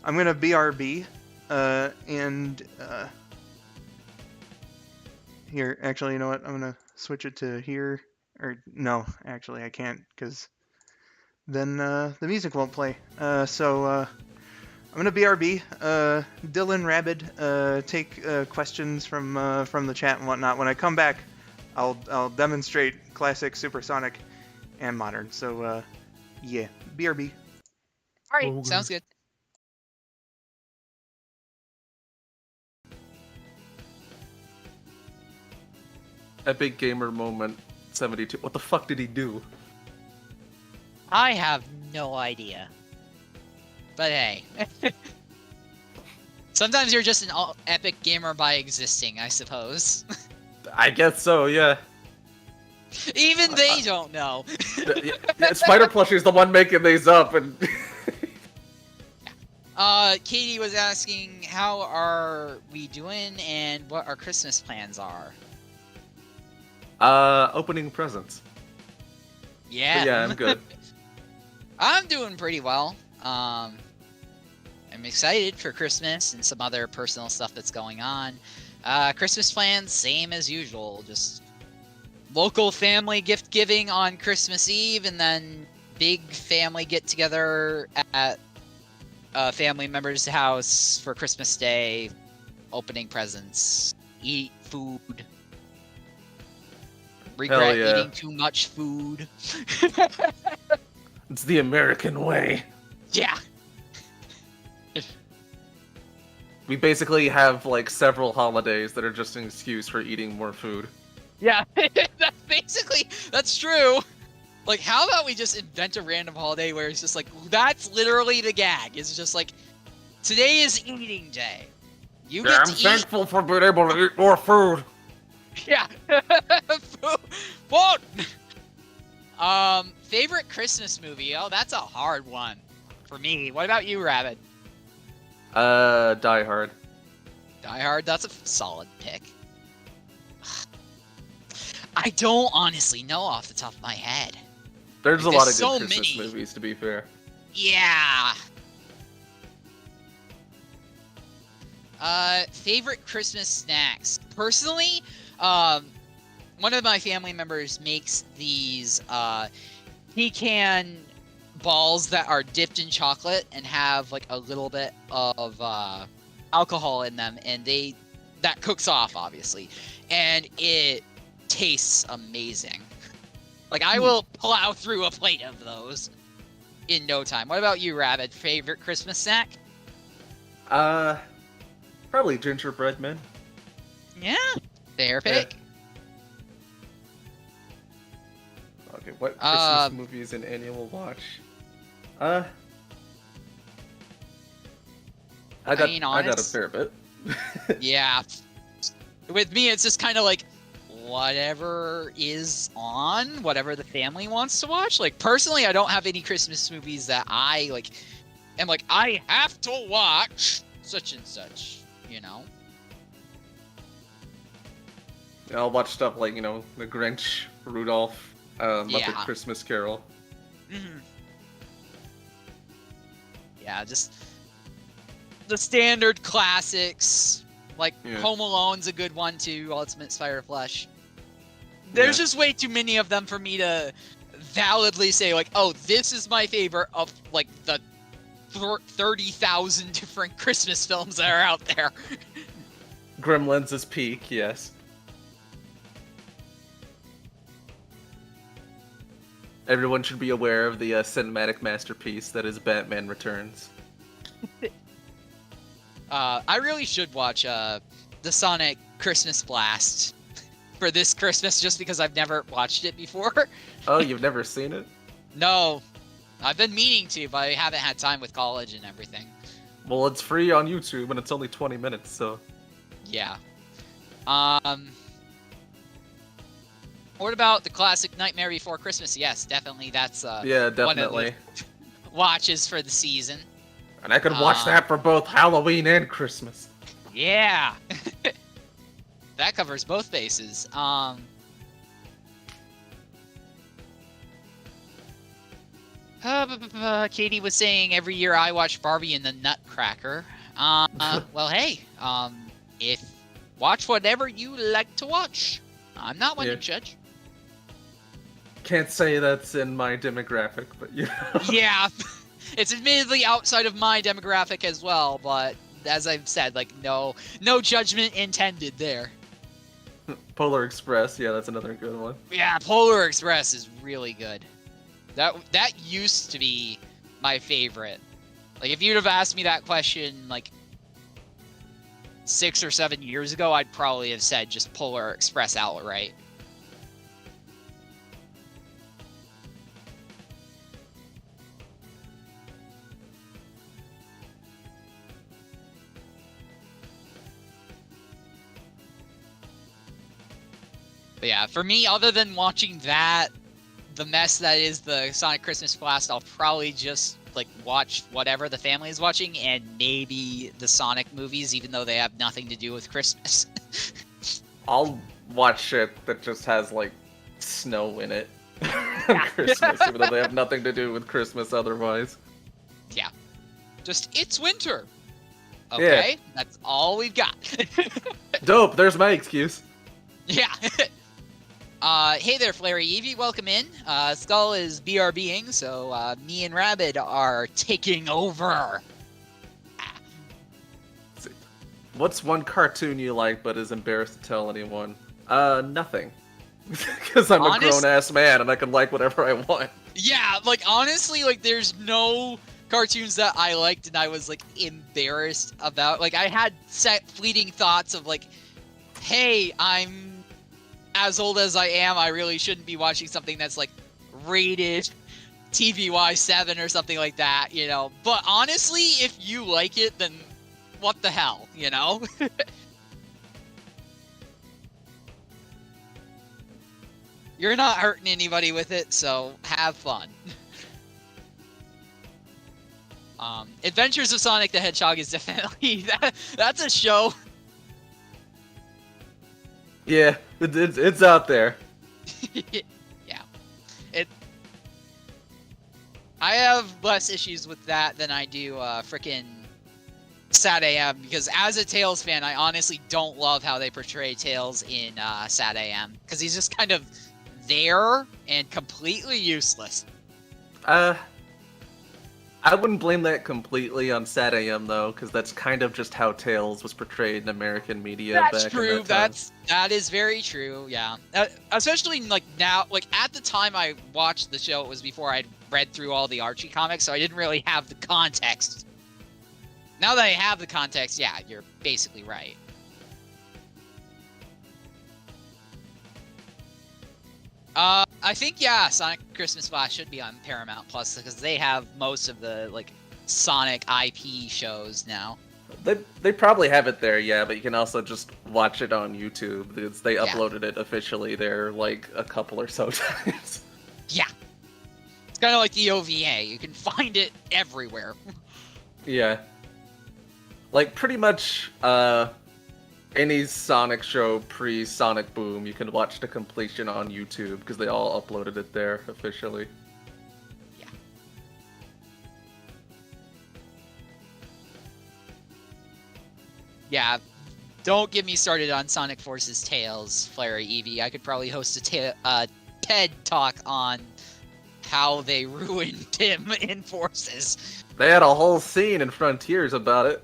gonna BRB, and here, actually, you know what? I'm gonna switch it to here, or no, actually, I can't, because then the music won't play. I'm gonna BRB. Dylan Rabid, take questions from the chat and whatnot. When I come back, I'll demonstrate classic, supersonic, and modern. So yeah, BRB. All right, sounds good. Epic Gamer Moment 72. What the fuck did he do? I have no idea. But hey. Sometimes you're just an epic gamer by existing, I suppose. I guess so, yeah. Even they don't know. Spider Plushie is the one making these up, and Katie was asking how are we doing and what our Christmas plans are. opening presents. Yeah. But yeah, I'm good. I'm doing pretty well. I'm excited for Christmas and some other personal stuff that's going on. Christmas plans, same as usual. Just local family gift giving on Christmas Eve, and then big family get together at a family member's house for Christmas Day, opening presents, eat food. Regret yeah. eating too much food. It's the American way. Yeah. We basically have like several holidays that are just an excuse for eating more food. Yeah, that's true. Like, how about we just invent a random holiday where it's just like, that's literally the gag. It's just like, today is eating day. You get I'm to eat. thankful for being able to eat more food. Yeah. Food. Favorite Christmas movie? Oh, that's a hard one for me. What about you, Rabid? Die Hard. Die Hard, that's a solid pick. I don't honestly know off the top of my head. There's a lot of good so Christmas many. movies, to be fair. Yeah. Favorite Christmas snacks? Personally, one of my family members makes these pecan balls that are dipped in chocolate and have like a little bit of alcohol in them, and that cooks off obviously, and it tastes amazing. Like, I will plow through a plate of those in no time. What about you, Rabid? Favorite Christmas snack? Probably gingerbread men. Yeah, fair pick. Okay, what Christmas movies and annual watch? I got a fair bit. Yeah. With me, it's just kind of like whatever is on, whatever the family wants to watch. Like, personally, I don't have any Christmas movies that I like am like, I have to watch such and such, you know? I'll watch stuff like, The Grinch, Rudolph, Muppet Yeah. Christmas Carol. Mhm. Yeah, just the standard classics. Like, Yeah. Home Alone's a good one too, Ultimate Spider Flesh. There's just way too many of them for me to validly say, like, oh, this is my favorite of, like, the 30,000 different Christmas films that are out there. Gremlins is peak, yes. Everyone should be aware of the cinematic masterpiece that is Batman Returns. I really should watch the Sonic Christmas Blast for this Christmas, just because I've never watched it before. Oh, you've never seen it? No, I've been meaning to, but I haven't had time with college and everything. Well, it's free on YouTube and it's only 20 minutes, so... Yeah. What about the classic Nightmare Before Christmas? Yes, definitely. That's yeah, one of definitely. the watches for the season. And I could watch that for both Halloween and Christmas. Yeah. That covers both bases. Katie was saying every year I watch Barbie and the Nutcracker. Well, hey, if watch whatever you like to watch. I'm not one to judge. Can't say that's in my demographic, but Yeah, it's admittedly outside of my demographic as well, but as I've said, like, no judgment intended there. Polar Express, yeah, that's another good one. Yeah, Polar Express is really good. That used to be my favorite. Like, if you'd have asked me that question, like, 6 or 7 years ago, I'd probably have said just Polar Express outright. But yeah, for me, other than watching that, the mess that is the Sonic Christmas Blast, I'll probably just, like, watch whatever the family is watching, and maybe the Sonic movies, even though they have nothing to do with Christmas. I'll watch shit that just has, like, snow in it on Christmas, even though they have nothing to do with Christmas otherwise. Yeah. Just, it's winter. Okay, that's all we've got. Dope, there's my excuse. Yeah. Hey there, Flary Eevee, welcome in. Skull is BRBing, so me and Rabid are taking over. What's one cartoon you like but is embarrassed to tell anyone? Nothing. Because I'm a grown-ass man and I can like whatever I want. Yeah, like, honestly, like, there's no cartoons that I liked and I was, like, embarrassed about. Like, I had fleeting thoughts of, like, hey, I'm as old as I am, I really shouldn't be watching something that's, like, rated TVY 7 or something like that, you know? But honestly, if you like it, then what the hell, you know? You're not hurting anybody with it, so have fun. Adventures of Sonic the Hedgehog is definitely that's a show. Yeah, it's out there. Yeah, I have less issues with that than I do frickin' Sad AM, because as a Tails fan, I honestly don't love how they portray Tails in Sad AM, because he's just kind of there and completely useless. I wouldn't blame that completely on Sad AM though, because that's kind of just how Tails was portrayed in American media. That's back true. in that time. That is very true. Yeah, especially like now, like at the time I watched the show, it was before I'd read through all the Archie comics, so I didn't really have the context. Now that I have the context, yeah, you're basically right. I think, yeah, Sonic Christmas Blast should be on Paramount Plus because they have most of the, like, Sonic IP shows now. They probably have it there, yeah, but you can also just watch it on YouTube. They uploaded it officially there, like, a couple or so times. Yeah. It's kind of like the OVA. You can find it everywhere. Yeah. Like, pretty much, any Sonic show pre-Sonic Boom, you can watch the completion on YouTube, because they all uploaded it there, officially. Yeah. Yeah, don't get me started on Sonic Forces Tails, Flary Eevee. I could probably host a TED Talk on how they ruined him in Forces. They had a whole scene in Frontiers about it.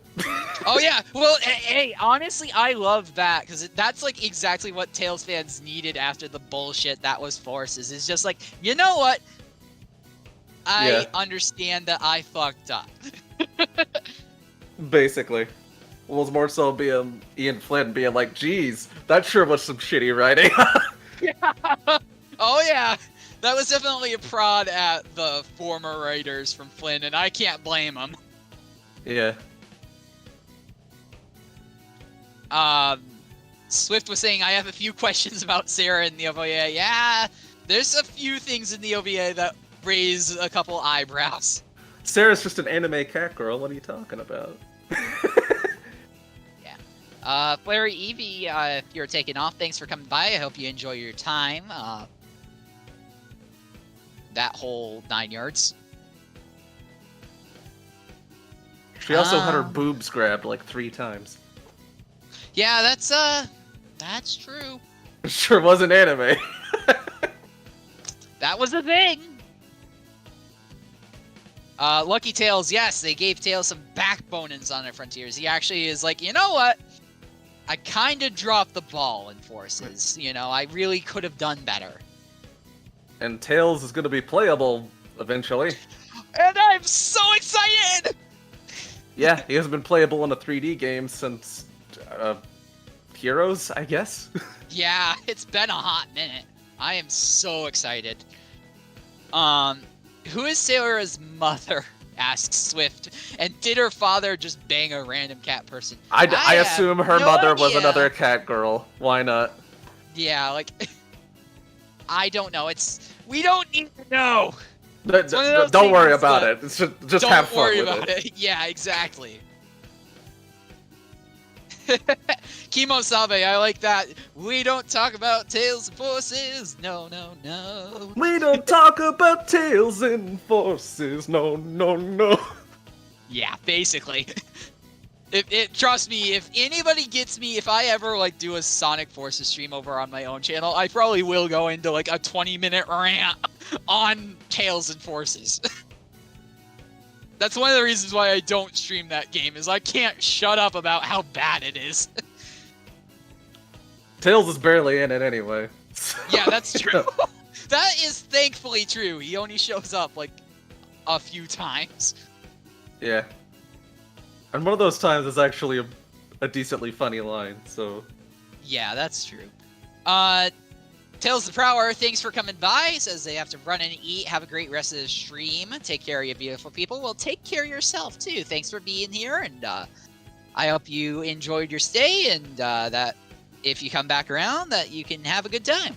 Oh yeah, well, hey, honestly, I love that, because that's, like, exactly what Tails fans needed after the bullshit that was Forces. It's just like, you know what? I understand that I fucked up. Basically. Well, it was more so being Ian Flynn being like, geez, that sure was some shitty writing. Yeah. Oh yeah. That was definitely a prod at the former writers from Flynn, and I can't blame them. Yeah. Swift was saying, I have a few questions about Sarah in the OVA. Yeah, there's a few things in the OVA that raise a couple eyebrows. Sarah's just an anime cat girl, what are you talking about? Yeah. Flary Eevee, if you're taking off, thanks for coming by. I hope you enjoy your time. That whole 9 yards. She also had her boobs grabbed like 3 times. Yeah, that's true. Sure wasn't anime. That was a thing. Lucky Tails, yes, they gave Tails some backbone in Sonic Frontiers. He actually is like, you know what? I kind of dropped the ball in Forces. You know, I really could have done better. And Tails is going to be playable eventually. And I'm so excited! Yeah, he hasn't been playable in a 3D game since Heroes, I guess. Yeah, it's been a hot minute. I am so excited. Who is Sarah's mother? Asks Swift. And did her father just bang a random cat person? I assume her mother was another cat girl. Why not? Yeah, like... I don't know. We don't need to know. Don't worry about it. Just have fun with it. Don't worry about it. Yeah, exactly. Kimo Sabe, I like that. We don't talk about Tails and Forces. No, no, no. We don't talk about Tails and Forces. No, no, no. Yeah, basically. Trust me, if anybody gets me, if I ever like do a Sonic Forces stream over on my own channel, I probably will go into like a 20-minute rant on Tails and Forces. That's one of the reasons why I don't stream that game, is I can't shut up about how bad it is. Tails is barely in it anyway. Yeah, that's true. That is thankfully true. He only shows up like a few times. Yeah. And one of those times is actually a decently funny line, so... Yeah, that's true. Tails the Prower, thanks for coming by. Says they have to run and eat. Have a great rest of the stream. Take care of you beautiful people. Well, take care of yourself, too. Thanks for being here, and I hope you enjoyed your stay, and that if you come back around, that you can have a good time.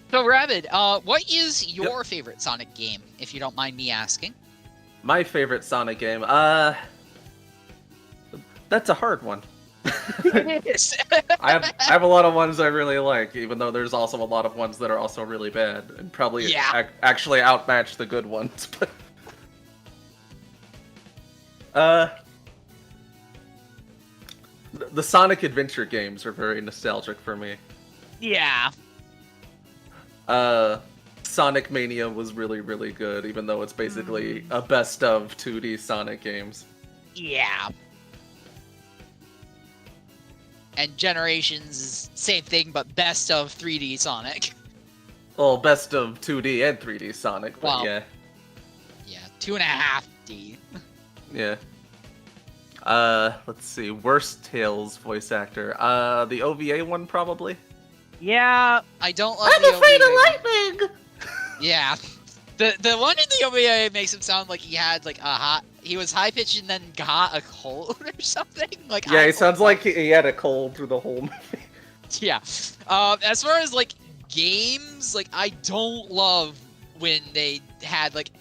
So, Rabid, what is your favorite Sonic game, if you don't mind me asking? My favorite Sonic game, that's a hard one. I have a lot of ones I really like, even though there's also a lot of ones that are also really bad, and probably actually outmatch the good ones. But the Sonic Adventure games are very nostalgic for me. Yeah. Sonic Mania was really, really good, even though it's basically a best of 2D Sonic games. Yeah. And Generations is same thing, but best of 3D Sonic. Well, best of 2D and 3D Sonic, but well, yeah. Yeah, 2.5D. Yeah. Let's see. Worst Tails voice actor. The OVA one, probably? Yeah, I don't love I'm the afraid OVA. of lightning! Yeah. The one in the OVA makes him sound like he had like he was high pitched and then got a cold or something. Like Yeah, he sounds like he had a cold through the whole movie. Yeah. As far as like games, like I don't love when they had like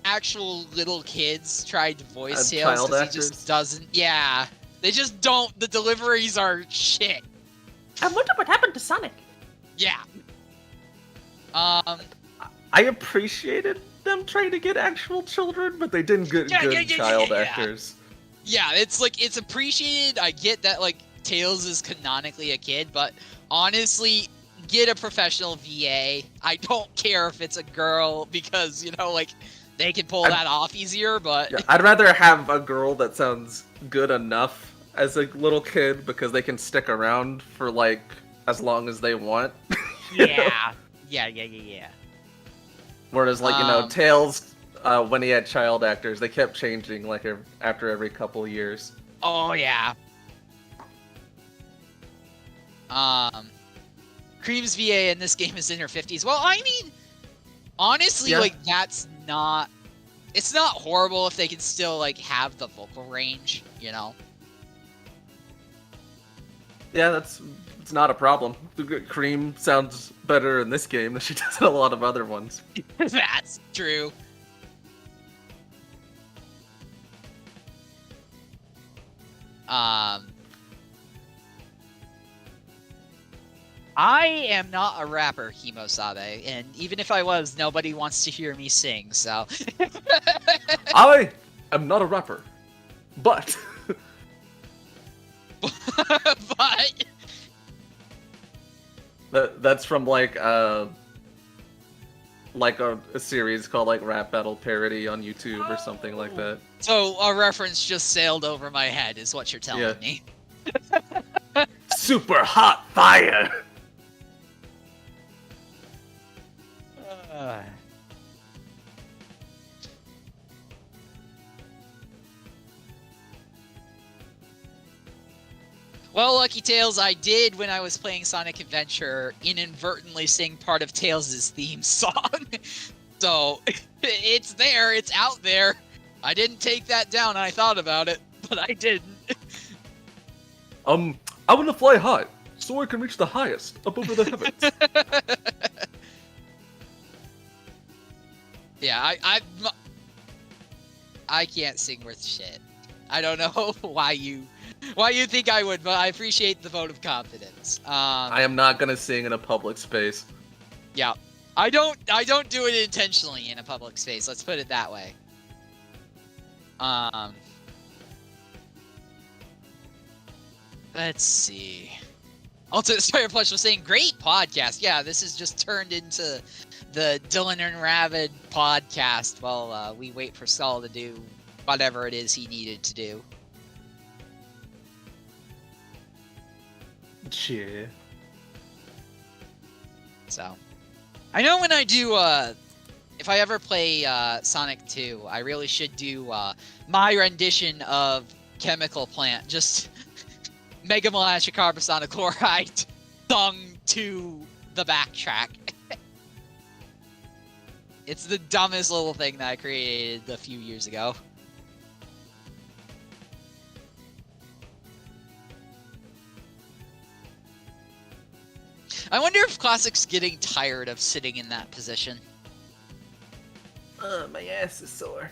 actual little kids tried to voice Tails child because he actors? just doesn't. Yeah, they just don't. The deliveries are shit. I wonder what happened to Sonic. Yeah. I appreciated them trying to get actual children, but they didn't get good child actors. Yeah, it's like it's appreciated. I get that like Tails is canonically a kid, but honestly, get a professional VA. I don't care if it's a girl because, you know, like they can pull that off easier, but Yeah, I'd rather have a girl that sounds good enough as a little kid because they can stick around for like as long as they want. yeah. Whereas, like, you know, Tails, when he had child actors, they kept changing, like, after every couple years. Oh, yeah. Cream's VA in this game is in her 50s. Well, I mean, honestly, like, that's not... It's not horrible if they can still, like, have the vocal range, you know? Yeah, it's not a problem. Cream sounds better in this game than she does in a lot of other ones. That's true. I am not a rapper, Himosabe, and even if I was, nobody wants to hear me sing, so... I am not a rapper, but... but... That's from, like a series called, like, Rap Battle Parody on YouTube or something like that. So, a reference just sailed over my head, is what you're telling me. Super hot fire! Well, Lucky Tails, I did, when I was playing Sonic Adventure, inadvertently sing part of Tails' theme song. So, it's there, it's out there. I didn't take that down, and I thought about it, but I didn't. I want to fly high, so I can reach the highest, up over the heavens. Yeah, I can't sing worth shit. I don't know why you think I would, but I appreciate the vote of confidence. I am not gonna sing in a public space. Yeah. I don't do it intentionally in a public space, let's put it that way. Let's see. Also, Spider Plush was saying, great podcast. Yeah, this has just turned into the Dylan and Rabid podcast while we wait for Skull to do whatever it is he needed to do. Yeah. So, I know when I do, if I ever play Sonic 2, I really should do my rendition of Chemical Plant. Just Mega Malacha Carbosonic Chloride sung to the backtrack. It's the dumbest little thing that I created a few years ago. I wonder if Classic's getting tired of sitting in that position. My ass is sore.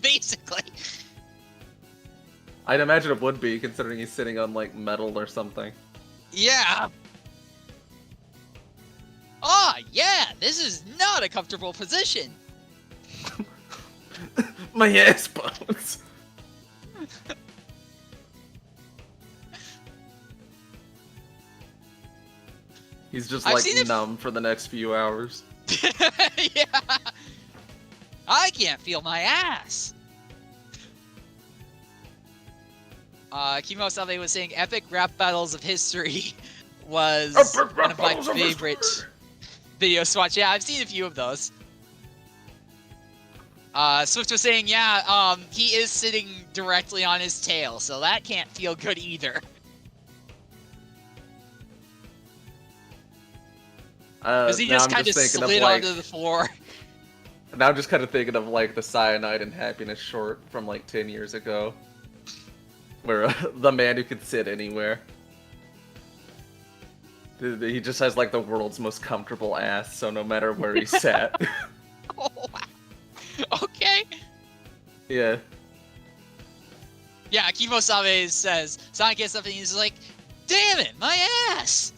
Basically. I'd imagine it would be, considering he's sitting on, like, metal or something. Yeah. Ah, yeah, this is not a comfortable position. My ass bones. He's just, I've like, seen it- numb for the next few hours. Yeah. I can't feel my ass. Kimo Salve was saying epic rap battles of history was one of my favorite video spots. Yeah, I've seen a few of those. Swift was saying, yeah, he is sitting directly on his tail, so that can't feel good either. Because he just kind of slid onto the floor. Now I'm just kind of thinking of, like, the Cyanide and Happiness short from, like, 10 years ago. Where the man who could sit anywhere. He just has, like, the world's most comfortable ass, so no matter where he sat. Oh, wow. Okay. Yeah. Yeah, Kimo Salve says, Sonic gets something, he's like, damn it, my ass!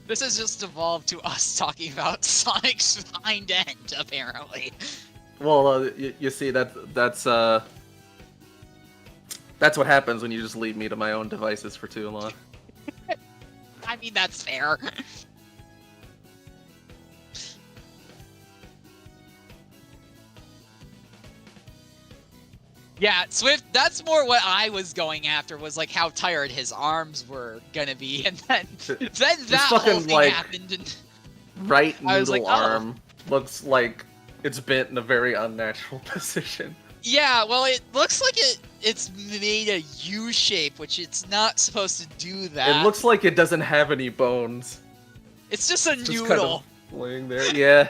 This has just evolved to us talking about Sonic's hind end, apparently. Well, you see, that's what happens when you just leave me to my own devices for too long. I mean, that's fair. Yeah, Swift, that's more what I was going after, was like how tired his arms were gonna be, and then that whole fucking, thing like, happened, and Right I was noodle like, oh. arm looks like it's bent in a very unnatural position. yeah, well, it looks like it's made a U shape, which it's not supposed to do that. It looks like it doesn't have any bones. It's just a It's noodle. just kind of laying there. Yeah.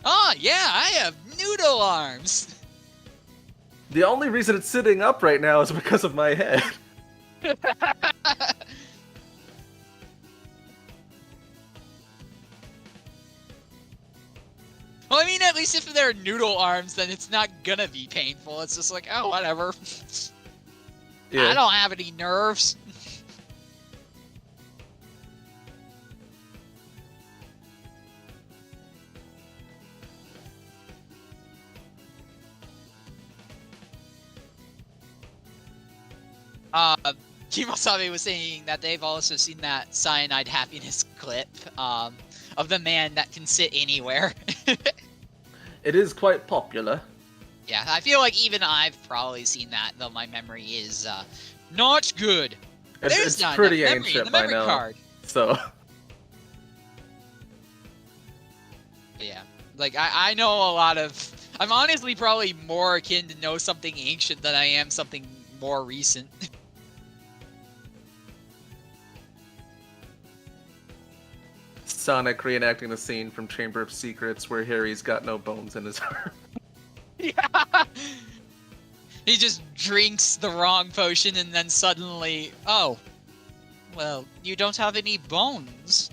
Oh, yeah, I have noodle arms. The only reason it's sitting up right now is because of my head. Well, I mean, at least if they're noodle arms, then it's not gonna be painful. It's just like, oh, whatever. Yeah. I don't have any nerves. Kimosabe was saying that they've also seen that Cyanide Happiness clip of the man that can sit anywhere. It is quite popular. Yeah, I feel like even I've probably seen that, though my memory is not good. It's not pretty enough memory in ancient the by memory now. card. So, Yeah, like I know a lot of. I'm honestly probably more akin to know something ancient than I am something more recent. Sonic reenacting the scene from Chamber of Secrets where Harry's got no bones in his arm. Yeah. He just drinks the wrong potion and then suddenly, oh, well, you don't have any bones.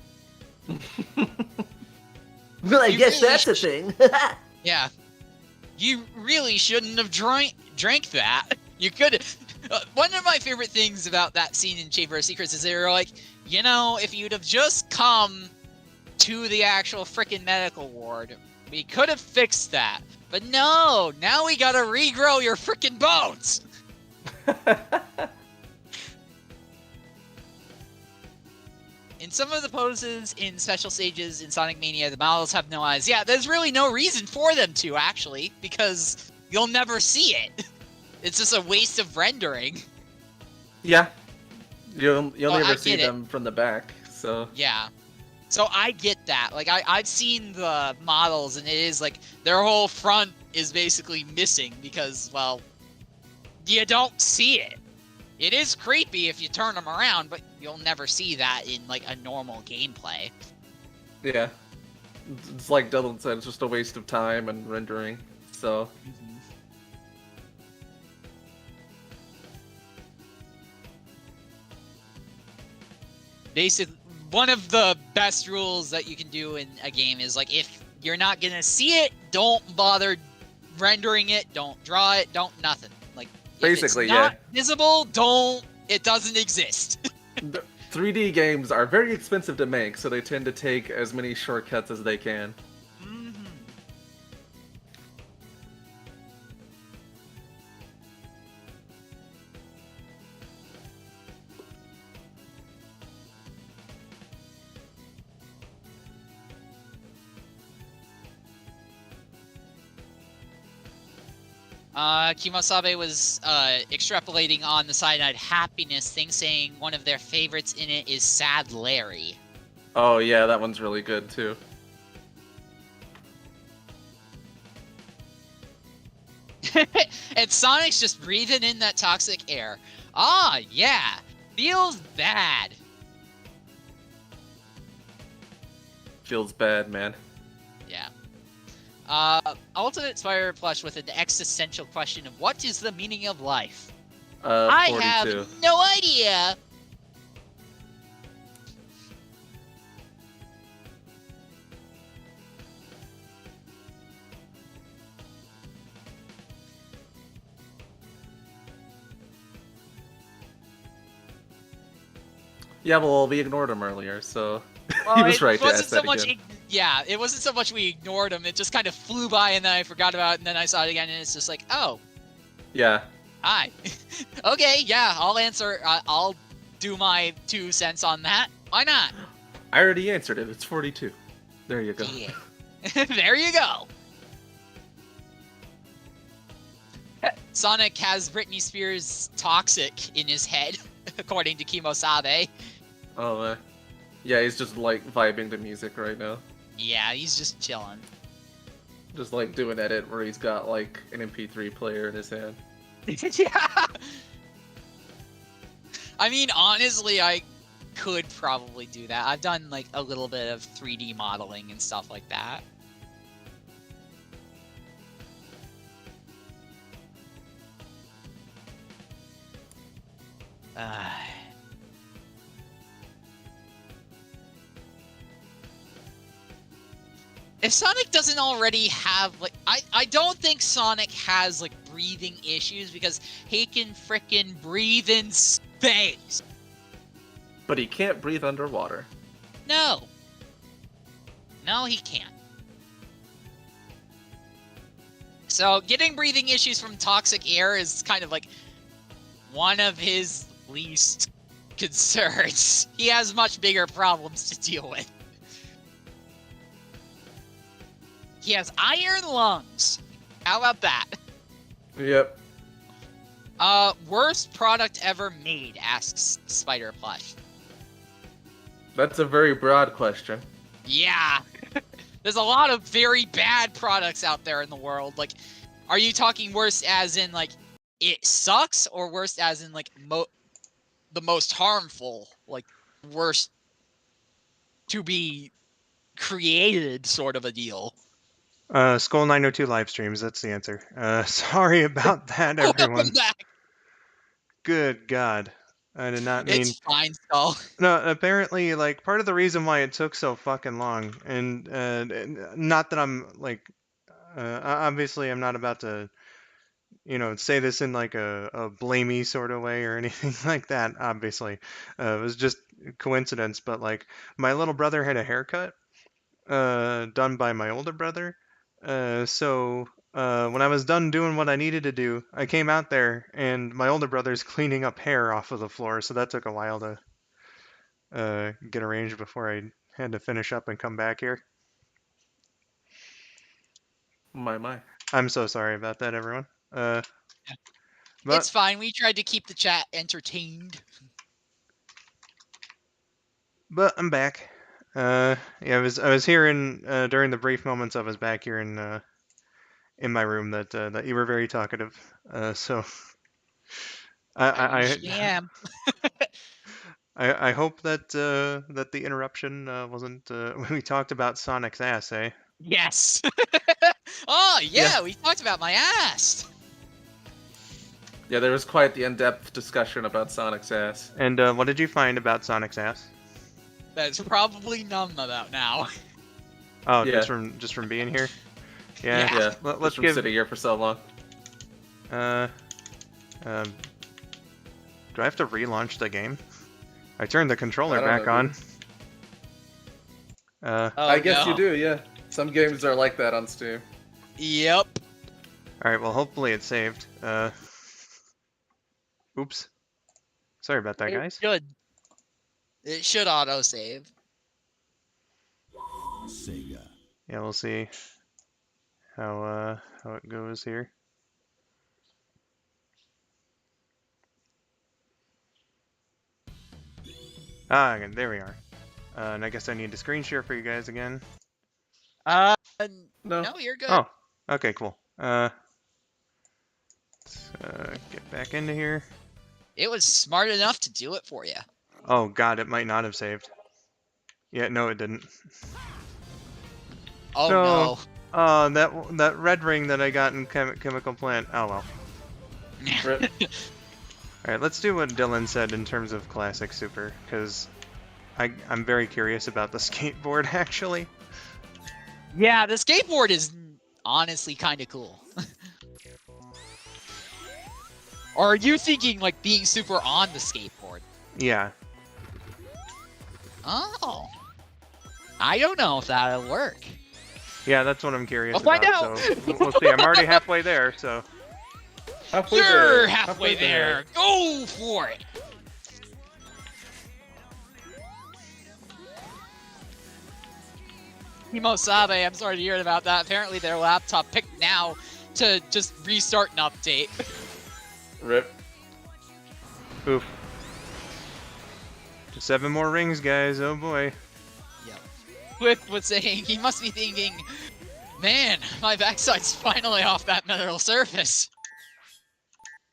Well, I You guess really that's a thing. Yeah. You really shouldn't have drank that. You could. One of my favorite things about that scene in Chamber of Secrets is they were like, you know, if you'd have just come to the actual frickin' medical ward, we could have fixed that. But no, now we gotta regrow your frickin' bones. In some of the poses in special stages in Sonic Mania, the models have no eyes. Yeah, there's really no reason for them to, actually, because you'll never see it. It's just a waste of rendering. Yeah. You'll I never see get it. them from the back, so... Yeah. So I get that. Like, I've seen the models, and it is like, their whole front is basically missing because, well, you don't see it. It is creepy if you turn them around, but you'll never see that in, like, a normal gameplay. Yeah. It's like Dylan said, it's just a waste of time and rendering, so... Basically, one of the best rules that you can do in a game is, like, if you're not gonna see it, don't bother rendering it, don't draw it, don't nothing. Like, Basically, if it's not visible, it doesn't exist. 3D games are very expensive to make, so they tend to take as many shortcuts as they can. Kimosabe was extrapolating on the Cyanide Happiness thing, saying one of their favorites in it is Sad Larry. Oh yeah, that one's really good too. And Sonic's just breathing in that toxic air. Ah, yeah. Feels bad. Feels bad, man. Yeah. Ultimate Spider Plush with an existential question of what is the meaning of life? 42. I have no idea. Yeah, well, we ignored him earlier, so Well, he was it right to wasn't ask so that much. again. Yeah, it wasn't so much we ignored him. It just kind of flew by, and then I forgot about it, and then I saw it again, and it's just like, oh, Yeah. hi. Okay, yeah, I'll answer. I'll do my 2 cents on that. Why not? I already answered it. It's 42. There you go. Yeah. There you go. Sonic has Britney Spears' Toxic in his head, according to Kimosabe. Oh, yeah, he's just like vibing to music right now. Yeah, he's just chilling. Just like do an edit where he's got like an MP3 player in his hand. Yeah. I mean, honestly, I could probably do that. I've done like a little bit of 3D modeling and stuff like that. If Sonic doesn't already have, like, I don't think Sonic has, like, breathing issues because he can frickin' breathe in space. But he can't breathe underwater. No. No, he can't. So, getting breathing issues from toxic air is kind of, like, one of his least concerns. He has much bigger problems to deal with. He has iron lungs. How about that? Yep. Worst product ever made, asks Spider Plush. That's a very broad question. Yeah. There's a lot of very bad products out there in the world. Like, are you talking worst as in, like, it sucks, or worst as in, like, the most harmful? Like, worst to be created sort of a deal? Skull902 live streams. That's the answer. Sorry about that, everyone. Welcome back. Good God, I did not mean. It's fine, Skull. No, apparently, like, part of the reason why it took so fucking long, and not that I'm like, obviously, I'm not about to, say this in like a blamey sort of way or anything like that. Obviously, it was just coincidence. But like, my little brother had a haircut, done by my older brother. So when I was done doing what I needed to do, I came out there, and my older brother's cleaning up hair off of the floor. So that took a while to get arranged before I had to finish up and come back here. My. I'm so sorry about that, everyone. But It's fine. We tried to keep the chat entertained. but I'm back. Yeah, I was here during the brief moments I was back here in my room that you were very talkative. So I I usually am. I hope that that the interruption wasn't when we talked about Sonic's ass, eh? Yes. Oh, yeah, Yeah. we talked about my ass. Yeah, there was quite the in-depth discussion about Sonic's ass. And what did you find about Sonic's ass? That's probably none about now. Oh, Yeah. just from being here. Yeah. Yeah, Let's just from give. sitting here for so long. Do I have to relaunch the game? I turned the controller I don't back know, on. Oh, I guess no. you do, yeah. Some games are like that on Steam. Yep. All right. Well, hopefully it's saved. Oops. Sorry about that, guys. Good. It should autosave. Sega. Yeah, we'll see how it goes here. Ah, there we are. And I guess I need to screen share for you guys again. No, No. you're good. Oh, okay, cool. Let's get back into here. It was smart enough to do it for you. Oh God, it might not have saved. Yeah, no, it didn't. Oh No. no. Oh, that red ring that I got in Chemical Plant. Oh well. Rip. All right, let's do what Dylan said in terms of Classic Super, because I'm very curious about the skateboard actually. Yeah, the skateboard is honestly kind of cool. Or are you thinking like being super on the skateboard? Yeah. Oh. I don't know if that'll work. Yeah, that's what I'm curious I'll find about. out. So we'll see. I'm already halfway there, so. Halfway You're there. halfway there. Go for it. Himosabe, I'm sorry to hear about that. Apparently their laptop picked now to just restart an update. Rip. Oof. 7 more rings, guys. Oh boy. Yep. Whip was saying he must be thinking, man, my backside's finally off that metal surface.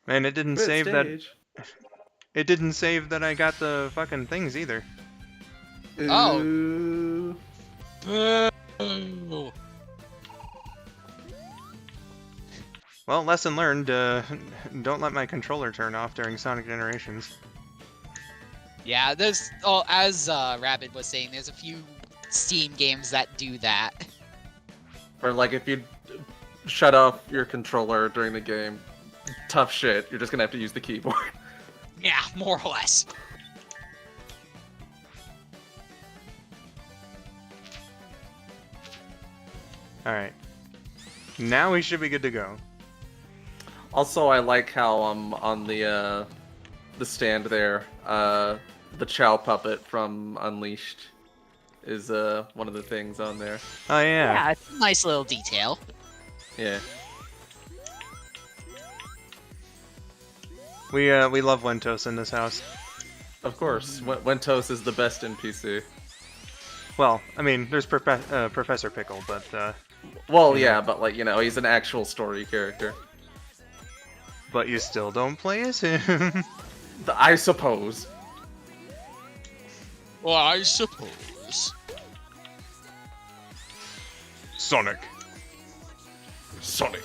Man, it didn't Rip save that. stage. It didn't save that I got the fucking things either. Oh. Ooh. Boo. Well, lesson learned. Don't let my controller turn off during Sonic Generations. Yeah, there's, as Rabid was saying, there's a few Steam games that do that. Or like if you shut off your controller during the game, tough shit. You're just gonna have to use the keyboard. Yeah, more or less. Alright. Now we should be good to go. Also, I like how on the stand there, the Chow puppet from Unleashed is one of the things on there. Oh yeah. Yeah, it's a nice little detail. Yeah. We love Wentos in this house. Of course, Wentos is the best NPC. Well, I mean, there's Professor Pickle, but Well, yeah, but like, you know, he's an actual story character. but you still don't play as him. I suppose. Well, I suppose. Sonic. Sonic.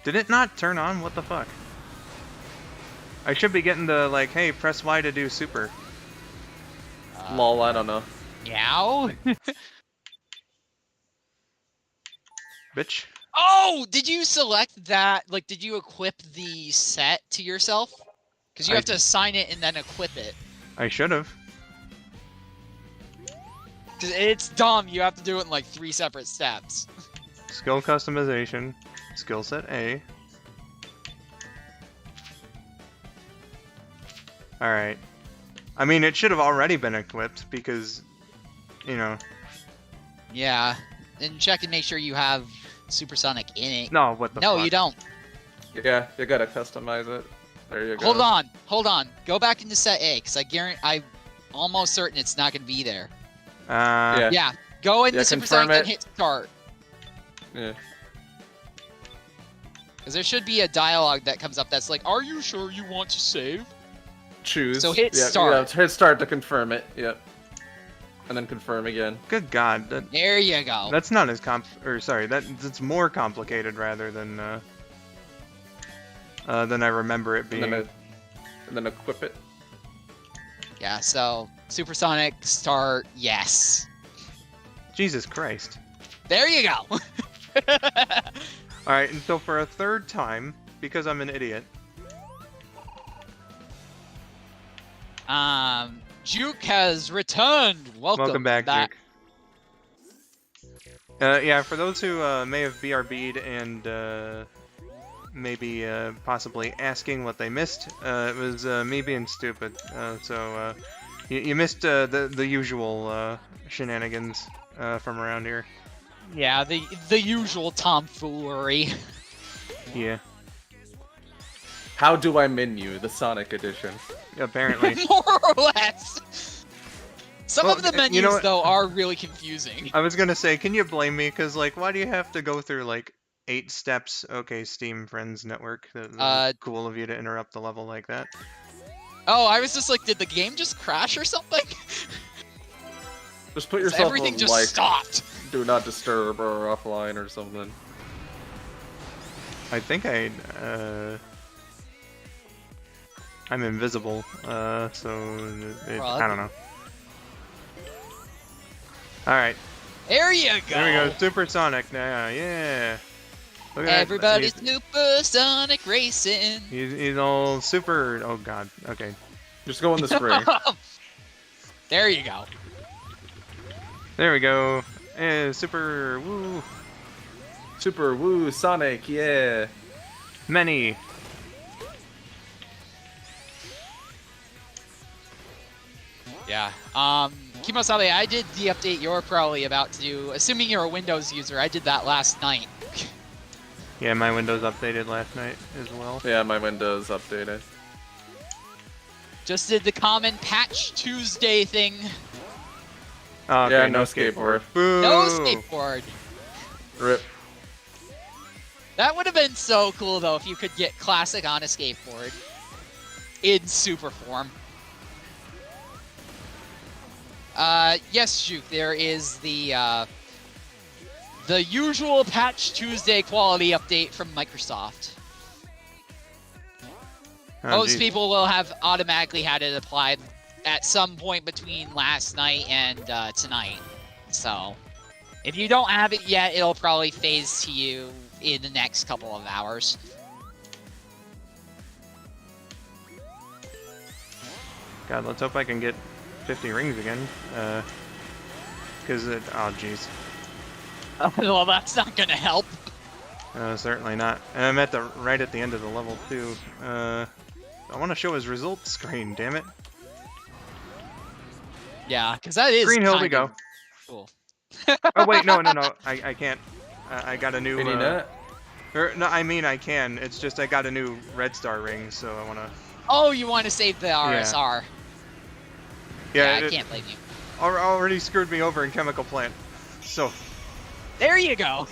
Did it not turn on? What the fuck? I should be getting the, like, hey, press Y to do super. Lol, I don't know. Meow? Bitch. Oh, did you select that? Like, did you equip the set to yourself? Because you have to assign it and then equip it. I should have. 'Cause it's dumb. You have to do it in like 3 separate steps. Skill customization. Skill set A. Alright. I mean, it should have already been equipped because, you know. Yeah. And check and make sure you have Supersonic in it. No, what the No, fuck? you don't. Yeah, you gotta customize it. There you go. Hold on. Go back into set A, because I'm almost certain it's not going to be there. Yeah. Yeah. Go into Yeah, Supersonic confirm and it. hit start. Yeah. Because there should be a dialogue that comes up that's like, are you sure you want to save? Choose. So hit yeah, start. Yeah, hit start to confirm it. Yep. And then confirm again. Good God. There you go. That's not as that's more complicated rather than I remember it being. And then equip it. Yeah, so Supersonic start, yes. Jesus Christ. There you go. Alright, and so for a third time, because I'm an idiot. Juke has returned. Welcome back, Juke. Yeah, for those who may have BRB'd and maybe possibly asking what they missed, it was me being stupid. So you missed the usual shenanigans from around here. Yeah, the usual tomfoolery. Yeah, How do I menu the Sonic edition? apparently. More or less. Some Well, of the you menus, know what? though, are really confusing. I was gonna say, can you blame me? Because, like, why do you have to go through, like, 8 steps? Okay, Steam Friends Network. That's cool of you to interrupt the level like that. Oh, I was just like, did the game just crash or something? Just put yourself Everything on, just like, stopped. do not disturb or offline or something. I think I'm invisible, so I don't know. Alright, There you go. there we go, Supersonic now, yeah! Look at Everybody's that. Supersonic racing. He's all super, oh god, okay. Just go in the spring. There you go. There we go, super, woo, Super woo Sonic, yeah. many. Yeah. Kimosabe, I did the update you're probably about to do. Assuming you're a Windows user, I did that last night. Yeah, my Windows updated last night as well. Yeah, my Windows updated. Just did the common Patch Tuesday thing. Oh, okay, Yeah, no skateboard. Boo! No skateboard. Rip. That would have been so cool, though, if you could get Classic on a skateboard. In super form. Yes, Juke, there is the usual Patch Tuesday quality update from Microsoft. Oh, Most geez. people will have automatically had it applied at some point between last night and tonight. So, if you don't have it yet, it'll probably phase to you in the next couple of hours. God, let's hope I can get 50 rings again. Because oh jeez. Well, that's not gonna help. Certainly not. And I'm at right at the end of the level too. I want to show his results screen, damn it. Yeah, because that is Green Hill we kind go. of cool. Oh wait, no, I can't. I got a new. Can you not? No, I mean I can. It's just I got a new red star ring, so I want to. Oh, you want to save the RSR? Yeah, I can't blame you. Already screwed me over in Chemical Plant. So. There you go.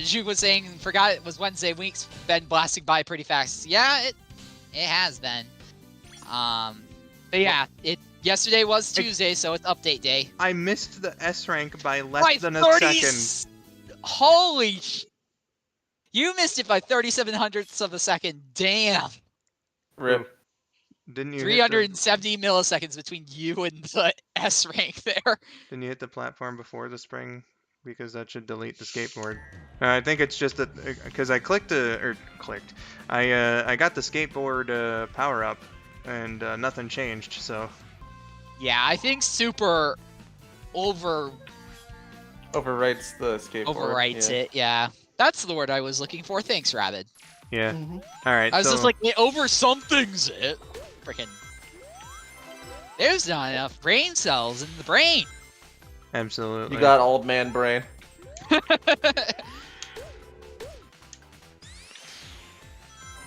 Juke was saying, forgot it was Wednesday. Week's been blasting by pretty fast. Yeah, it has been. But yeah, it Yesterday was Tuesday, so it's update day. I missed the S rank by By less than a 30 second. Holy You missed it by 37 hundredths of a second. Damn. Rip. Didn't you hit 370 milliseconds between you and the S rank there. Didn't you hit the platform before the spring? Because that should delete the skateboard. I think it's just that because I clicked. I got the skateboard power up, and nothing changed. So Yeah, I think Super Overwrites the skateboard. overwrites it. Yeah, that's the word I was looking for. Thanks, Rabid. yeah. All right. I was so, just like, it over something's it. Freaking. There's not enough brain cells in the brain. absolutely. You got old man brain. All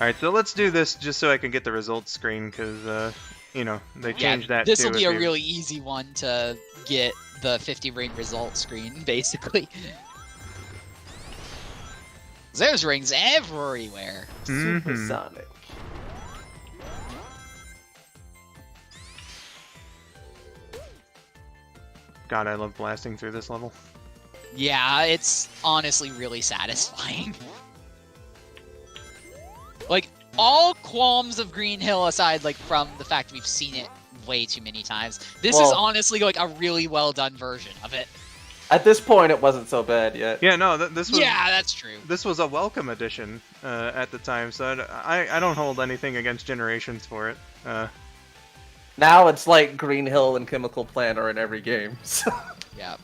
right. So let's do this just so I can get the results screen because you know they changed that. This will too, be if a you- really easy one to get the 50 ring result screen, basically. There's rings everywhere. Mhm. Supersonic. God, I love blasting through this level. Yeah, it's honestly really satisfying. Like, all qualms of Green Hill aside, like, from the fact we've seen it way too many times, this is Well- honestly, like, a really well-done version of it. At this point, it wasn't so bad yet. Yeah, no, this was Yeah, that's true. this was a welcome addition at the time, so I don't hold anything against Generations for it. Now it's like Green Hill and Chemical Plant are in every game. So. Yeah.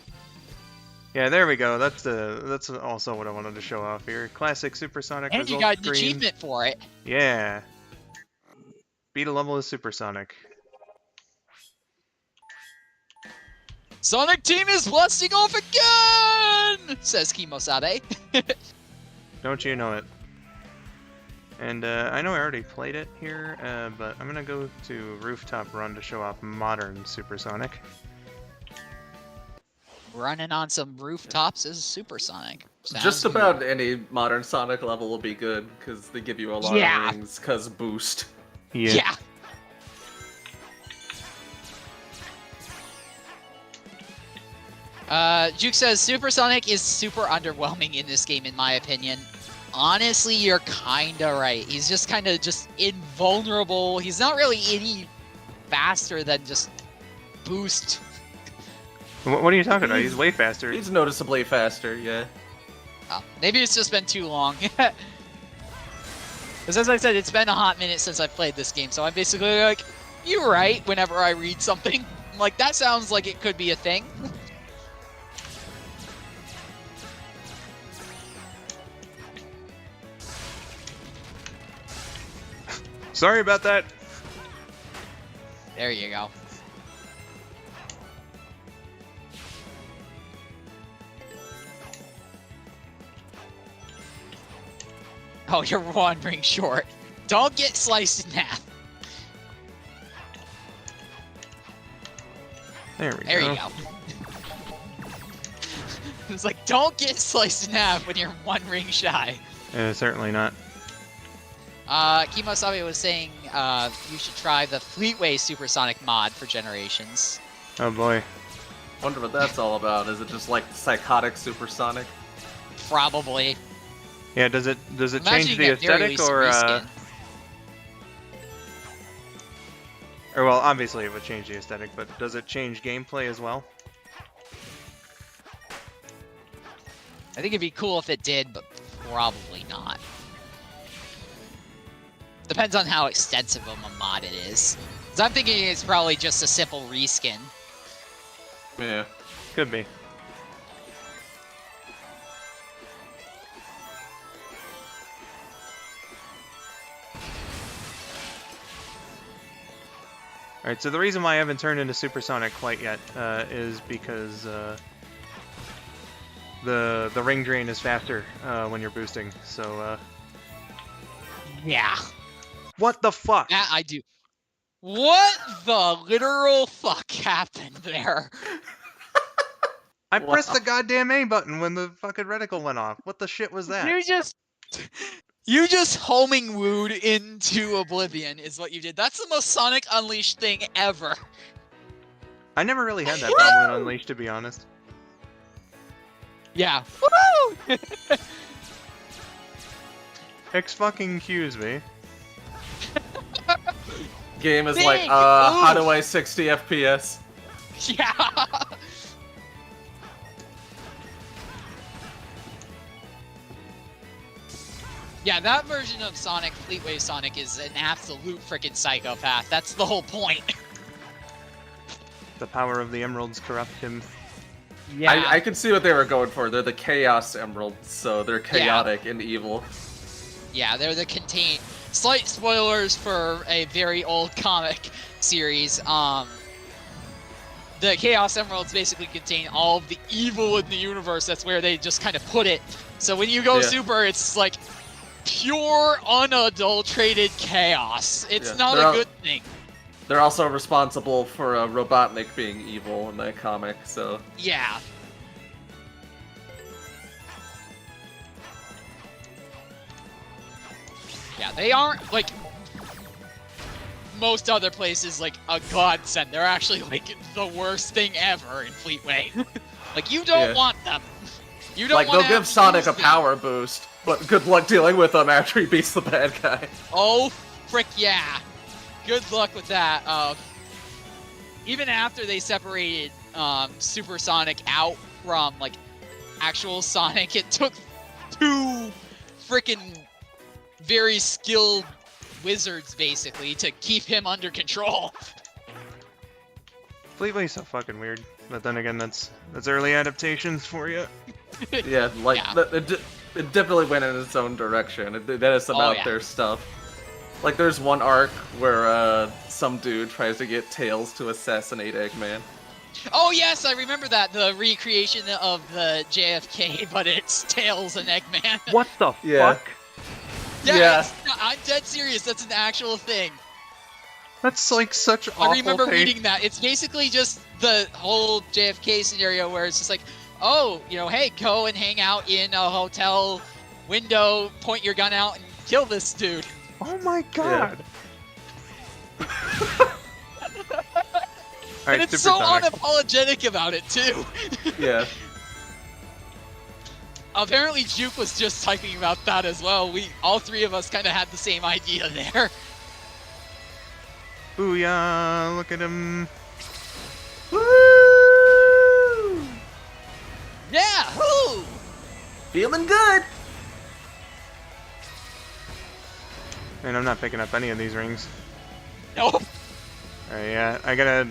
Yeah, there we go. That's also what I wanted to show off here. Classic Supersonic And you result got an screen. achievement for it. Yeah. Beat a level of Supersonic. Sonic Team is blasting off again! Says Kimosabe. Don't you know it? And I know I already played it here, but I'm gonna go to Rooftop Run to show off modern Supersonic. Running on some rooftops is supersonic. Sounds Just good. about any modern Sonic level will be good, because they give you a lot Yeah. of rings, because boost. Yeah. Juke says Supersonic is super underwhelming in this game, in my opinion. Honestly, you're kinda right. He's just kinda just invulnerable. He's not really any faster than just boost. What are you talking about? He's way faster. He's noticeably faster, yeah. Oh, maybe it's just been too long. Because as I said, it's been a hot minute since I've played this game, so I'm basically like, you're right whenever I read something. I'm like, that sounds like it could be a thing. Sorry about that. There you go. Oh, you're wandering short. Don't get sliced in half. There we There go. you go. It's like, don't get sliced in half when you're one ring shy. Certainly not. Kimosabe was saying you should try the Fleetway Supersonic mod for Generations. Oh boy. Wonder what that's all about. Is it just like psychotic supersonic? Probably. Yeah, does it Imagine change you the get very aesthetic or reskin. well, obviously it would change the aesthetic, but does it change gameplay as well? I think it'd be cool if it did, but probably not. Depends on how extensive of a mod it is. 'Cause I'm thinking it's probably just a simple reskin. Yeah. Could be. Alright, so the reason why I haven't turned into Supersonic quite yet is because the ring drain is faster when you're boosting, so Yeah. what the fuck? That I do. What the literal fuck happened there? I pressed the goddamn A button when the fucking reticle went off. What the shit was that? You just homing wooed into oblivion is what you did. That's the most Sonic Unleashed thing ever. I never really had that problem in Unleashed, to be honest. Yeah. Woo! Excuse me. Game is Big! like, how Oof! do I 60 FPS? Yeah. Yeah, that version of Sonic, Fleetway Sonic, is an absolute freaking psychopath. That's the whole point. The power of the emeralds corrupt him. Yeah. I can see what they were going for. They're the Chaos Emeralds, so they're chaotic and evil. Yeah, they're the contain. Slight spoilers for a very old comic series. The Chaos Emeralds basically contain all of the evil in the universe. That's where they just kind of put it. So when you go Super, it's like pure, unadulterated chaos. It's not a good thing. They're also responsible for Robotnik being evil in that comic, so... Yeah. Yeah, they aren't, like, most other places, like, a godsend. They're actually, like, the worst thing ever in Fleetway. Like, you don't want them. You don't like, want they'll give Sonic a power boost, but good luck dealing with them after he beats the bad guy. Oh, frick yeah. Good luck with that. Even after they separated Super Sonic out from, like, actual Sonic, it took two frickin' very skilled wizards, basically, to keep him under control. Fleetway's so fucking weird. But then again, that's early adaptations for you. Yeah, like, it definitely went in its own direction. That is some out there stuff. Like, there's one arc where some dude tries to get Tails to assassinate Eggman. Oh yes, I remember that, the recreation of the JFK, but it's Tails and Eggman. What the fuck? Yeah. I'm dead serious, that's an actual thing. That's like such awful I remember reading that. It's basically just the whole JFK scenario where it's just like, oh, you know, hey, go and hang out in a hotel window, point your gun out, and kill this dude. Oh my god! Yeah. Alright, and it's Super so Sonic. unapologetic about it, too. Yeah. Apparently Juke was just typing about that as well. All three of us kind of had the same idea there. Booyah! Look at him. Woo! Yeah! Woo! Feeling good! And I'm not picking up any of these rings. Nope. Alright, yeah, I gotta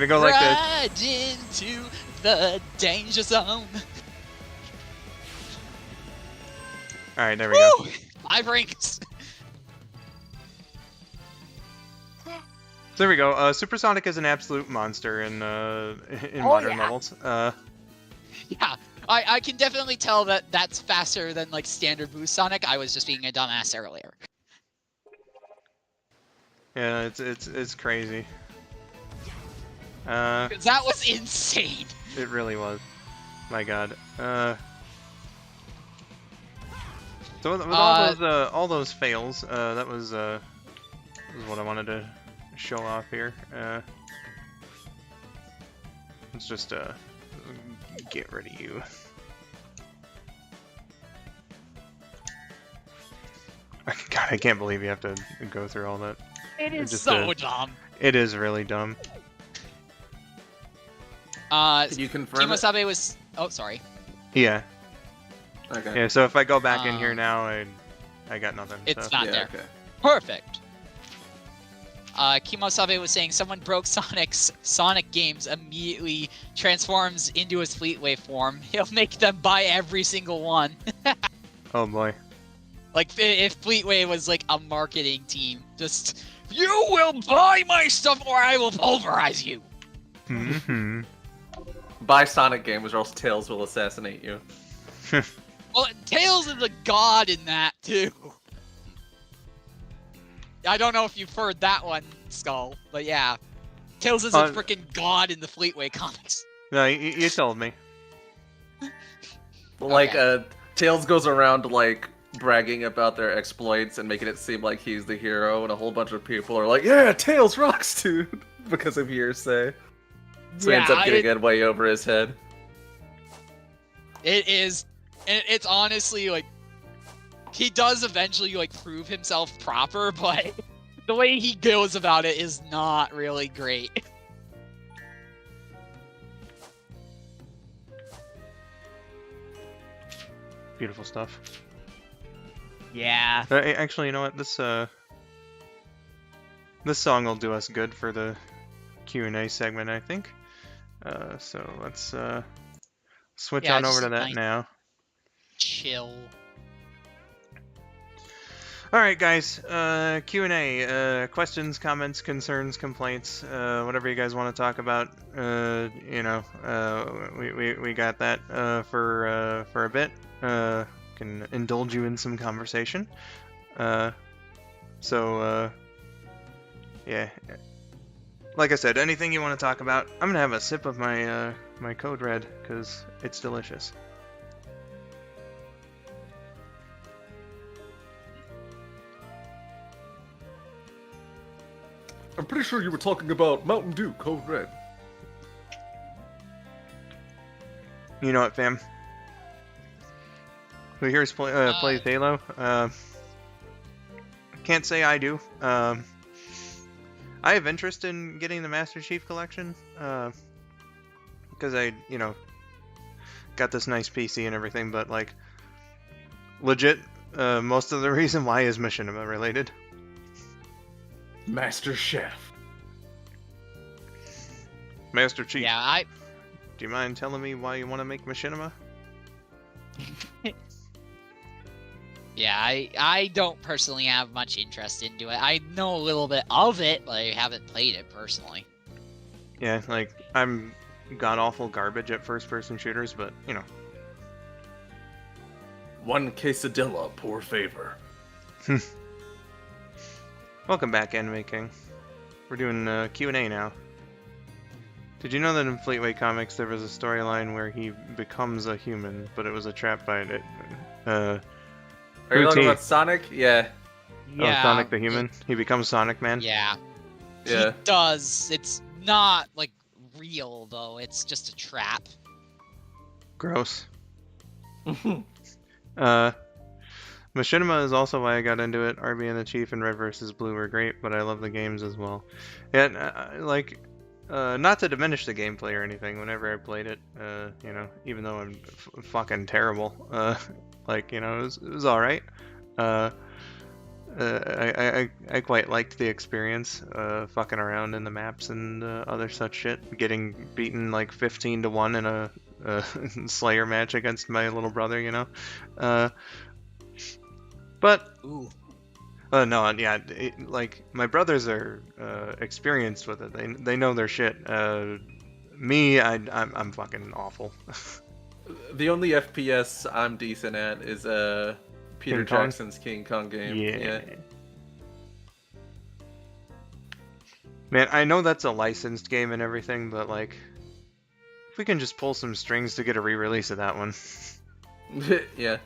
go like this. Ride into the danger zone. Alright, there we go. 5 rings. So there we go. Supersonic is an absolute monster in modern levels. Yeah, I can definitely tell that that's faster than like standard boost Sonic. I was just being a dumbass earlier. Yeah, it's crazy. 'Cause that was insane. It really was. My god. So with all those fails, that was what I wanted to show off here. Let's just get rid of you. God, I can't believe you have to go through all that. It is so dumb. It is really dumb. Can you confirm Kimosabe was... Oh, sorry. Yeah. Okay. Yeah, so if I go back in here now, I got nothing. It's so. not there. Okay. Perfect. Kimosabe was saying someone broke Sonic's Sonic games immediately transforms into his Fleetway form. He'll make them buy every single one. Oh boy. Like if Fleetway was like a marketing team, just you will buy my stuff or I will pulverize you. Mm-hmm. Buy Sonic games or else Tails will assassinate you. Well, Tails is a god in that too. I don't know if you've heard that one, Skull, but yeah. Tails is a freaking god in the Fleetway comics. No, you told me. Like, Tails goes around, like, bragging about their exploits and making it seem like he's the hero, and a whole bunch of people are like, yeah, Tails rocks, dude! because of hearsay. So he Yeah, ends up getting it way over his head. It is, and it's honestly like he does eventually like prove himself proper, but the way he goes about it is not really great. Beautiful stuff. Yeah. Actually, you know what? This song will do us good for the Q&A segment, I think. So let's switch Yeah, on just over to a that nice- now. Chill. All right, guys. Q&A. Questions, comments, concerns, complaints, whatever you guys want to talk about. You know, we got that for a bit. Can indulge you in some conversation. So yeah. Like I said, anything you want to talk about. I'm gonna have a sip of my my Code Red because it's delicious. I'm pretty sure you were talking about Mountain Dew Code Red. You know what, fam? Who here plays Halo? Can't say I do. I have interest in getting the Master Chief Collection, because I, you know, got this nice PC and everything, but like, legit, most of the reason why is Machinima related. Master Chef. Master Chief. Yeah, Do you mind telling me why you want to make Machinima? Yeah, I don't personally have much interest into it. I know a little bit of it, but I haven't played it personally. Yeah, like, I'm god-awful garbage at first-person shooters, but, you know. One quesadilla, poor favor. Welcome back, Anime King. We're doing Q&A now. Did you know that in Fleetway Comics there was a storyline where he becomes a human, but it was a trap by it? Are you talking about Sonic? Yeah. Yeah. Oh, Sonic the human? He becomes Sonic Man? Yeah. Yeah. He does. It's not, like, real, though. It's just a trap. Gross. Machinima is also why I got into it. RB and the Chief and Red vs. Blue were great, but I love the games as well. And, not to diminish the gameplay or anything, whenever I played it, you know, even though I'm fucking terrible, like, you know, it was alright. I quite liked the experience, fucking around in the maps and other such shit. Getting beaten like 15-1 in a Slayer match against my little brother, you know. But Ooh. no, yeah, like my brothers are experienced with it. They know their shit. Me, I'm fucking awful. The only FPS I'm decent at is Peter King Kong? Jackson's King Kong game. Yeah. Man, I know that's a licensed game and everything, but like, if we can just pull some strings to get a re-release of that one. Yeah.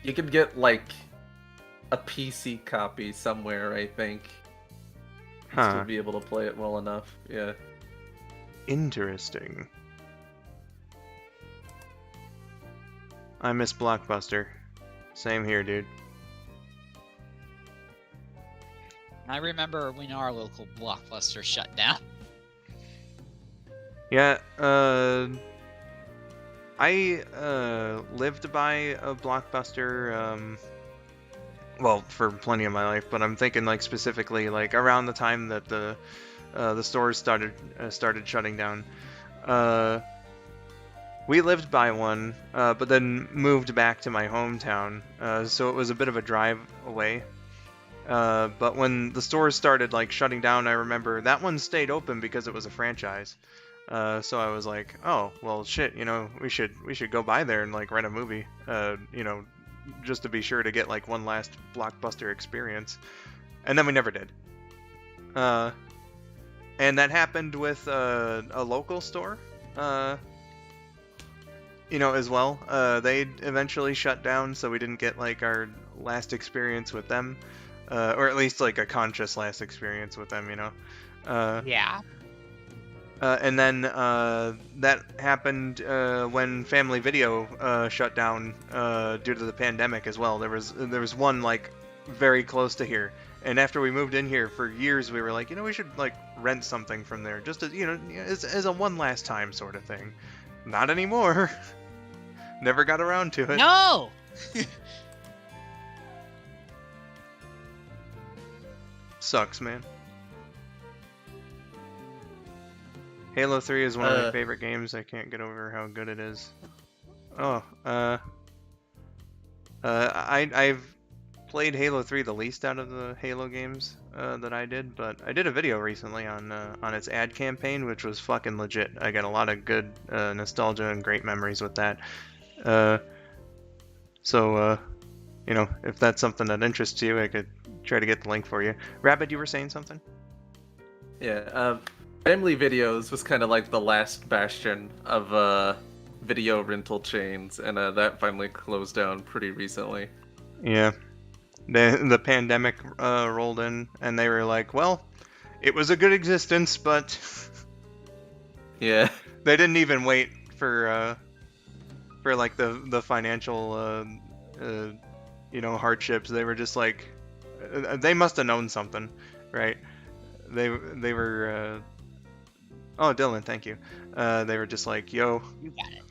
You could get like a PC copy somewhere, I think. Huh. Still be able to play it well enough. Yeah. Interesting. I miss Blockbuster. Same here, dude. I remember when our local Blockbuster shut down. Yeah, I lived by a Blockbuster, well, for plenty of my life, but I'm thinking like specifically like around the time that the stores started shutting down. We lived by one, but then moved back to my hometown, so it was a bit of a drive away. But when the stores started like shutting down, I remember that one stayed open because it was a franchise. So I was like, oh, well, shit, you know, we should go by there and like rent a movie, you know, just to be sure to get like one last Blockbuster experience. And then we never did. And that happened with a local store, you know, as well. They eventually shut down, so we didn't get like our last experience with them. or at least like a conscious last experience with them, you know. Yeah. And then that happened when Family Video shut down due to the pandemic as well. There was one like very close to here, and after we moved in here for years, we were like, you know, we should like rent something from there, just as, you know, as a one last time sort of thing. Not anymore. Never got around to it. No. Sucks, man. Halo 3 is one of my favorite games. I can't get over how good it is. Oh, I've played Halo 3 the least out of the Halo games that I did, but I did a video recently on its ad campaign, which was fucking legit. I got a lot of good nostalgia and great memories with that. So, you know, if that's something that interests you, I could try to get the link for you. Rabid, you were saying something? Yeah, Family Videos was kind of like the last bastion of video rental chains, and that finally closed down pretty recently. Yeah. The pandemic rolled in, and they were like, well, it was a good existence, but... Yeah. They didn't even wait for like the financial you know, hardships. They were just like, they must have known something, right? They were oh, Dylan, thank you. They were just like, yo, You got it.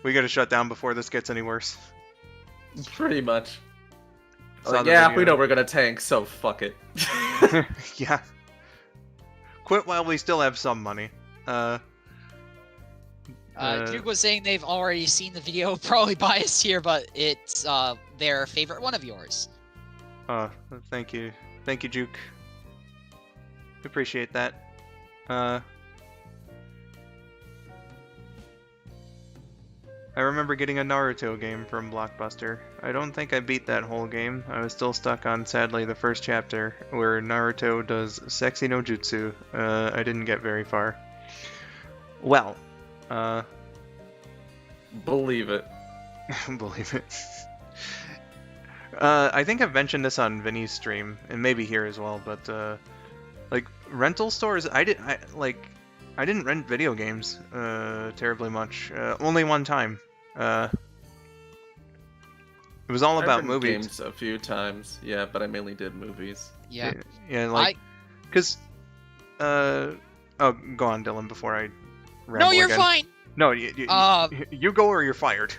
we gotta shut down before this gets any worse. Pretty much. Saw Like, the yeah, video. we know we're gonna tank, so fuck it. Yeah. Quit while we still have some money. Duke was saying they've already seen the video, probably biased here, but it's their favorite one of yours. Oh, thank you, Juke. Appreciate that. I remember getting a Naruto game from Blockbuster. I don't think I beat that whole game. I was still stuck on, sadly, the first chapter, where Naruto does sexy no jutsu. I didn't get very far. Well, Believe it. believe it. I think I've mentioned this on Vinny's stream, and maybe here as well, but, like, rental stores, I didn't rent video games, terribly much. Only one time. It was all about I've movies. games a few times, yeah, but I mainly did movies. Yeah. Yeah, like, cause, oh, go on, Dylan, before I ramble No, you're again. fine. No, Um, you go or you're fired.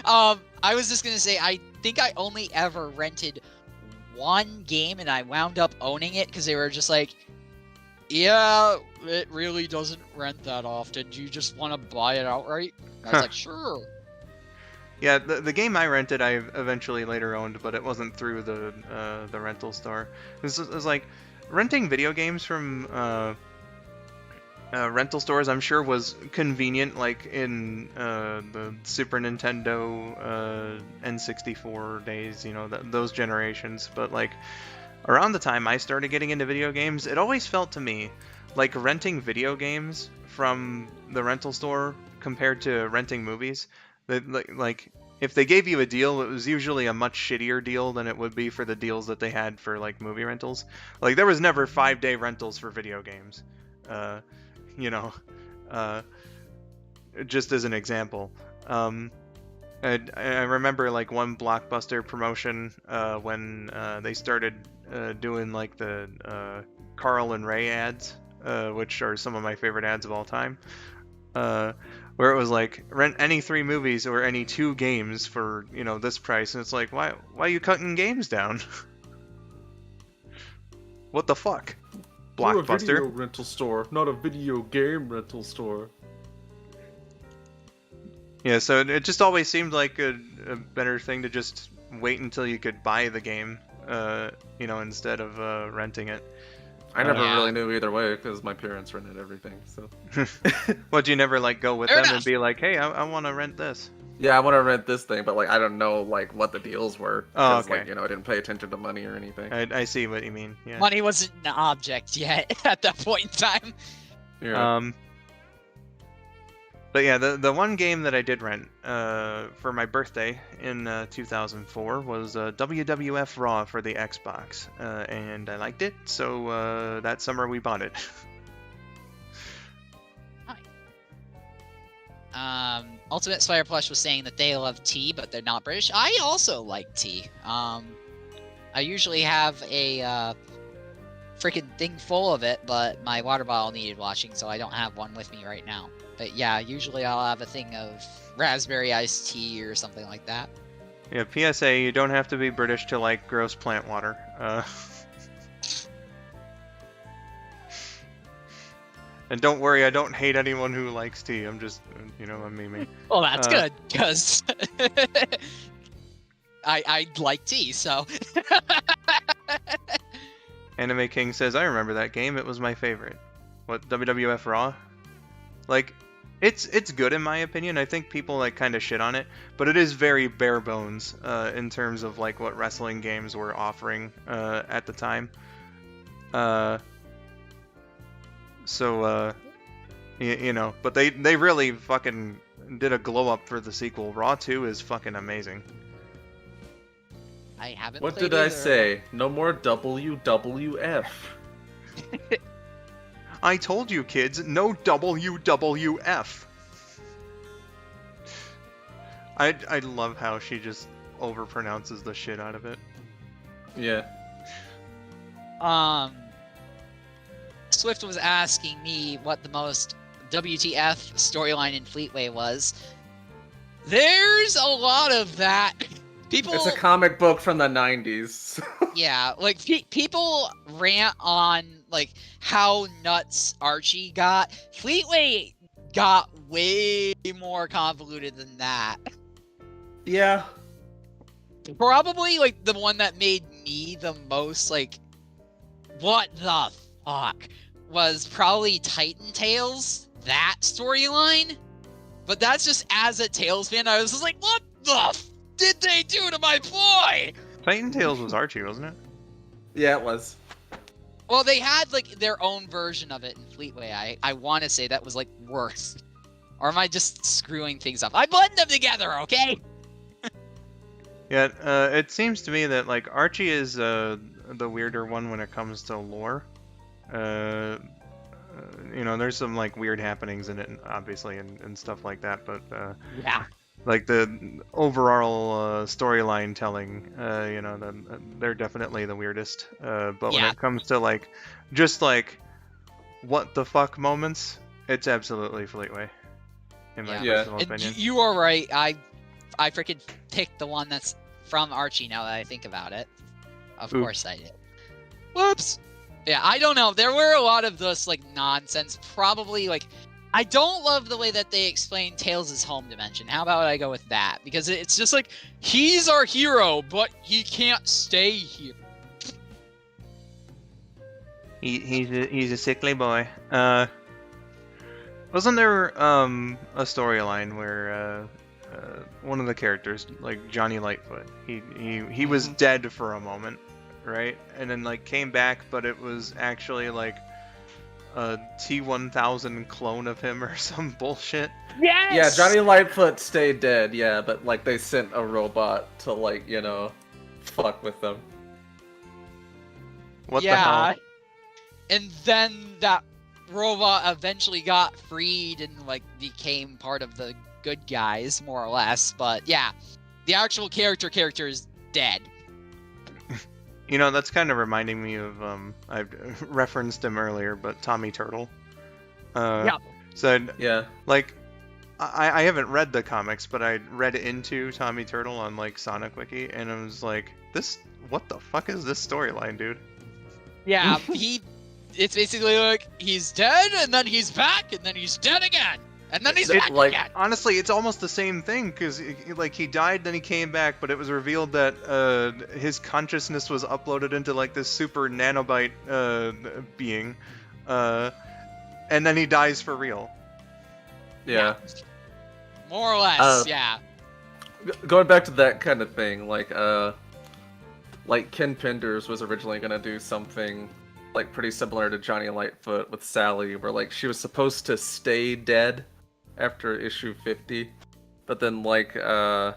I was just gonna say, I think I only ever rented one game, and I wound up owning it because they were just like, yeah, it really doesn't rent that often. Do you just want to buy it outright? And I was like, sure. Yeah, the game I rented, I eventually later owned, but it wasn't through the rental store. It was like renting video games from rental stores. I'm sure was convenient, like in the Super Nintendo, N64 days, you know, those generations. But like around the time I started getting into video games, it always felt to me like renting video games from the rental store compared to renting movies. Like if they gave you a deal, it was usually a much shittier deal than it would be for the deals that they had for like movie rentals. Like there was never 5-day rentals for video games, you know, just as an example. I remember like one Blockbuster promotion when they started doing like the Carl and Ray ads, which are some of my favorite ads of all time. Where it was like, rent any 3 movies or any 2 games for, you know, this price. And it's like, why are you cutting games down? What the fuck? We're a video Blockbuster. rental store, not a video game rental store. Yeah, so it just always seemed like a better thing to just wait until you could buy the game, you know, instead of renting it. I never Yeah. really knew either way because my parents rented everything. So Well, do you never like go with Fair them enough. and be like, hey, I want to rent this? yeah, I want to rent this thing, but like I don't know like what the deals were. Oh, 'cause, okay. Like, you know, I didn't pay attention to money or anything. I see what you mean. Yeah. Money wasn't an object yet at that point in time. Yeah. But yeah, the one game that I did rent for my birthday in 2004 was WWF Raw for the Xbox, and I liked it, so that summer we bought it. Ultimate Spire Plush was saying that they love tea, but they're not British. I also like tea. I usually have a freaking thing full of it, but my water bottle needed washing, so I don't have one with me right now. But yeah, usually I'll have a thing of raspberry iced tea or something like that. Yeah, PSA, you don't have to be British to like gross plant water. And don't worry, I don't hate anyone who likes tea. I'm just, I'm memeing. Well, that's good, because I like tea, so... Anime King says, I remember that game. It was my favorite. What, WWF Raw? Like, it's good in my opinion. I think people like kind of shit on it, but it is very bare bones in terms of like what wrestling games were offering at the time. But they really fucking did a glow up for the sequel. Raw 2 is fucking amazing. I haven't What played did I either. say? No more WWF. I told you, kids, no WWF. I love how she just overpronounces the shit out of it. Yeah. Swift was asking me what the most WTF storyline in Fleetway was. There's a lot of that. People... It's a comic book from the 90s. Yeah, like, people rant on, like, how nuts Archie got. Fleetway got way more convoluted than that. Yeah. Probably, like, the one that made me the most, like, what the fuck, was probably Titan Tales, that storyline. But that's just, as a Tales fan, I was just like, what the f did they do to my boy? Titan Tales was Archie, wasn't it? Yeah, it was. Well, they had, like, their own version of it in Fleetway. I want to say that was, like, worse. Or am I just screwing things up? I blend them together, okay? Yeah, it seems to me that, like, Archie is the weirder one when it comes to lore. There's some, like, weird happenings in it, obviously, and stuff like that, but, Yeah. like, the overall storyline telling, they're definitely the weirdest. But when Yeah. it comes to, like, just, like, what the fuck moments, it's absolutely Fleetway, in my Yeah. personal opinion. You are right. I freaking picked the one that's from Archie now that I think about it. Of Oops. course I did. Whoops. Yeah, I don't know. There were a lot of this, like, nonsense. Probably, like, I don't love the way that they explain Tails' home dimension. How about I go with that? Because it's just like, he's our hero, but he can't stay here. He's a sickly boy. Wasn't there a storyline where one of the characters, like Johnny Lightfoot, he was dead for a moment, right? And then like came back, but it was actually like a T-1000 clone of him or some bullshit. Yes! Yeah, Johnny Lightfoot stayed dead, yeah, but like they sent a robot to like, fuck with them. What the hell? And then that robot eventually got freed and like became part of the good guys, more or less. But yeah, the actual character is dead. That's kind of reminding me of I referenced him earlier, but Tommy Turtle. Yeah. Said Yeah. like I haven't read the comics, but I read into Tommy Turtle on like Sonic Wiki, and I was like, what the fuck is this storyline, dude? Yeah, it's basically like, he's dead, and then he's back, and then he's dead again, and then he's back like- again. Honestly, it's almost the same thing, because like he died, then he came back, but it was revealed that his consciousness was uploaded into like this super nanobite being, and then he dies for real. Yeah. More or less, yeah. Going back to that kind of thing, like Ken Penders was originally gonna do something like pretty similar to Johnny Lightfoot with Sally, where like she was supposed to stay dead, after issue 50, but then like there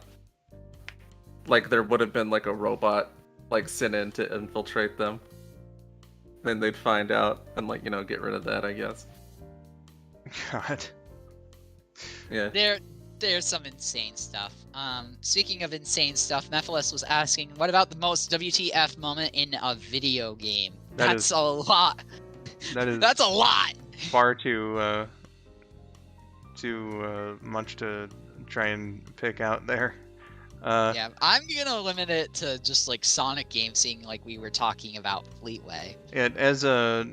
would have been like a robot like sent in to infiltrate them. Then they'd find out and like get rid of that, I guess. God. Yeah. There's some insane stuff. Speaking of insane stuff, Mephiles was asking, what about the most WTF moment in a video game? That's a lot. That's a lot. Far too much to try and pick out there. Yeah, I'm gonna limit it to just like Sonic game scene, like we were talking about Fleetway. As a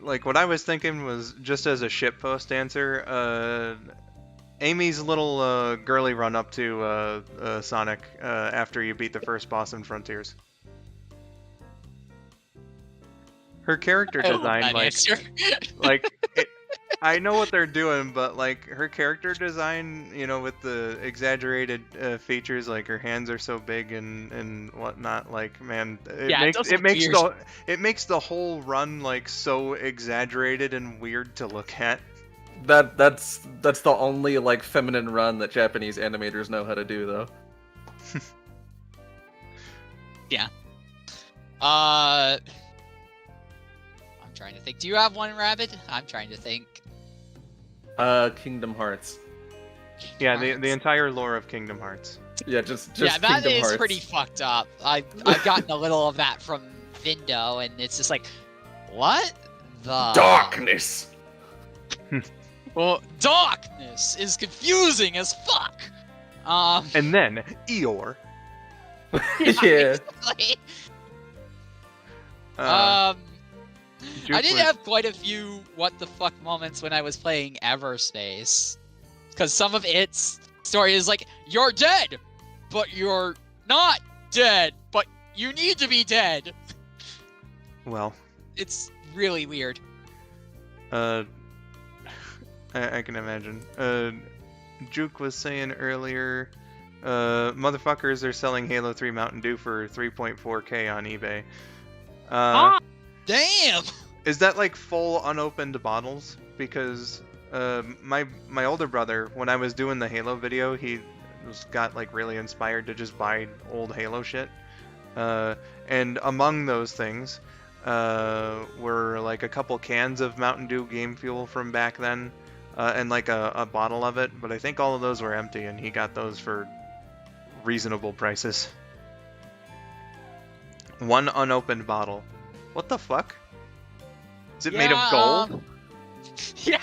like what I was thinking was just as a shitpost answer. Amy's little girly run up to Sonic after you beat the first boss in Frontiers. Her character design, I know what they're doing, but like her character design, with the exaggerated features, like her hands are so big and whatnot. Like, man, it makes the whole run like so exaggerated and weird to look at. That's the only like feminine run that Japanese animators know how to do, though. Yeah. I'm trying to think. Do you have one, Rabid? I'm trying to think. Kingdom Hearts. Yeah, the entire lore of Kingdom Hearts. Yeah, just yeah, that Kingdom is Hearts. pretty fucked up. I've gotten a little of that from Vindo, and it's just like, what the darkness? Well, darkness is confusing as fuck. And then Eeyore. Yeah. I did have quite a few what the fuck moments when I was playing Everspace, because some of its story is like, you're dead, but you're not dead, but you need to be dead. Well, it's really weird. I can imagine. Juke was saying earlier, motherfuckers are selling Halo 3 Mountain Dew for 3.4K on eBay. Damn! Is that like full unopened bottles? Because my older brother, when I was doing the Halo video, he got like really inspired to just buy old Halo shit. And among those things were like a couple cans of Mountain Dew Game Fuel from back then. And like a bottle of it, but I think all of those were empty, and he got those for reasonable prices. One unopened bottle. What the fuck? Is it made of gold? Yeah!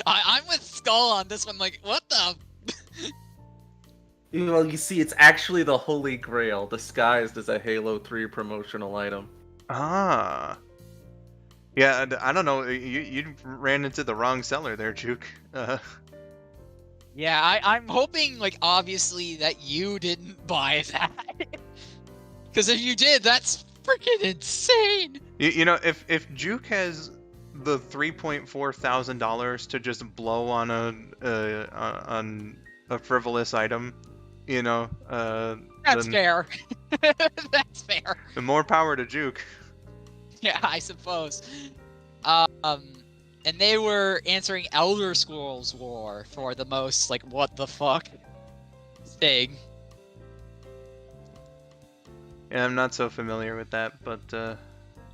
I'm with Skull on this one, like, what the... Well, you see, it's actually the Holy Grail, disguised as a Halo 3 promotional item. Ah. Yeah, I don't know. You ran into the wrong seller there, Juke. Yeah, I'm hoping, like, obviously that you didn't buy that. Because if you did, that's freaking insane! If Juke has the $3,400 to just blow on a frivolous item, that's fair. That's fair. The more power to Juke. Yeah, I suppose. And they were answering Elder Scrolls War for the most, like, what the fuck thing. Yeah, I'm not so familiar with that, but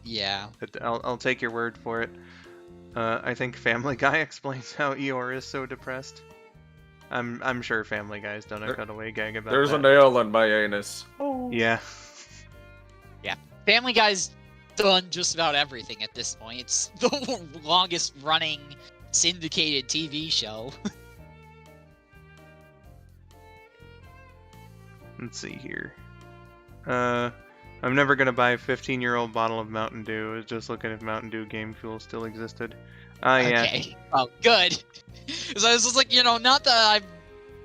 yeah, I'll take your word for it. I think Family Guy explains how Eeyore is so depressed. I'm sure Family Guy's done a cutaway gag about There's that. a nail in my anus. Oh. Yeah. Yeah. Family Guy's done just about everything at this point. It's the longest running syndicated TV show. Let's see here. I'm never gonna buy a 15-year-old bottle of Mountain Dew. I was just looking if Mountain Dew Game Fuel still existed. Yeah. Okay. Oh, good. So I was just like, not that I'm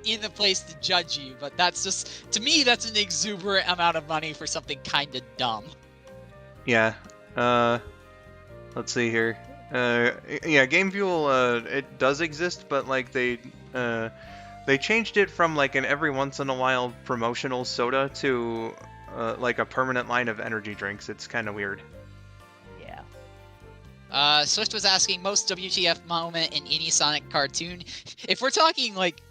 in the place to judge you, but that's just, to me, that's an exuberant amount of money for something kind of dumb. Yeah. Let's see here. Yeah, Game Fuel, it does exist, but like they changed it from like an every once in a while promotional soda to like a permanent line of energy drinks. It's kind of weird. Yeah. Swift was asking most WTF moment in any Sonic cartoon. If we're talking like,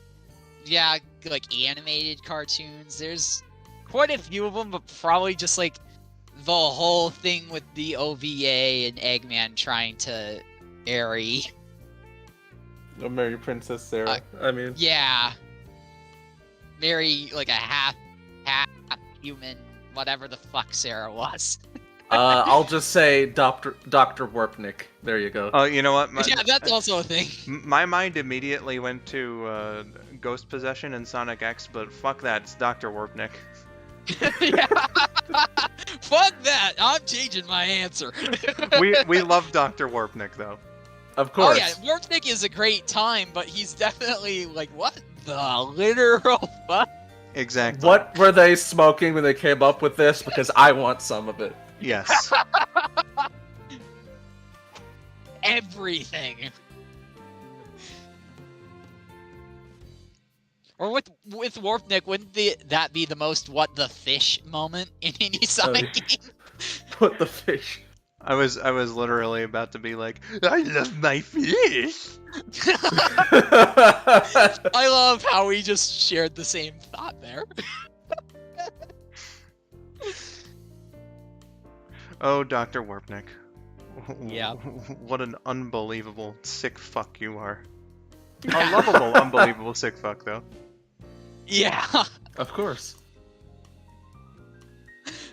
yeah, like animated cartoons, there's quite a few of them, but probably just like the whole thing with the OVA and Eggman trying to marry. Oh, marry Princess Sarah. I mean, Yeah, marry like a half human, whatever the fuck Sarah was. I'll just say Dr. Warpnik. There you go. Oh, you know what? Yeah, that's also a thing. My mind immediately went to Ghost Possession and Sonic X, but fuck that, it's Dr. Warpnik. Yeah. Fuck that! I'm changing my answer. We love Dr. Warpnik though. Of course. Oh yeah, Warpnik is a great time, but he's definitely like, what the literal fuck? Exactly. What were they smoking when they came up with this? Because I want some of it. Yes. Everything. Or with Warpnik, wouldn't that be the most what the fish moment in any Sonic game? Put the fish. I was literally about to be like, I love my fish. I love how we just shared the same thought there. Oh, Dr. Warpnik. Yeah. What an unbelievable sick fuck you are. A lovable, unbelievable sick fuck though. Yeah. Of course.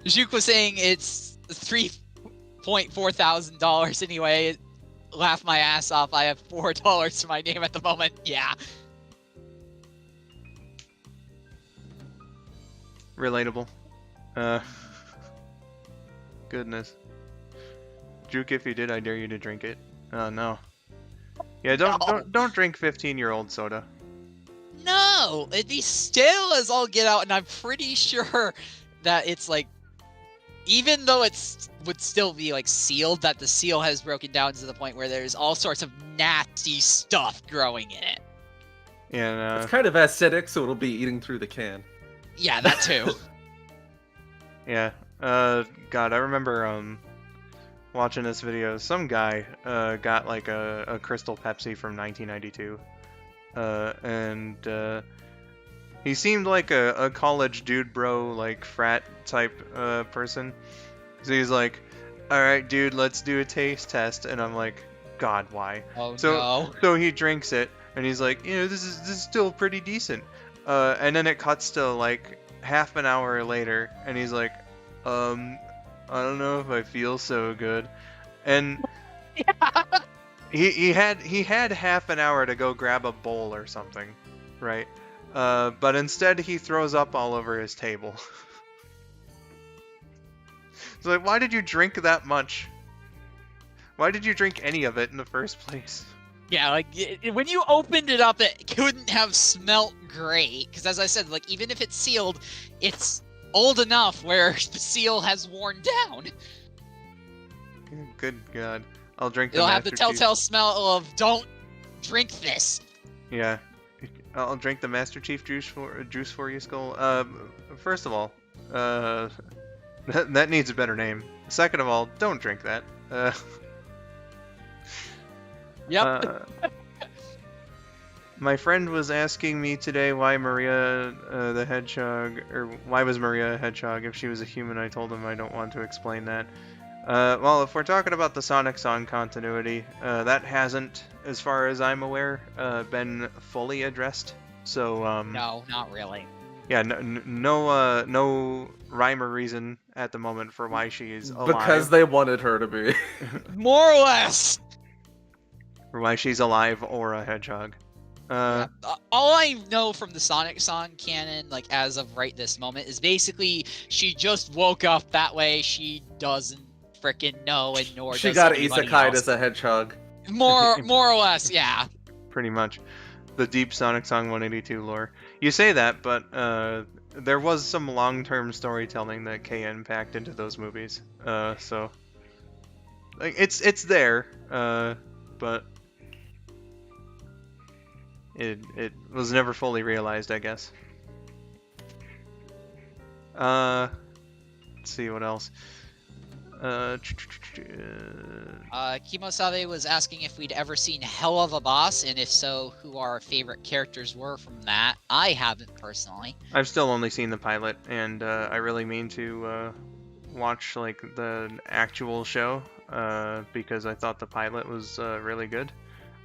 Juke was saying it's $3,400 anyway. Laugh my ass off. I have $4 to my name at the moment. Yeah. Relatable. Goodness. Juke, if you did, I dare you to drink it. No. Yeah, don't drink 15-year-old soda. No, it'd be stale as all get out, and I'm pretty sure that it's like, even though it's would still be like sealed, that the seal has broken down to the point where there's all sorts of nasty stuff growing in it. Yeah. It's kind of acidic, so it'll be eating through the can. Yeah, that too. Yeah. God, I remember watching this video. Some guy got like a Crystal Pepsi from 1992. And he seemed like a college dude bro, like frat type person. So he's like, alright dude, let's do a taste test. And I'm like, God, why? Oh So he drinks it and he's like, you know, this is still pretty decent. And then it cuts to like half an hour later and he's like, I don't know if I feel so good. And he had half an hour to go grab a bowl or something, right? But instead he throws up all over his table. It's like, why did you drink that much? Why did you drink any of it in the first place? Yeah, like, when you opened it up, it couldn't have smelt great. Because as I said, like, even if it's sealed, it's old enough where the seal has worn down. Good God. I'll drink the It'll have the Master Chief. telltale smell of, don't drink this. Yeah. I'll drink the Master Chief juice for you, Skull. First of all, that needs a better name. Second of all, don't drink that. Yep. My friend was asking me today why Maria the Hedgehog, or why was Maria a hedgehog if she was a human. I told him I don't want to explain that. Well, if we're talking about the Sonic song continuity, that hasn't, as far as I'm aware, been fully addressed. So, No, not really. yeah, no rhyme or reason at the moment for why she is alive. Because they wanted her to be. More or less. Or why she's alive or a hedgehog. Yeah. All I know from the Sonic song canon, like as of right this moment, is basically she just woke up that way. She doesn't frickin' know, and nor She does got anybody isekai'd else. as a hedgehog. More or less, yeah. Pretty much. The deep Sonic Song 182 lore. You say that, but there was some long-term storytelling that KN packed into those movies. So like it's there, but it was never fully realized, I guess. Let's see what else. Kimosabe was asking if we'd ever seen Hell of a Boss, and if so, who our favorite characters were from that. I haven't personally. I've still only seen the pilot, and I really mean to watch like the actual show because I thought the pilot was really good.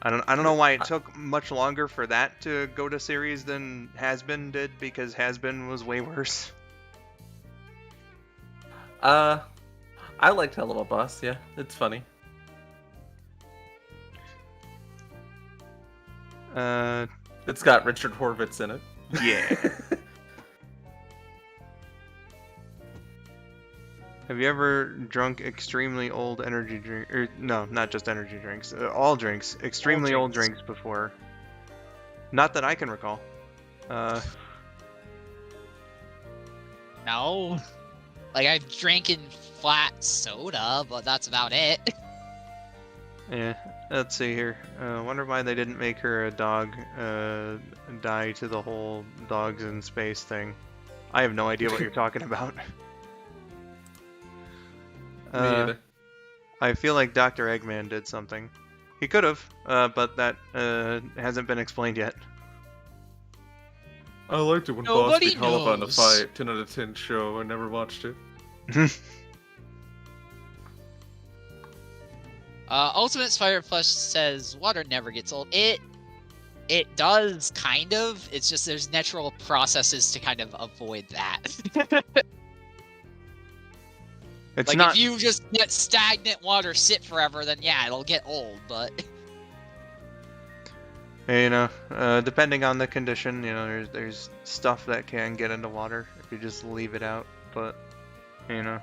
I don't know why it took much longer for that to go to series than Has-Been did, because Has-Been was way worse. I liked Hell of a Boss. Yeah, it's funny. It's got Richard Horvitz in it. Yeah. Have you ever drunk extremely old energy drink? Or no, not just energy drinks. All drinks. Extremely old drinks before. Not that I can recall. No. Like, I've drinking flat soda, but that's about it. Yeah. Let's see here. Wonder why they didn't make her a dog die to the whole dogs in space thing. I have no idea what you're talking about. Me either. I feel like Dr. Eggman did something. He could have, but that hasn't been explained yet. I liked it when Nobody Boss beat Hollow in a knows. fight. 10 out of 10 show. I never watched it. Ultimate Fire Flush says water never gets old. It does, kind of. It's just there's natural processes to kind of avoid that. It's like, not. if you just let stagnant water sit forever, then yeah, it'll get old, but... You know, depending on the condition, you know, there's stuff that can get into water if you just leave it out, but, you know,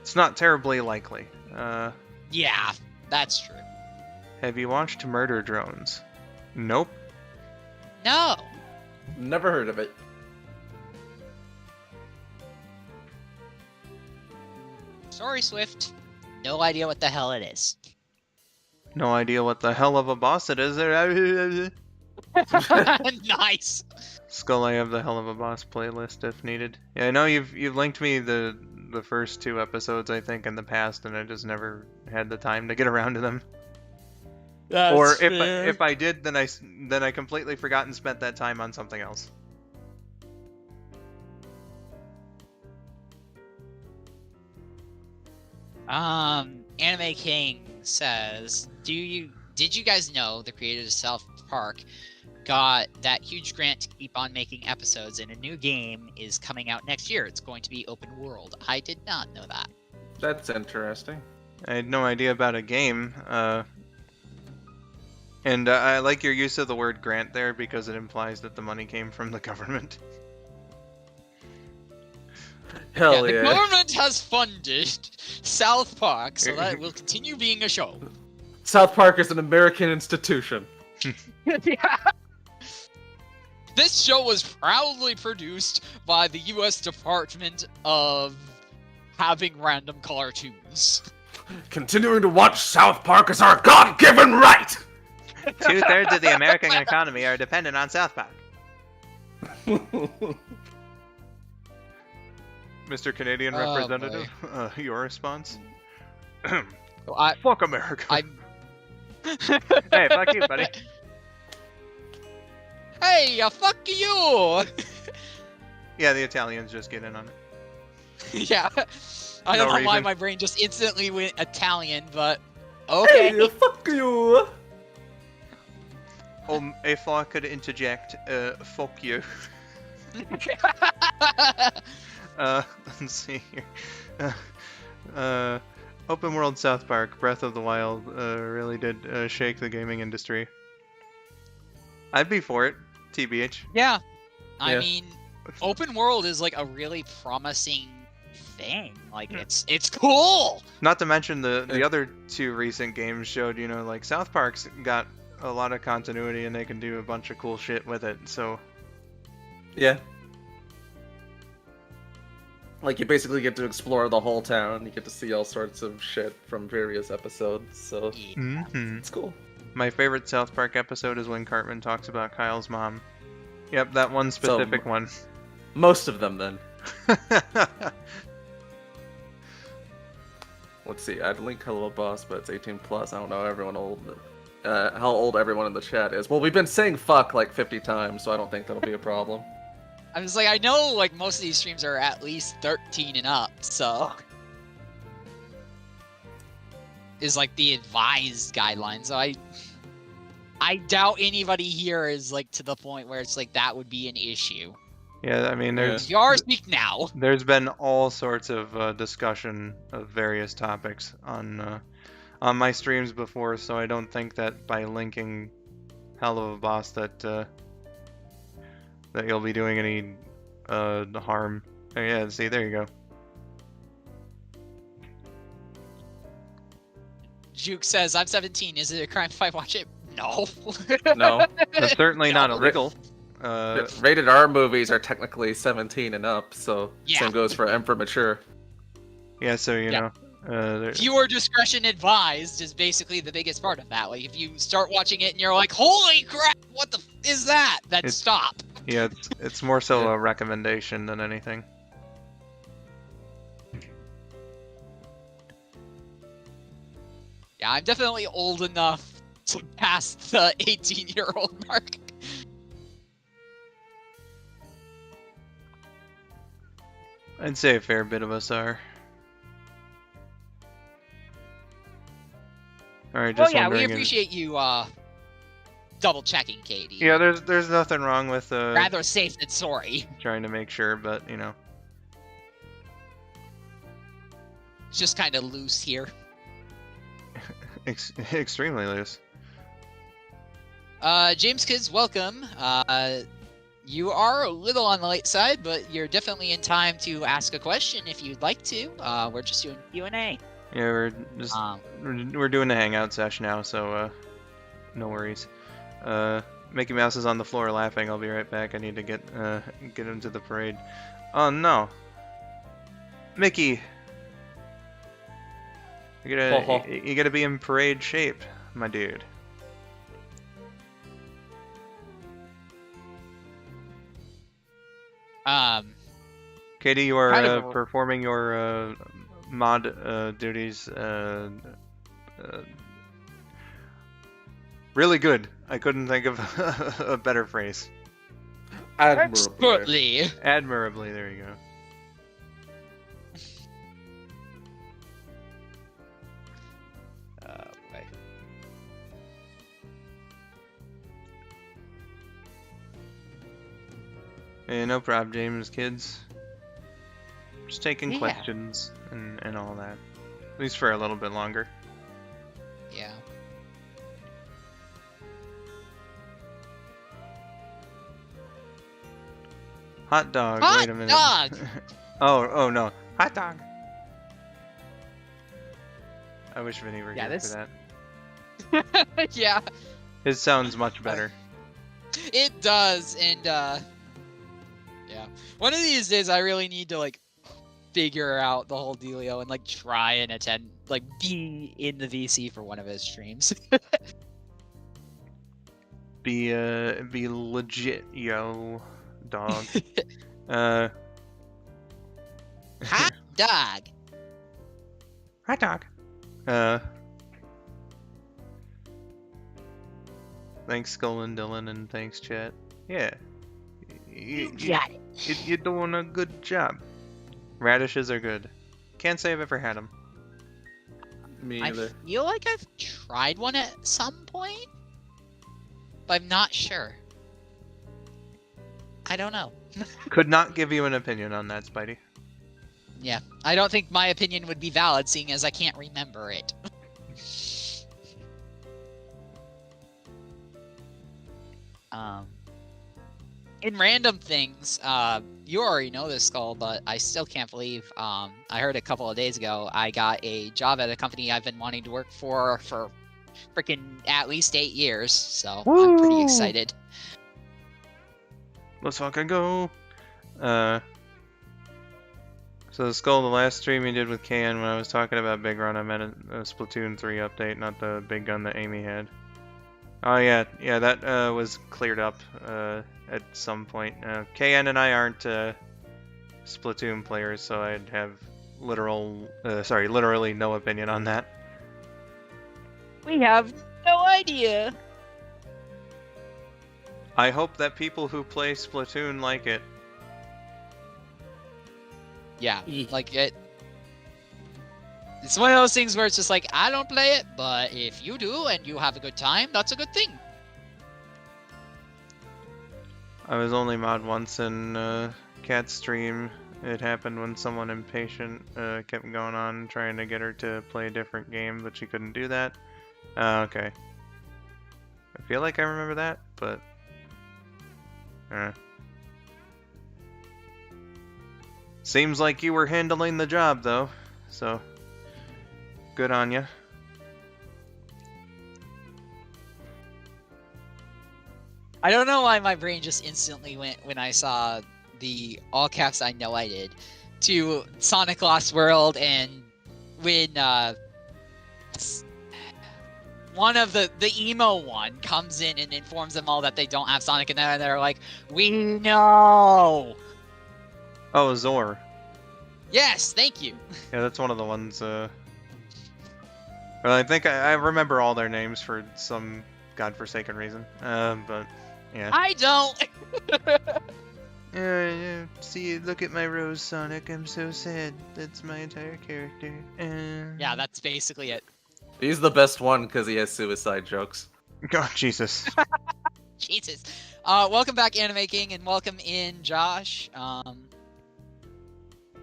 it's not terribly likely. Yeah, that's true. Have you watched Murder Drones? Nope. No! Never heard of it. Sorry, Swift. No idea what the hell it is. No idea what the hell of a boss it is. Nice! Skull, I have the hell of a boss playlist if needed. Yeah, I know you've linked me the first 2 episodes, I think, in the past, and I just never had the time to get around to them. Or if I did, then I completely forgot and spent that time on something else. Anime King says, did you guys know the creators of South Park got that huge grant to keep on making episodes, and a new game is coming out next year? It's going to be open world. I did not know that. That's interesting. I had no idea about a game. And I like your use of the word grant there because it implies that the money came from the government. Hell The yeah. government has funded South Park, so that it will continue being a show. South Park is an American institution. Yeah. This show was proudly produced by the U.S. Department of having random cartoons. Continuing to watch South Park is our God-given right! 2/3 of the American economy are dependent on South Park. Mr. Canadian Oh, Representative, your response? I, Fuck America. I'm... Hey, fuck you, buddy. Hey, fuck you! Yeah, the Italians just get in on it. Yeah. I don't No know why reason. my brain just instantly went Italian, but okay. Hey, fuck you! If I could interject, fuck you. Let's see here. Open World South Park, Breath of the Wild, really did shake the gaming industry. I'd be for it, TBH. Yeah. I Yeah. mean, open world is like a really promising thing. Like, it's cool! Not to mention the other 2 recent games showed, you know, like South Park's got a lot of continuity and they can do a bunch of cool shit with it, so... Yeah. Like, you basically get to explore the whole town. You get to see all sorts of shit from various episodes, so Mm-hmm. it's cool. My favorite South Park episode is when Cartman talks about Kyle's mom. Yep, that one specific one. Most of them, then. let's see, I'd link Hello Boss, but it's 18 plus. I don't know how old everyone in the chat is. Well, we've been saying fuck like 50 times, so I don't think that'll be a problem. I was like, I know like most of these streams are at least 13 and up, so is like the advised guideline. So I doubt anybody here is like to the point where it's like that would be an issue. Yeah, I mean, there's You are speak now. there's been all sorts of discussion of various topics on my streams before, so I don't think that by linking Hell of a Boss that you'll be doing any harm. Oh, yeah, see, there you go. Juke says, I'm 17. Is it a crime if I watch it? No. No. That's certainly not illegal. Rated R movies are technically 17 and up, so Yeah. same goes for M for mature. Yeah, so you Yeah. know. Viewer discretion advised is basically the biggest part of that. Like, if you start watching it and you're like, holy crap, what the is that? Then It's- stop. Yeah, it's more so Yeah. a recommendation than anything. Yeah, I'm definitely old enough to pass the 18-year-old mark. I'd say a fair bit of us are. Alright, Well, just yeah, we wondering if- appreciate you double checking, Katie. Yeah, there's nothing wrong with Rather safe than sorry. trying to make sure, but you know. It's just kind of loose here. Extremely loose. James Kids, welcome. You are a little on the late side, but you're definitely in time to ask a question if you'd like to. We're just doing Q&A. Yeah, we're just we're doing the hangout sesh now, so no worries. Mickey Mouse is on the floor laughing. I'll be right back. I need to get into the parade. Oh no, Mickey, you gotta be in parade shape, my dude. Katie, you are kind of performing your mod duties really good. I couldn't think of a better phrase. Expertly. Admirably, there you go. Right. Hey, no problem, James, kids. Just taking Yeah. questions and all that. At least for a little bit longer. Yeah. Hot dog, Hot wait a minute. dog! oh no. Hot dog! I wish Vinny were Yeah, here this- for that. Yeah, His sounds much better. it does, and yeah. One of these days, I really need to like figure out the whole dealio and like try and attend, like be in the VC for one of his streams. Be legit, yo, dog. Hot dog. Hot dog. Thanks, Skull and Dylan, and thanks, chat. Yeah. You got it. You're doing a good job. Radishes are good. Can't say I've ever had them. Me I either. feel like I've tried one at some point, but I'm not sure. I don't know. Could not give you an opinion on that, Spidey. Yeah, I don't think my opinion would be valid, seeing as I can't remember it. In random things, you already know this, Skull, but I still can't believe, I heard a couple of days ago, I got a job at a company I've been wanting to work for freaking at least 8 years, so I'm pretty Woo! excited. Let's fucking go. So Skull, the last stream you did with KN, when I was talking about Big Run, I meant a Splatoon 3 update, not the big gun that Amy had. Oh yeah, that was cleared up at some point. KN and I aren't Splatoon players, so I'd have literally no opinion on that. We have no idea. I hope that people who play Splatoon like it. Yeah, Eek. like it. It's one of those things where it's just like, I don't play it, but if you do and you have a good time, that's a good thing. I was only mod once in Cat's stream. It happened when someone impatient kept going on trying to get her to play a different game, but she couldn't do that. Okay. I feel like I remember that, but... Seems like you were handling the job, though, so... Good on ya. I don't know why my brain just instantly went when I saw the all caps I know I did to Sonic Lost World, and when one of the emo one comes in and informs them all that they don't have Sonic, and then they're like, we know. Oh, Zor. Yes, thank you. Yeah, that's one of the ones, Well, I think I remember all their names for some godforsaken reason. But, yeah. I don't. See, look at my rose, Sonic. I'm so sad. That's my entire character. Yeah, that's basically it. He's the best one because he has suicide jokes. God, Jesus. Jesus. Welcome back, Anime King, and welcome in, Josh.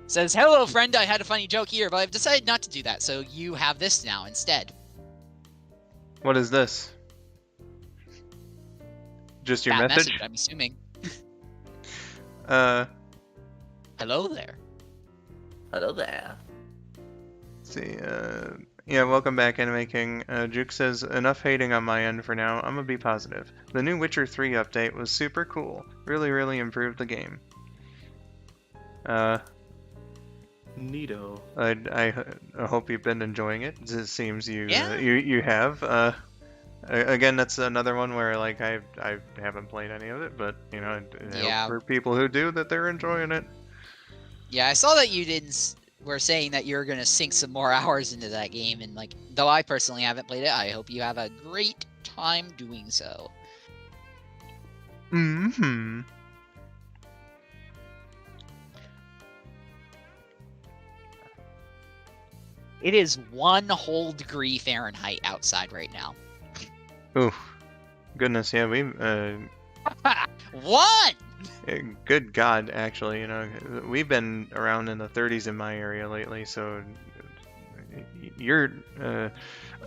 Says, hello, friend. I had a funny joke here, but I've decided not to do that, so you have this now instead. What is this? Just your That message? I'm assuming. Let's Hello there. Hello there. see, yeah, welcome back, Anime King. Juke says, enough hating on my end for now. I'm gonna be positive. The new Witcher 3 update was super cool. Really, really improved the game. Neato. I hope you've been enjoying it. It seems you Yeah. you have. Again, that's another one where like I haven't played any of it, but you know, I Yeah. hope for people who do that they're enjoying it. Yeah, I saw that you were saying that you're gonna sink some more hours into that game, and like, though I personally haven't played it, I hope you have a great time doing so. Mm-hmm. It is 1 whole degree Fahrenheit outside right now. Ooh, goodness, yeah, we 1! good God, actually, you know, we've been around in the 30s in my area lately, so you're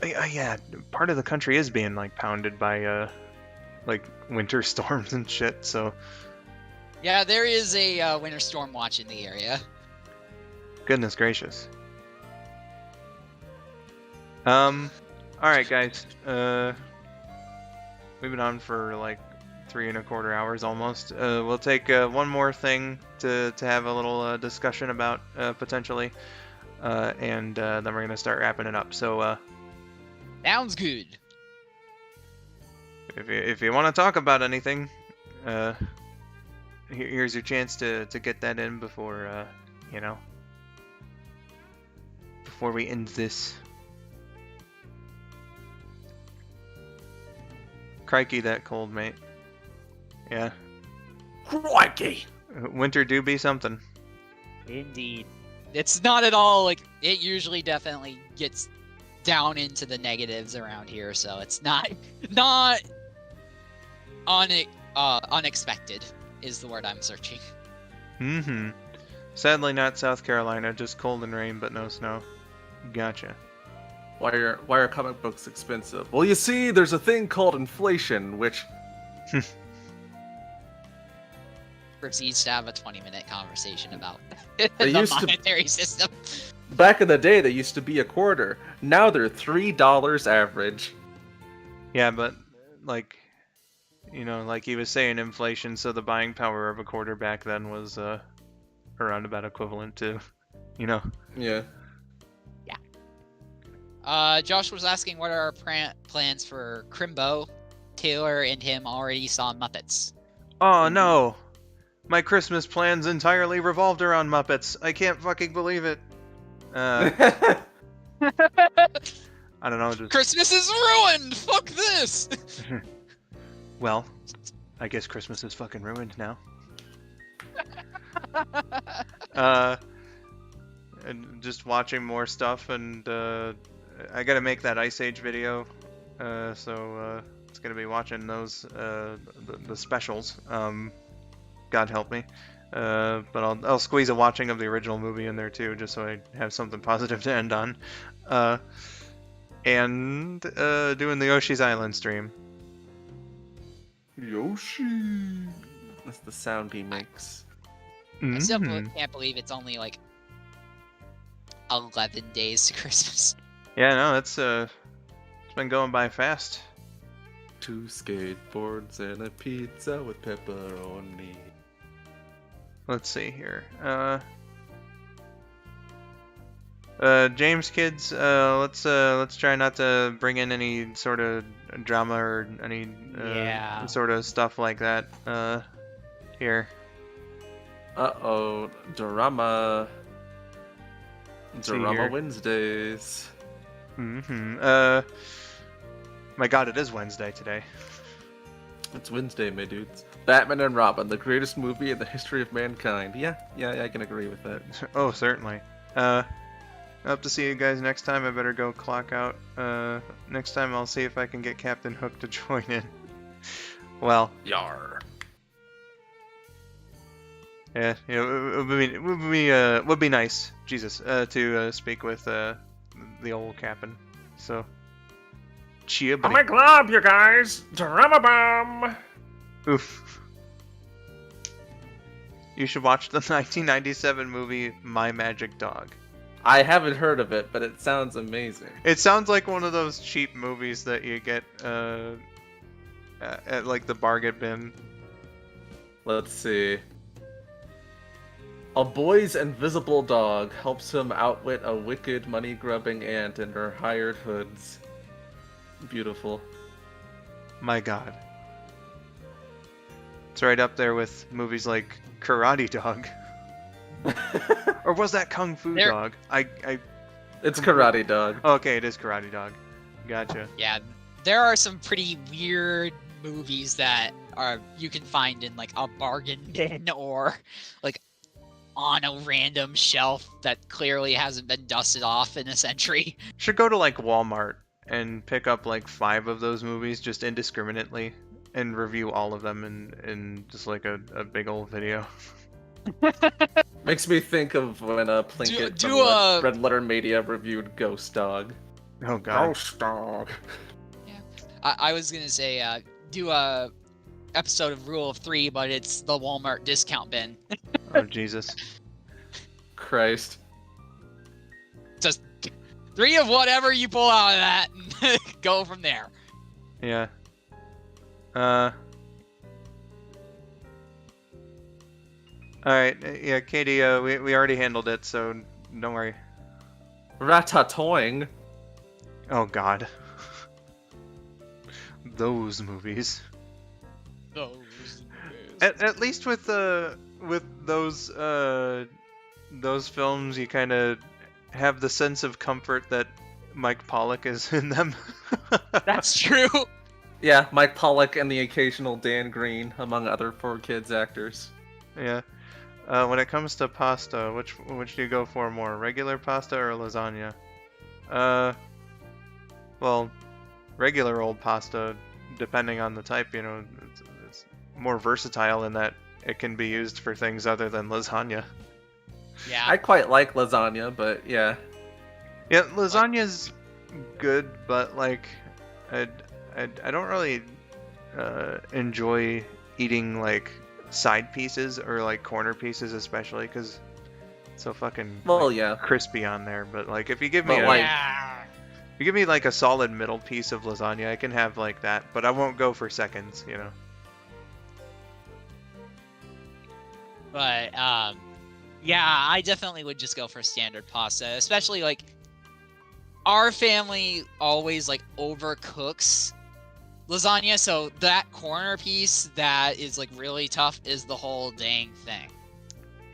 yeah, part of the country is being like pounded by like winter storms and shit, so Yeah, there is a winter storm watch in the area. goodness gracious. Alright guys, we've been on for like 3¼ hours almost. We'll take one more thing to have a little discussion about potentially, and then we're gonna start wrapping it up. So Sounds good. if you want to talk about anything, here's your chance to get that in before you know, before we end this. Crikey, that cold, mate. Yeah. Crikey! Winter do be something. Indeed. It's not at all like, it usually definitely gets down into the negatives around here, so it's not unexpected is the word I'm searching. Mm-hmm. Sadly not South Carolina, just cold and rain, but no snow. Gotcha. Why are comic books expensive? Well, you see, there's a thing called inflation, which Proceeds to have a 20-minute conversation about They the used to- monetary system. back in the day they used to be a quarter. Now they're $3 average. Yeah, but like, you know, like he was saying, inflation, so the buying power of a quarter back then was around about equivalent to, you know. Yeah. Josh was asking what are our plans for Crimbo. Taylor and him already saw Muppets. Oh no! My Christmas plans entirely revolved around Muppets. I can't fucking believe it. I don't know. Just Christmas is ruined! Fuck this! well, I guess Christmas is fucking ruined now. And just watching more stuff, and I gotta make that Ice Age video, so it's gonna be watching those the specials. God help me. But I'll squeeze a watching of the original movie in there too, just so I have something positive to end on. And doing the Yoshi's Island stream. Yoshi. That's the sound he makes. I still Mhm. can't believe it's only like 11 days to Christmas. Yeah, no, it's been going by fast. 2 skateboards and a pizza with pepperoni. Let's see here. James kids, let's try not to bring in any sort of drama or any Yeah. sort of stuff like that. Here. Uh-oh, drama. See Drama here. Wednesdays. My God, it is Wednesday today. It's Wednesday, my dudes. Batman and Robin, the greatest movie in the history of mankind. Yeah, I can agree with that. Oh, certainly. I hope to see you guys next time. I better go clock out. Next time I'll see if I can get Captain Hook to join in. Well, Yar. yeah, it would be nice, Jesus, to speak with the old Captain. So, cheer, buddy. club, you guys! Drama bomb! Oof. You should watch the 1997 movie My Magic Dog. I haven't heard of it, but it sounds amazing. It sounds like one of those cheap movies that you get at like the bargain bin. Let's see. A boy's invisible dog helps him outwit a wicked, money-grubbing aunt and her hired hoods. Beautiful. My God. It's right up there with movies like Karate Dog. Or was that Kung Fu There- Dog? It's Karate Dog. Okay, it is Karate Dog. Gotcha. Yeah, there are some pretty weird movies that you can find in like a bargain bin or like on a random shelf that clearly hasn't been dusted off in a century. Should go to like Walmart and pick up like 5 of those movies just indiscriminately and review all of them in just like a big old video. Makes me think of when Plinkett do from a- Red Letter Media reviewed Ghost Dog. Oh God. Ghost Dog. I was gonna say do a episode of Rule of Three, but it's the Walmart discount bin. Oh Jesus. Christ. Just 3 of whatever you pull out of that and go from there. Yeah. Alright, yeah, Katie, we already handled it, so don't worry. Ratatouille. Oh God. Those movies. At least with those films, you kind of have the sense of comfort that Mike Pollock is in them. That's true. Yeah, Mike Pollock and the occasional Dan Green, among other 4Kids actors. Yeah. When it comes to pasta, which do you go for more, regular pasta or lasagna? Well, regular old pasta, depending on the type, you know, it's more versatile in that it can be used for things other than lasagna. Yeah. I quite like lasagna, but yeah. Yeah, lasagna's good, but like, I don't really enjoy eating like side pieces or like corner pieces, especially because it's so fucking Well, like, yeah. crispy on there. But like, if you give me But, a, like- Yeah. if you give me like a solid middle piece of lasagna, I can have like that, but I won't go for seconds, you know. But yeah, I definitely would just go for standard pasta, especially like our family always like overcooks lasagna, so that corner piece that is like really tough is the whole dang thing.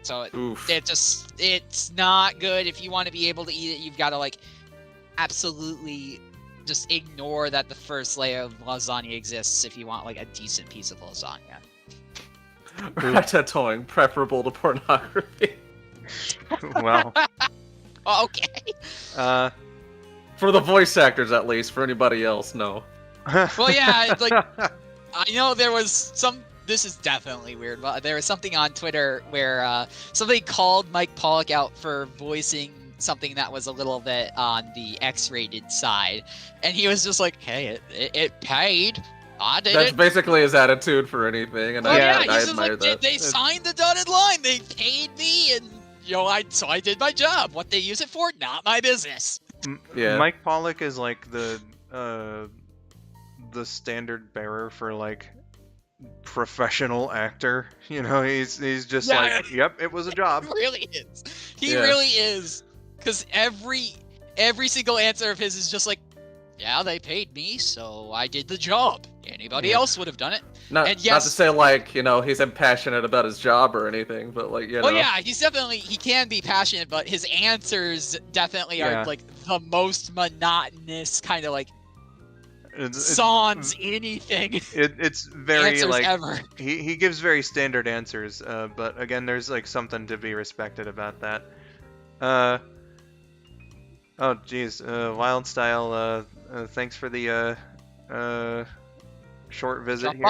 So Oof. it's not good. If you want to be able to eat it, you've got to like absolutely just ignore that the first layer of lasagna exists if you want like a decent piece of lasagna. Ratatouille, preferable to pornography. Well, Okay. For the voice actors, at least. For anybody else, no. Well, yeah, it's like I know there was some. This is definitely weird, but there was something on Twitter where somebody called Mike Pollock out for voicing something that was a little bit on the X-rated side, and he was just like, "Hey, it paid. I did That's it." basically his attitude for anything, and Oh I yeah, he's just admire like, that. they signed the dotted line. They paid me, and so I did my job. What they use it for, not my business. Yeah. Mike Pollock is like the standard bearer for like professional actor. You know, he's just Yeah. like, yep, it was a job. He really is. He Yeah. really is. Because every single answer of his is just like, yeah, they paid me, so I did the job. Anybody Yeah. else would have done it. Not, And not yes- to say like, you know, he's impassionate about his job or anything, but like, you know. Well, yeah, he can be passionate, but his answers definitely Yeah. are like the most monotonous kind of like It's sans anything it's very answers like ever. he gives very standard answers, but again, there's like something to be respected about that. Oh geez, Wild Style, thanks for the short visit Stop here.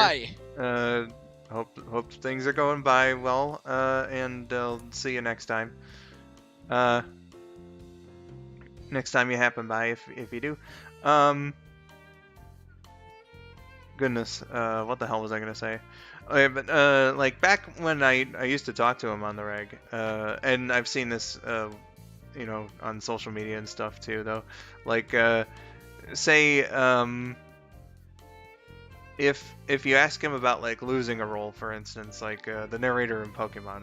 by. Hope things are going by well, and I'll see you next time. Next time you happen by, if you do. Goodness, what the hell was I gonna say? Okay, but like back when I used to talk to him on the reg, and I've seen this, you know, on social media and stuff too, though. Like, say, if you ask him about like losing a role, for instance, like the narrator in Pokemon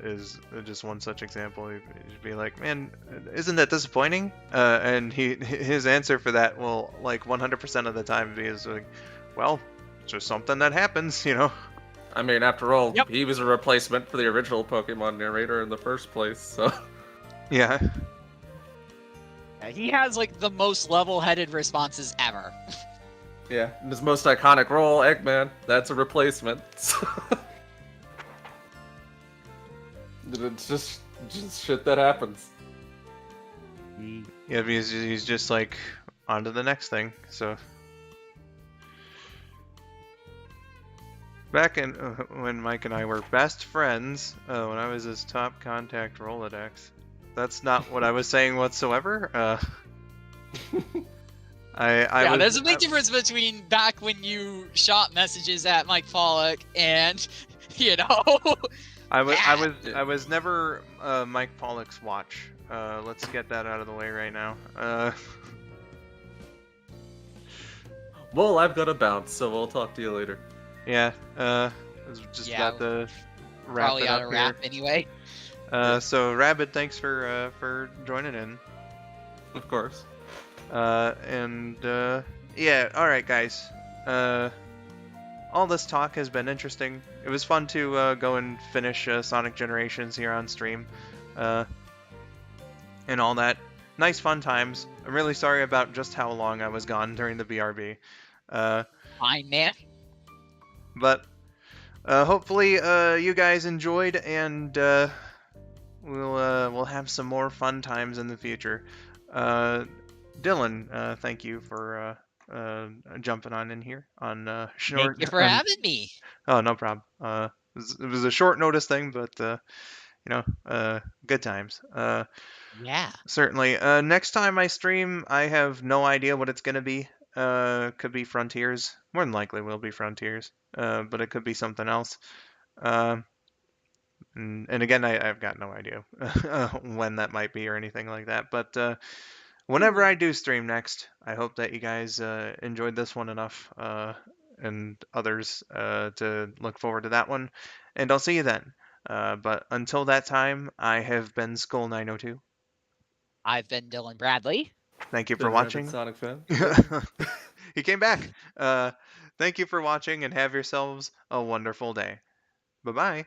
is just one such example. He'd be like, "Man, isn't that disappointing?" And his answer for that will like 100% of the time be is like, "Well, it's just something that happens, you know." I mean, after all, Yep. he was a replacement for the original Pokemon narrator in the first place, so. Yeah. He has like the most level-headed responses ever. Yeah, and his most iconic role, Eggman, that's a replacement. It's just shit that happens. Yeah, he's just like on to the next thing. So back in when Mike and I were best friends, when I was his top contact Rolodex. That's not what I was saying whatsoever. Yeah, was, there's a big difference between back when you shot messages at Mike Pollock and, you know. I was never Mike Pollock's watch. Let's get that out of the way right now. Well, I've got to bounce, so we'll talk to you later. Yeah. I was just Yeah, about to wrap Probably it got up a here. wrap anyway. So Rabid, thanks for joining in. Of course. Yeah, alright guys. All this talk has been interesting. It was fun to go and finish Sonic Generations here on stream. And all that. Nice fun times. I'm really sorry about just how long I was gone during the BRB. Fine, man. But hopefully you guys enjoyed, and we'll have some more fun times in the future. Dylan, thank you for jumping on in here on short. Thank you for having me. Oh, no problem. It was a short notice thing, but you know, good times. Yeah. Certainly. Next time I stream, I have no idea what it's gonna be. Could be Frontiers. More than likely will be Frontiers. But it could be something else. And again, I've got no idea when that might be or anything like that. But whenever I do stream next, I hope that you guys enjoyed this one enough, and others, to look forward to that one. And I'll see you then. But until that time, I have been skull902. I've been Dylan Bradley. Thank you for Been watching. RabidSonicFan. He came back. Thank you for watching, and have yourselves a wonderful day. Bye-bye.